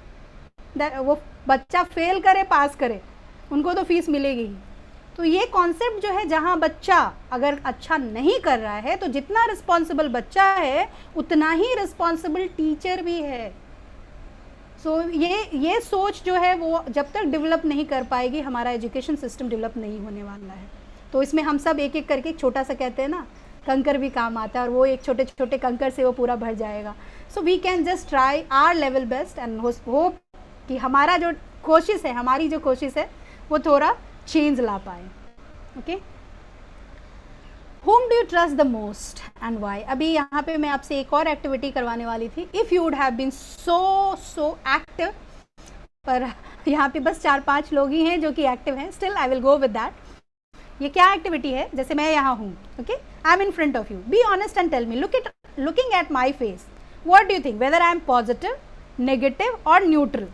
S1: वो बच्चा फेल करे पास करे, उनको तो फीस मिलेगी ही। तो ये कॉन्सेप्ट जो है, जहाँ बच्चा अगर अच्छा नहीं कर रहा है तो जितना रिस्पॉन्सिबल बच्चा है उतना ही रिस्पॉन्सिबल टीचर भी है। सो ये सोच जो है वो जब तक डेवलप नहीं कर पाएगी, हमारा एजुकेशन सिस्टम डेवलप नहीं होने वाला है। तो इसमें हम सब एक एक करके, छोटा सा कहते हैं ना, कंकर भी काम आता है, और वो एक छोटे छोटे कंकर से वो पूरा भर जाएगा। So we can just try our level best and hope कि हमारा जो कोशिश है, हमारी जो कोशिश है वो थोड़ा चेंज ला पाए। Okay, whom do you trust the most and why? अभी यहाँ पे मैं आपसे एक और एक्टिविटी करवाने वाली थी। If you would have been so active पर यहाँ पे बस 4-5 लोग ही हैं जो कि एक्टिव हैं. Still I will go with that. ये क्या एक्टिविटी है? जैसे मैं यहाँ हूँ, okay, I am in front of you. Be honest and tell me, looking at my face, what do you think, whether I am positive, negative और न्यूट्रल.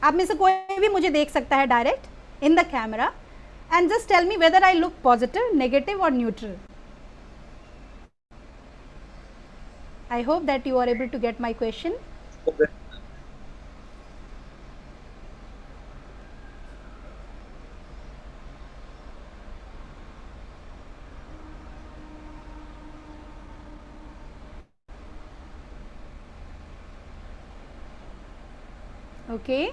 S1: आप में से कोई भी मुझे देख सकता है direct in the camera, and just tell me whether I look positive, negative और neutral. I hope that you are able to get my question. Okay.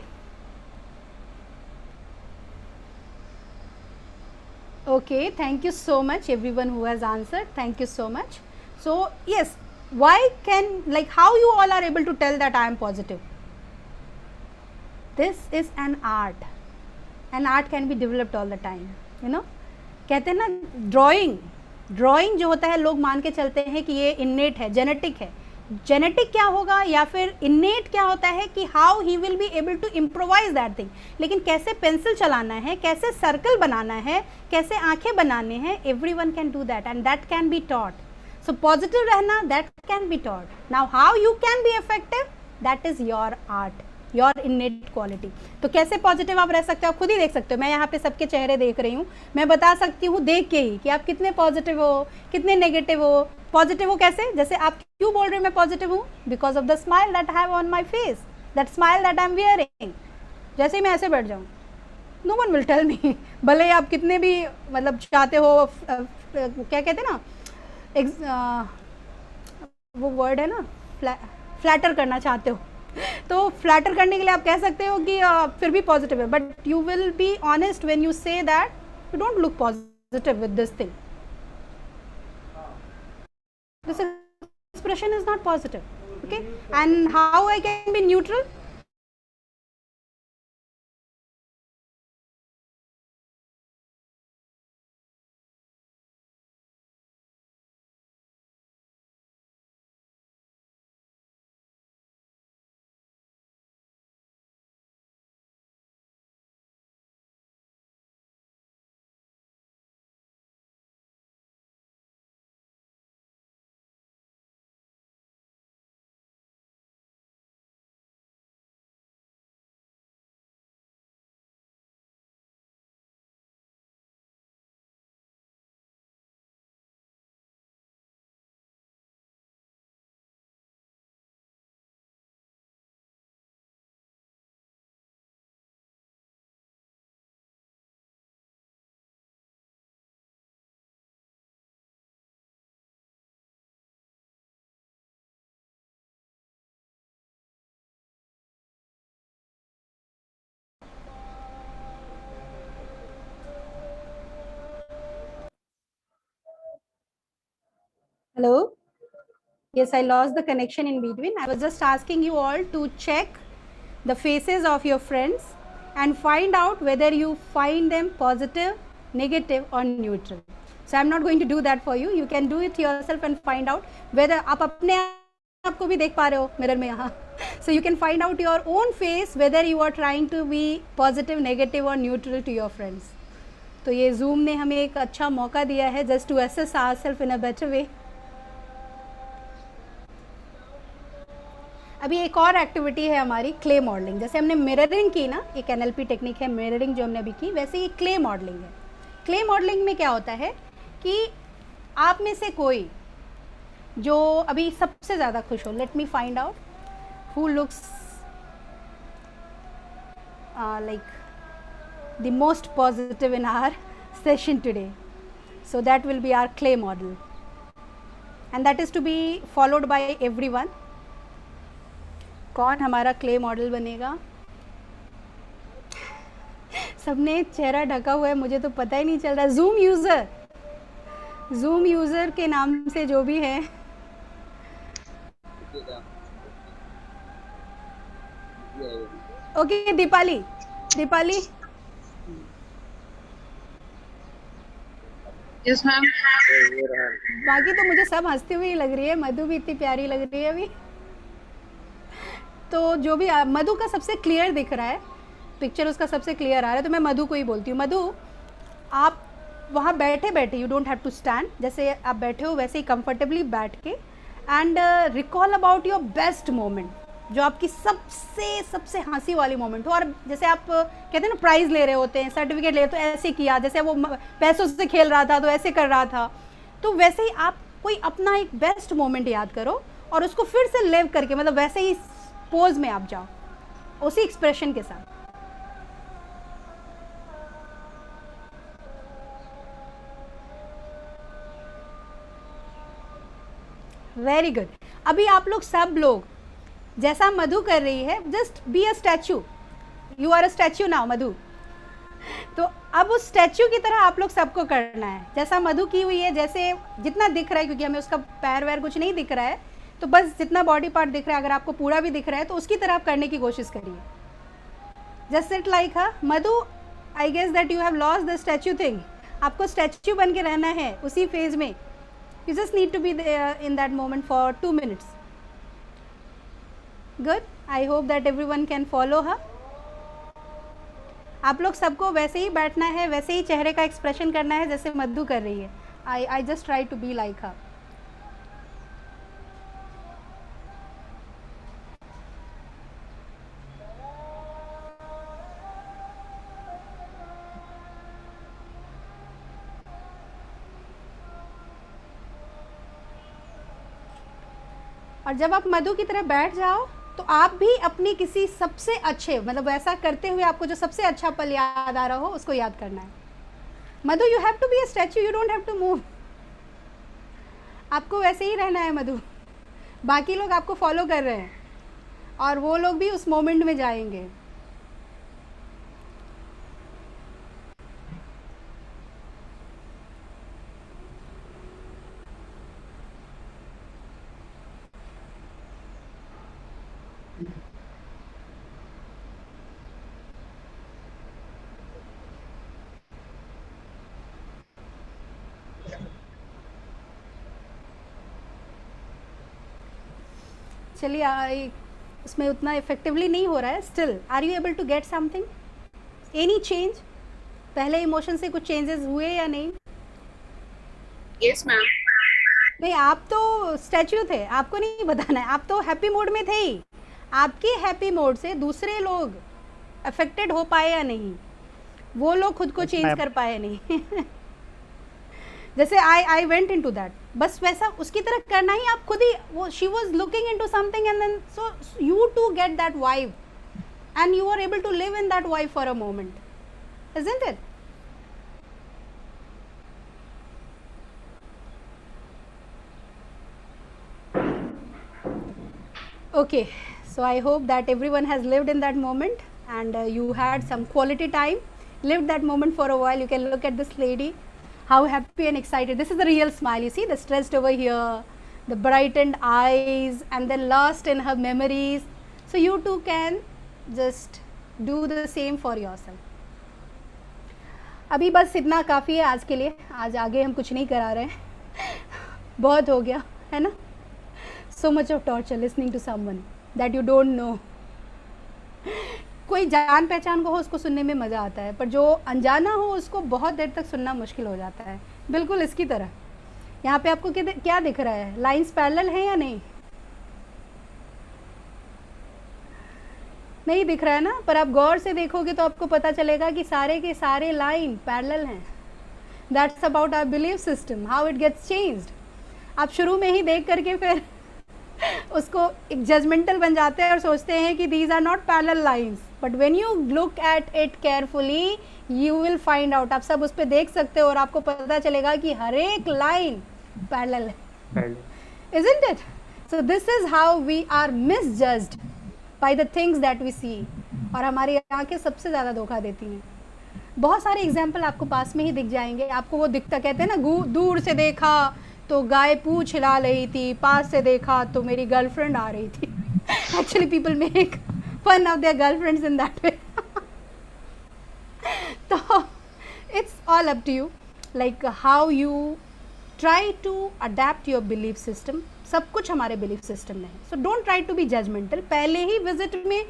S1: Okay, thank you so much everyone who has answered. Thank you so much. So yes, why can, like, how you all are able to tell that I am positive? This is an art. An art can be developed all the time, you know. कहते हैं ना, ड्राइंग जो होता है लोग मान के चलते हैं कि ये इन्नेट है, जेनेटिक है. जेनेटिक क्या होगा या फिर इन्नेट क्या होता है कि how he will be able to improvise that thing. लेकिन कैसे पेंसिल चलाना है, कैसे सर्कल बनाना है, कैसे आंखें बनाने हैं, everyone can do that and that can be taught. So positive रहना, that can be taught. Now how you can be effective, that is your art, your innate quality. तो कैसे पॉजिटिव आप रह सकते हो, आप खुद ही देख सकते हो. मैं यहाँ पे सबके चेहरे देख रही हूँ, मैं बता सकती हूँ देख के ही कि आप कितने पॉजिटिव हो, कितने नेगेटिव हो. पॉजिटिव हो कैसे? जैसे आप क्यों बोल रहे हो मैं पॉजिटिव हूँ? Because of the smile that I have on my face, that smile that I am wearing. जैसे ही मैं ऐसे बैठ जाऊँ, no one will tell me. भले आप कितने भी मतलब चाहते हो, क्या कहते हैं ना, वो वर्ड है ना, फ्लैटर करना चाहते हो, तो फ्लैटर करने के लिए आप कह सकते हो कि फिर भी पॉजिटिव है, but you will be honest when you say that you don't look positive with this thing. This expression is not positive. Okay, and how I can be neutral? Hello? Yes, I lost the connection in between. I was just asking you all to check the faces of your friends and find out whether you find them positive, negative or neutral. So I'm not going to do that for you. You can do it yourself and find out whether आप अपने आप को भी देख पा रहे हो मिरर में यहाँ. So you can find out your own face whether you are trying to be positive, negative or neutral to your friends. तो ये Zoom ने हमें एक अच्छा मौका दिया है just to assess ourselves in a better way. अभी एक और एक्टिविटी है हमारी, क्ले मॉडलिंग. जैसे हमने मिररिंग की ना, एक NLP टेक्निक है मिररिंग जो हमने अभी की, वैसे ये क्ले मॉडलिंग है. क्ले मॉडलिंग में क्या होता है कि आप में से कोई जो अभी सबसे ज़्यादा खुश हो, let me find out who looks like the most positive in our session today. So that will be our clay model and that is to be followed by everyone. कौन हमारा क्ले मॉडल बनेगा? सबने चेहरा ढका हुआ है, मुझे तो पता ही नहीं चल रहा. जूम यूज़र के नाम से जो भी है. ओके, दीपाली.
S3: Yes ma'am.
S1: बाकी तो मुझे सब हंसती हुई लग रही है. मधु भी इतनी प्यारी लग रही है अभी. तो जो भी मधु का सबसे क्लियर दिख रहा है, पिक्चर उसका सबसे क्लियर आ रहा है, तो मैं मधु को ही बोलती हूँ, मधु आप वहाँ बैठे बैठे, you don't have to stand, जैसे आप बैठे हो वैसे ही कंफर्टेबली बैठ के, and recall about your best moment, जो आपकी सबसे सबसे हंसी वाली मोमेंट हो। और जैसे आप कहते हैं ना प्राइज़ ले रहे होते हैं, सर्टिफिकेट ले रहे, तो ऐसे किया, जैसे वो पैसों से खेल रहा था तो ऐसे कर रहा था, तो वैसे ही आप कोई अपना एक बेस्ट मोमेंट याद करो और उसको फिर से लिव करके, मतलब वैसे ही पोज में आप जाओ उसी एक्सप्रेशन के साथ। Very good. अभी आप लोग सब लोग जैसा मधु कर रही है, just be a statue, you are a statue now Madhu. तो अब उस स्टैचू की तरह आप लोग सबको करना है, जैसा मधु की हुई है, जैसे जितना दिख रहा है, क्योंकि हमें उसका पैर वैर कुछ नहीं दिख रहा है, तो बस जितना बॉडी पार्ट दिख रहा है, अगर आपको पूरा भी दिख रहा है तो उसकी तरह आप करने की कोशिश करिए। Just sit like her. Madhu, I guess that you have lost the statue thing. आपको स्टैचू बन के रहना है उसी फेज में। You just need to be there in that moment for 2 minutes. Good. I hope that everyone can follow her. आप लोग सबको वैसे ही बैठना है, वैसे ही चेहरे का एक्सप्रेशन करना है जैसे मधु कर रही है। I just try to be like her. और जब आप मधु की तरह बैठ जाओ तो आप भी अपनी किसी सबसे अच्छे, मतलब ऐसा करते हुए आपको जो सबसे अच्छा पल याद आ रहा हो उसको याद करना है। Madhu, you have to be a statue, you don't have to move. आपको वैसे ही रहना है मधु। बाकी लोग आपको फॉलो कर रहे हैं और वो लोग भी उस मोमेंट में जाएंगे। चलिए, उसमें उतना इफेक्टिवली नहीं हो रहा है। Still, are you able to get something, any change? पहले इमोशन से कुछ चेंजेस हुए या नहीं?
S3: Yes, ma'am.
S1: नहीं, आप तो स्टैच्यू थे, आपको नहीं बताना है, आप तो हैप्पी मोड में थे ही। आपके हैप्पी मोड से दूसरे लोग अफेक्टेड हो पाए या नहीं, वो लोग खुद को चेंज कर पाए नहीं। जैसे आई वेंट इनटू दैट, बस वैसा उसकी तरह करना ही। आप खुद ही, वो she was looking into something and then so you too get that vibe and you are able to live in that vibe for a moment, isn't it? Okay, so I hope that everyone has lived in that moment and you had some quality time, lived that moment for a while. You can look at this lady, how happy and excited. This is the real smile. You see the stressed over here, the brightened eyes, and then lost in her memories. So you too can just do the same for yourself. अभी बस इतना काफ़ी है आज के लिए। आज आगे हम कुछ नहीं करा रहे हैं। बहुत हो गया है ना। So much of torture listening to someone that you don't know. कोई जान पहचान को हो उसको सुनने में मज़ा आता है, पर जो अनजाना हो उसको बहुत देर तक सुनना मुश्किल हो जाता है। बिल्कुल इसकी तरह। यहाँ पे आपको क्या दिख रहा है? लाइंस पैरेलल हैं या नहीं? नहीं दिख रहा है ना, पर आप गौर से देखोगे तो आपको पता चलेगा कि सारे के सारे लाइन पैरेलल हैं। That's about our belief system, how it gets changed. आप शुरू में ही देख करके फिर उसको एक जजमेंटल बन जाते हैं और सोचते हैं कि these are not parallel lines, but when you look at it carefully you will find out. आप सब उस पर देख सकते हो और आपको पता चलेगा कि हर एक लाइन पैरेलल है। Isn't it? So this is how we are misjudged by the things that we see. और हमारी आंखें सबसे ज़्यादा धोखा देती हैं। बहुत सारे एग्जाम्पल आपको पास में ही दिख जाएंगे। आपको वो दिखता, कहते हैं ना, दूर से देखा तो गाय पूंछ हिला रही थी, पास से देखा तो मेरी गर्लफ्रेंड आ रही थी। Actually people make fun of their girlfriends in that way. तो it's all up to you, like how you try to adapt your belief system. सब कुछ हमारे बिलीफ सिस्टम में है। So don't try to be judgmental. पहले ही विजिट में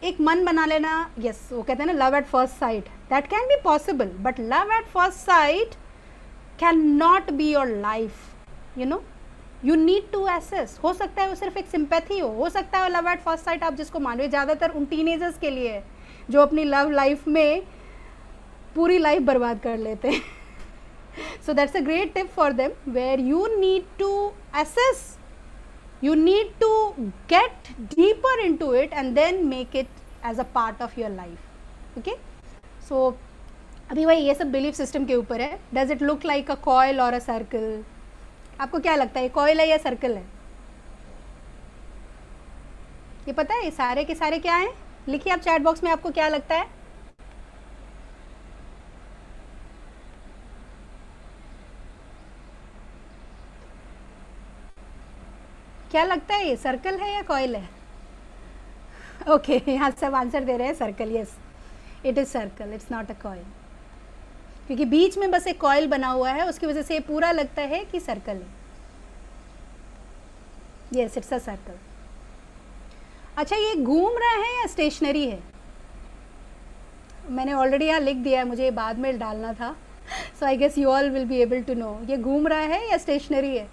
S1: एक मन बना लेना, यस वो कहते हैं ना love at first sight, that can be possible, but love at first sight can not be your life, you know, you need to assess. हो सकता है वो सिर्फ एक सिंपैथी हो सकता है लव एट फर्स्ट साइट आप जिसको मान रहे हो, ज़्यादातर उन टीनेजर्स के लिए है जो अपनी लव लाइफ में पूरी लाइफ बर्बाद कर लेते हैं। So that's a great tip for them where you need to assess, you need to get deeper into it and then make it as a part of your life. Okay, so अभी भाई ये सब बिलीफ सिस्टम के ऊपर है। Does it look like a coil और अ सर्कल? आपको क्या लगता है कॉइल है या सर्कल है? ये पता है ये सारे के सारे क्या हैं? लिखिए आप चैट बॉक्स में, आपको क्या लगता है? क्या लगता है ये सर्कल है या कॉइल है? ओके यहाँ सब आंसर दे रहे हैं circle. Yes it is circle, it's not a coil, क्योंकि बीच में बस एक कॉइल बना हुआ है, उसकी वजह से ये पूरा लगता है कि सर्कल है। Yes it's a circle. अच्छा ये घूम रहा है या स्टेशनरी है? मैंने ऑलरेडी यहाँ लिख दिया है, मुझे ये बाद में डालना था, so I guess you all will be able to know ये घूम रहा है या स्टेशनरी है।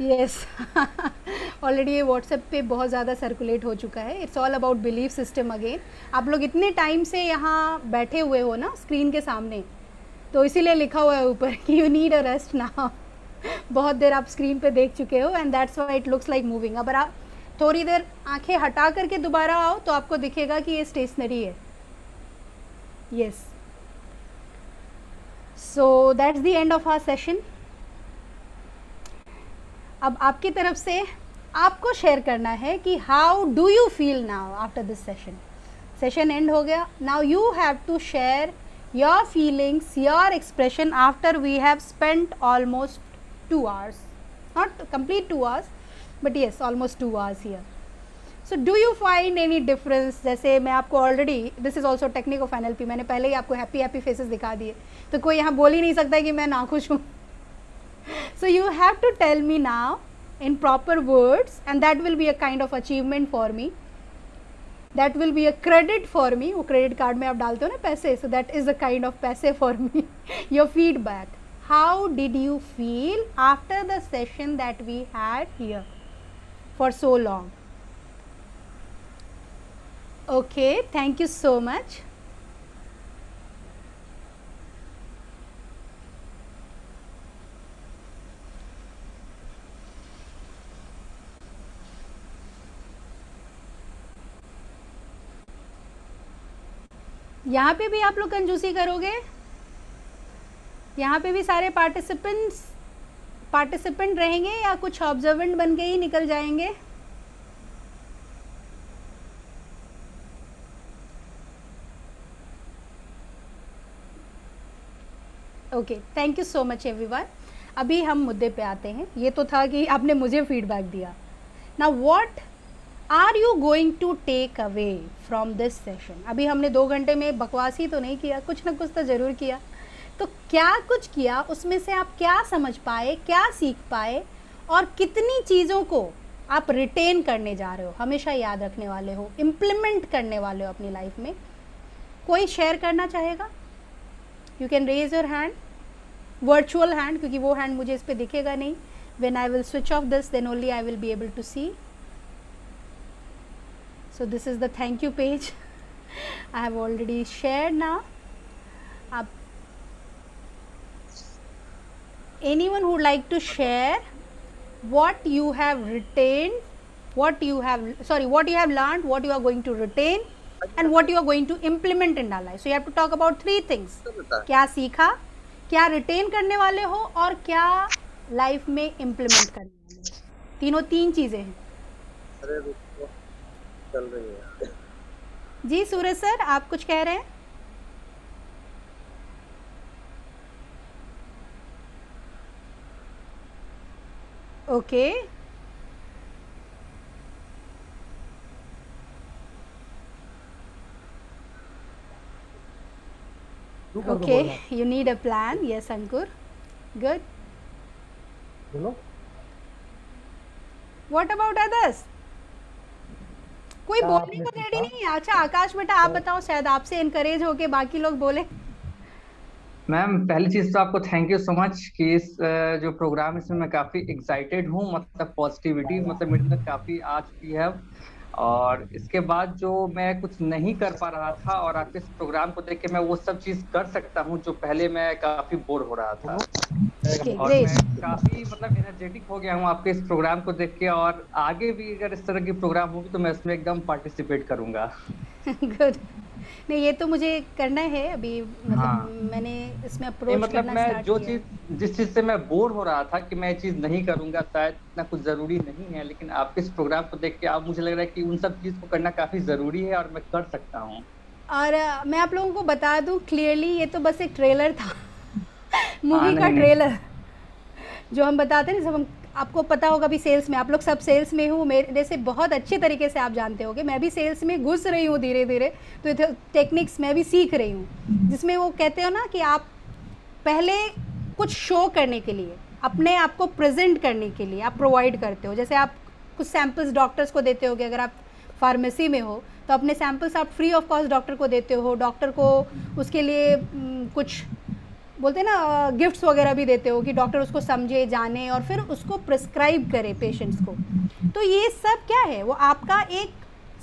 S1: यस ऑलरेडी ये व्हाट्सएप पे बहुत ज़्यादा सर्कुलेट हो चुका है। It's all about belief system again. आप लोग इतने टाइम से यहाँ बैठे हुए हो ना स्क्रीन के सामने, तो इसीलिए लिखा हुआ है ऊपर कि you need a rest now. बहुत देर आप स्क्रीन पे देख चुके हो and that's why it looks like moving. अगर आप थोड़ी देर आंखें हटा करके दोबारा आओ तो आपको दिखेगा कि ये स्टेशनरी है। Yes so that's the end of our session. अब आपकी तरफ से आपको शेयर करना है कि how do you feel now after this session. Session end हो गया, now you have to share your feelings, your expression after we have spent almost 2 hours, not complete 2 hours but yes almost 2 hours here. So do you find any difference? जैसे मैं आपको already, this is also technique of NLP, मैंने पहले ही आपको हैप्पी फेसेस दिखा दिए, तो कोई यहाँ बोल ही नहीं सकता कि मैं नाखुश हूँ। So you have to tell me now in proper words and that will be a kind of achievement for me, that will be a credit for me। वो क्रेडिट कार्ड में आप डालते हो ना पैसे, so that is a kind of पैसे for me। Your feedback, how did you feel after the session that we had here for so long? Okay, thank you so much। यहाँ पे भी आप लोग कंजूसी करोगे? यहाँ पे भी सारे पार्टिसिपेंट रहेंगे या कुछ ऑब्जर्वेंट बन के ही निकल जाएंगे? Okay thank you so much everyone. अभी हम मुद्दे पे आते हैं। ये तो था कि आपने मुझे फीडबैक दिया। Now what are you going to take away from this session? अभी हमने 2 घंटे में बकवास ही तो नहीं किया, कुछ ना कुछ तो ज़रूर किया। तो क्या कुछ किया, उसमें से आप क्या समझ पाए, क्या सीख पाए, और कितनी चीज़ों को आप रिटेन करने जा रहे हो, हमेशा याद रखने वाले हो, इम्प्लीमेंट करने वाले हो अपनी लाइफ में? कोई शेयर करना चाहेगा? You can raise your hand, virtual hand, क्योंकि वो हैंड मुझे इस पर दिखेगा नहीं। When I will switch off this then only I will be able to see. So this is the thank you page I have already shared now. Anyone who would like to share what you have retained, what you have learned, what you are going to retain and what you are going to implement in our life. So you have to talk about 3 things. क्या सीखा, क्या रिटेन करने वाले हो और क्या लाइफ में इम्प्लीमेंट करने वाले हो। तीनों 3 चीज़ें हैं।
S5: चल रही है
S1: जी सूरज सर, आप कुछ कह रहे हैं? Okay okay you need a plan. Yes Ankur, good.
S2: बोलो।
S1: What about others? कोई
S2: क्या
S1: बोलने
S2: आपने
S1: को रेडी
S2: सीखा?
S1: नहीं है। अच्छा आकाश बेटा, आप बताओ, शायद आपसे इनकरेज होके बाकी लोग बोले।
S4: मैम पहली चीज तो आपको थैंक यू सो मच कि इस जो प्रोग्राम इसमें मैं काफी एक्साइटेड हूँ, मतलब पॉजिटिविटी मतलब मेरे अंदर काफी आ चुकी है अब। और इसके बाद जो मैं कुछ नहीं कर पा रहा था, और आपके इस प्रोग्राम को देख के मैं वो सब चीज कर सकता हूँ जो पहले मैं काफी बोर हो रहा था।
S1: ओके
S4: और मैं
S1: ग्रेट।
S4: काफी मतलब एनर्जेटिक हो गया हूँ आपके इस प्रोग्राम को देख के, और आगे भी अगर इस तरह की प्रोग्राम होगी तो मैं उसमें एकदम पार्टिसिपेट करूंगा।
S1: गुड। नहीं, ये तो मुझे करना है अभी, मतलब
S4: हाँ,
S1: मैंने इसमें
S4: नहीं
S1: अप्रोच
S4: मतलब
S1: करना
S4: मैं
S1: स्टार्ट
S4: जो
S1: किया
S4: चीज
S1: है।
S4: जिस चीज से मैं बोर हो रहा था कि मैं ये चीज नहीं करूंगा, शायद इतना कुछ जरूरी नहीं है, लेकिन आपके इस प्रोग्राम को देख के अब मुझे लग रहा है कि उन सब चीज को करना काफी जरूरी है और मैं कर सकता हूँ।
S1: और मैं आप लोगों को बता दूं क्लियरली, ये तो बस एक ट्रेलर था।
S4: हाँ,
S1: मूवी का
S4: नहीं नहीं।
S1: ट्रेलर जो हम बताते हैं ना, जब हम, आपको पता होगा भी सेल्स में, आप लोग सब सेल्स में हो, मेरे से बहुत अच्छे तरीके से आप जानते होगे, मैं भी सेल्स में घुस रही हूँ धीरे धीरे। तो ये टेक्निक्स मैं भी सीख रही हूँ, जिसमें वो कहते हो ना कि आप पहले कुछ शो करने के लिए, अपने आप को प्रेजेंट करने के लिए आप प्रोवाइड करते हो। जैसे आप कुछ सैम्पल्स डॉक्टर्स को देते होगे, अगर आप फार्मेसी में हो तो अपने सैम्पल्स आप फ्री ऑफ कॉस्ट डॉक्टर को देते हो, डॉक्टर को उसके लिए कुछ बोलते हैं ना गिफ्ट्स वगैरह भी देते हो कि डॉक्टर उसको समझे, जाने और फिर उसको प्रिस्क्राइब करे पेशेंट्स को। तो ये सब क्या है, वो आपका एक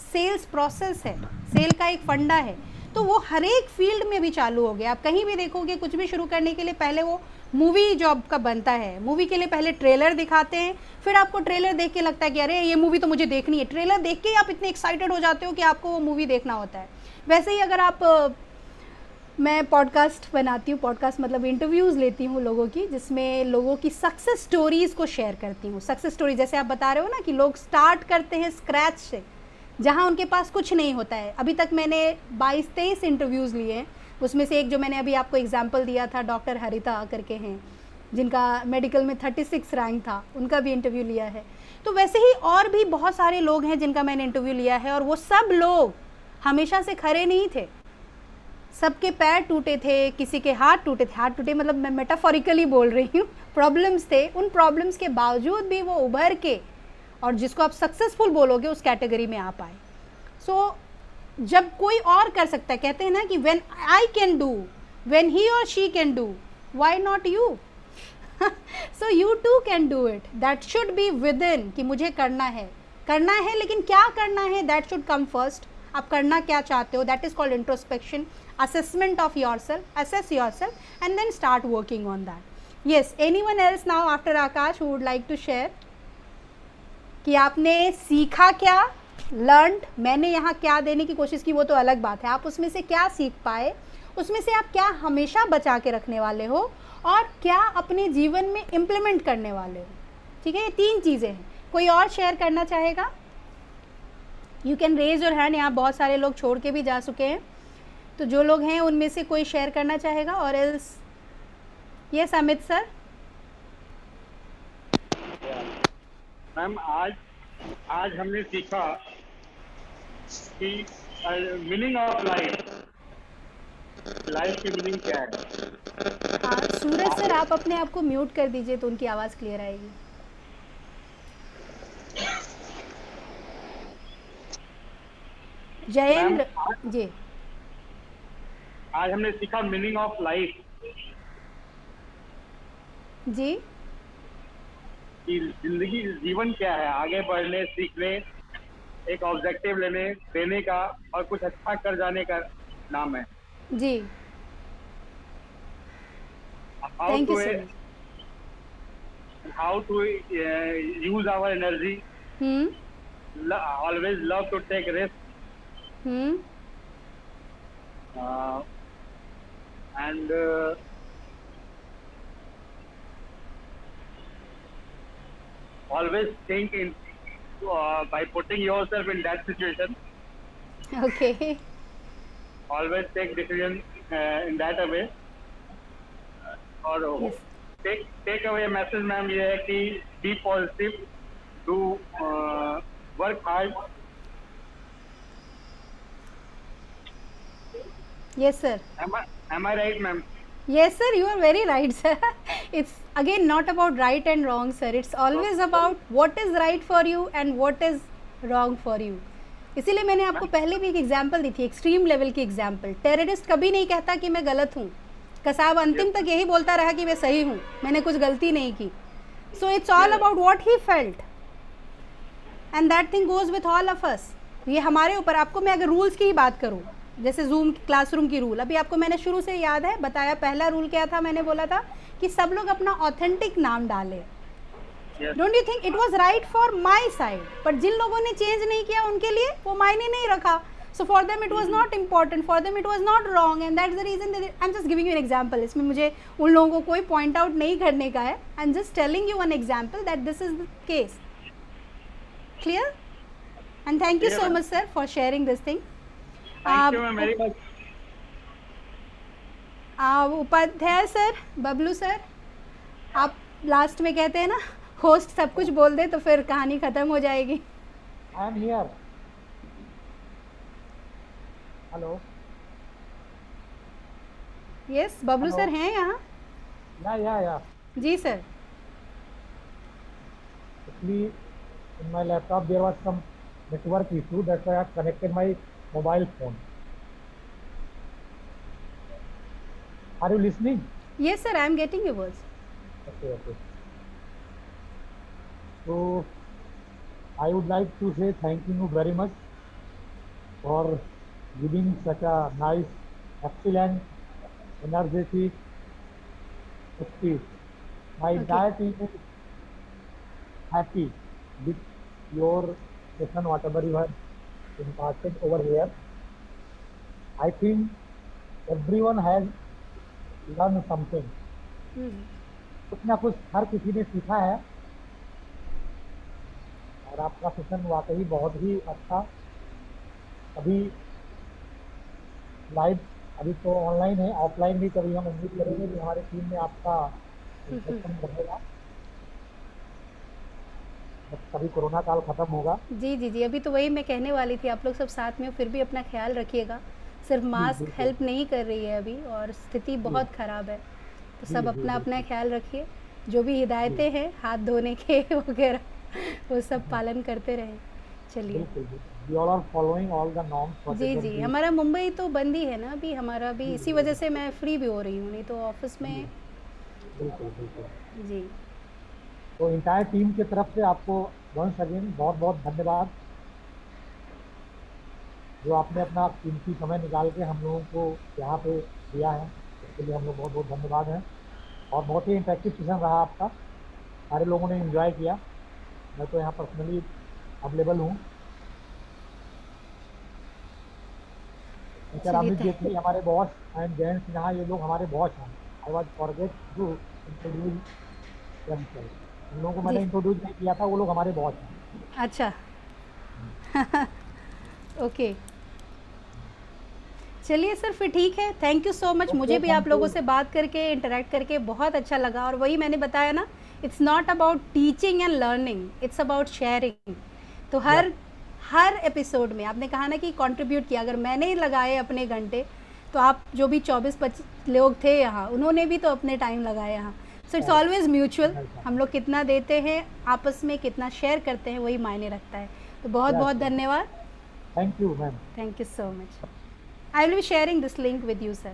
S1: सेल्स प्रोसेस है, सेल का एक फंडा है। तो वो हर एक फील्ड में भी चालू हो गया। आप कहीं भी देखोगे, कुछ भी शुरू करने के लिए पहले वो मूवी जो आपका बनता है, मूवी के लिए पहले ट्रेलर दिखाते हैं, फिर आपको ट्रेलर देख के लगता है कि अरे ये मूवी तो मुझे देखनी है। ट्रेलर देख के ही आप इतने एक्साइटेड हो जाते हो कि आपको वो मूवी देखना होता है। वैसे ही अगर आप मैं पॉडकास्ट बनाती हूँ, पॉडकास्ट मतलब इंटरव्यूज़ लेती हूँ लोगों की, जिसमें लोगों की सक्सेस स्टोरीज़ को शेयर करती हूँ। सक्सेस स्टोरी जैसे आप बता रहे हो ना कि लोग स्टार्ट करते हैं स्क्रैच से, जहाँ उनके पास कुछ नहीं होता है। अभी तक मैंने 22-23 इंटरव्यूज़ लिए हैं, उसमें से एक जो मैंने अभी आपको एग्जांपल दिया था, डॉक्टर हरिता करके हैं, जिनका मेडिकल में 36 रैंक था, उनका भी इंटरव्यू लिया है। तो वैसे ही और भी बहुत सारे लोग हैं जिनका मैंने इंटरव्यू लिया है, और वो सब लोग हमेशा से खड़े नहीं थे। सबके पैर टूटे थे, किसी के हाथ टूटे थे। हाथ टूटे मतलब मैं मेटाफोरिकली बोल रही हूँ, प्रॉब्लम्स थे। उन प्रॉब्लम्स के बावजूद भी वो उभर के, और जिसको आप सक्सेसफुल बोलोगे, उस कैटेगरी में आ पाए। सो जब कोई और कर सकता है, कहते हैं ना कि when I can do, when he और she can do, why not you? So you too can do it. That should be within, कि मुझे करना है, लेकिन क्या करना है दैट शुड कम फर्स्ट। आप करना क्या चाहते हो, that is called introspection, assessment of yourself, assess yourself and then start working on that. Yes, anyone else now after Akash who would like to share कि आपने सीखा क्या, learned, मैंने यहाँ क्या देने की कोशिश की वो तो अलग बात है, आप उसमें से क्या सीख पाए, उसमें से आप क्या हमेशा बचा के रखने वाले हो, और क्या अपने जीवन में इम्प्लीमेंट करने वाले हो। ठीक है, ये 3 चीज़ें हैं। कोई और शेयर करना चाहेगा? You can raise your hand. यहाँ बहुत सारे लोग छोड़ के भी जा चुके हैं, तो जो लोग हैं उनमें से कोई शेयर करना चाहेगा? और else yes Amit sir.
S6: Ma'am आज हमने सीखा कि मीनिंग ऑफ लाइफ की मीनिंग क्या है।
S1: हाँ सूरज सर, आप अपने आप को म्यूट कर दीजिए तो उनकी आवाज़ क्लियर आएगी। जयेंद्र जी।
S6: आज हमने सीखा मीनिंग ऑफ लाइफ
S1: जी।
S6: कि जिंदगी, जीवन क्या है, आगे बढ़ने, सीखने, एक ऑब्जेक्टिव देने का और कुछ अच्छा कर जाने का नाम है।
S1: जी, thank you so much.
S6: How to use our energy, always love to take risk, and always think in by putting yourself in that situation.
S1: Okay.
S6: Always take decision in that way. और
S1: Yes.
S6: take away message ma'am ये है कि be positive, do work hard.
S1: Yes sir.
S6: Am I right ma'am?
S1: Yes, sir, you are very right, sir. It's again not about right and wrong, sir. It's always about what is right for you and what is wrong for you. इसीलिए मैंने आपको पहले भी एक एग्जाम्पल दी थी, एक्सट्रीम लेवल की एग्जाम्पल. टेररिस्ट कभी नहीं कहता कि मैं गलत हूँ. कसाब अंतिम तक यही बोलता रहा कि मैं सही हूँ, मैंने कुछ गलती नहीं की. So it's all about what he felt and that thing goes with all of us. ये हमारे ऊपर. आपको मैं अगर रूल्स की ही बात करूँ, जैसे जूम क्लासरूम की रूल, अभी आपको मैंने शुरू से याद है बताया, पहला रूल क्या था, मैंने बोला था कि सब लोग अपना ऑथेंटिक नाम डालें. Don't you think it was right for my side, but जिन लोगों ने चेंज नहीं किया उनके लिए वो मायने नहीं रखा. So for them it was not important, for them it was not wrong, and that's the reason. I am just giving you an example. इसमें मुझे उन लोगों को कोई पॉइंट आउट नहीं करने का है. आई am just telling you one example that this is the case. Clear? And thank you so much sir for sharing this thing.
S6: Thank you ma'am. मेरी बात
S1: उपाध्याय सर, बबलू सर, आप लास्ट में कहते हैं ना होस्ट सब कुछ बोल दे तो फिर कहानी खत्म हो जाएगी.
S2: I am here. Hello.
S1: Yes, Bablu sir हैं यहाँ?
S2: या
S1: जी sir.
S2: actually in my laptop there was some network issue, that's why I connected my mobile phone. Are you listening?
S1: Yes sir, I am getting your words.
S2: Okay. So I would like to say thank you very much for giving such a nice, excellent, energetic speech. My entire team is happy with your session, whatever you have imparted over here. I think everyone has learned something. कुछ ना कुछ हर किसी ने सीखा है, और आपका सेशन वाकई बहुत ही अच्छा. अभी लाइव, अभी तो ऑनलाइन है, ऑफलाइन भी कभी हम उम्मीद करेंगे कि हमारी टीम में आपका सेशन रहेगा जब कभी कोरोना काल खत्म होगा.
S1: जी जी जी, अभी तो वही मैं कहने वाली थी. आप लोग सब साथ में हो, फिर भी अपना ख्याल रखिएगा. सिर्फ मास्क
S2: बिल्कुल.
S1: हेल्प नहीं कर रही है अभी, और स्थिति बहुत ख़राब है. तो सब
S2: जी,
S1: अपना अपना
S2: बिल्कुल.
S1: ख्याल रखिए. जो भी हिदायतें हैं हाथ धोने के वगैरह, वो सब पालन करते रहें. चलिए.
S2: बिल्कुल. We all are following all the norms.
S1: Ji
S2: whatever
S1: ji,
S2: we-
S1: हमारा मुंबई तो बंद ही है ना अभी. हमारा भी इसी वजह से मैं फ्री भी हो रही हूँ, नहीं तो ऑफिस में.
S2: बिल्कुल.
S1: जी
S2: तो इंटायर टीम की तरफ से आपको वंस अगेन बहुत बहुत धन्यवाद, जो आपने अपना कीमती समय निकाल के हम लोगों को यहाँ पे दिया है. इसके लिए हम लोग बहुत बहुत धन्यवाद हैं. और बहुत ही इंटरेक्टिव सेशन रहा आपका. सारे लोगों ने एंजॉय किया. मैं तो यहाँ पर्सनली अवेलेबल हूँ. मिस्टर
S1: चलिए,
S2: अमित जेटली हमारे बॉस एंड जेंट्स, यहाँ ये लोग हमारे बॉस हैं. I was forget to introduce themself. उन लोगों को मैंने
S1: जी.
S2: इंट्रोड्यूस नहीं किया था, वो लोग हमारे बॉस हैं.
S1: अच्छा. ओके. चलिए सर, फिर ठीक है. Thank you so much.
S2: Okay,
S1: मुझे भी आप
S2: thank
S1: लोगों
S2: you.
S1: से बात करके, इंटरेक्ट करके बहुत अच्छा लगा. और वही मैंने बताया ना, it's not about teaching and learning, it's about sharing. तो हर एपिसोड में आपने कहा ना कि कंट्रीब्यूट किया. अगर मैंने लगाए अपने घंटे, तो आप जो भी 24-25 लोग थे यहाँ, उन्होंने भी तो अपने टाइम लगाए यहाँ. So it's always mutual. हम लोग कितना देते हैं आपस में, कितना शेयर करते हैं, वही मायने रखता है. तो बहुत बहुत धन्यवाद.
S2: Thank you ma'am.
S1: Thank you so much. I will be sharing this link with you, sir.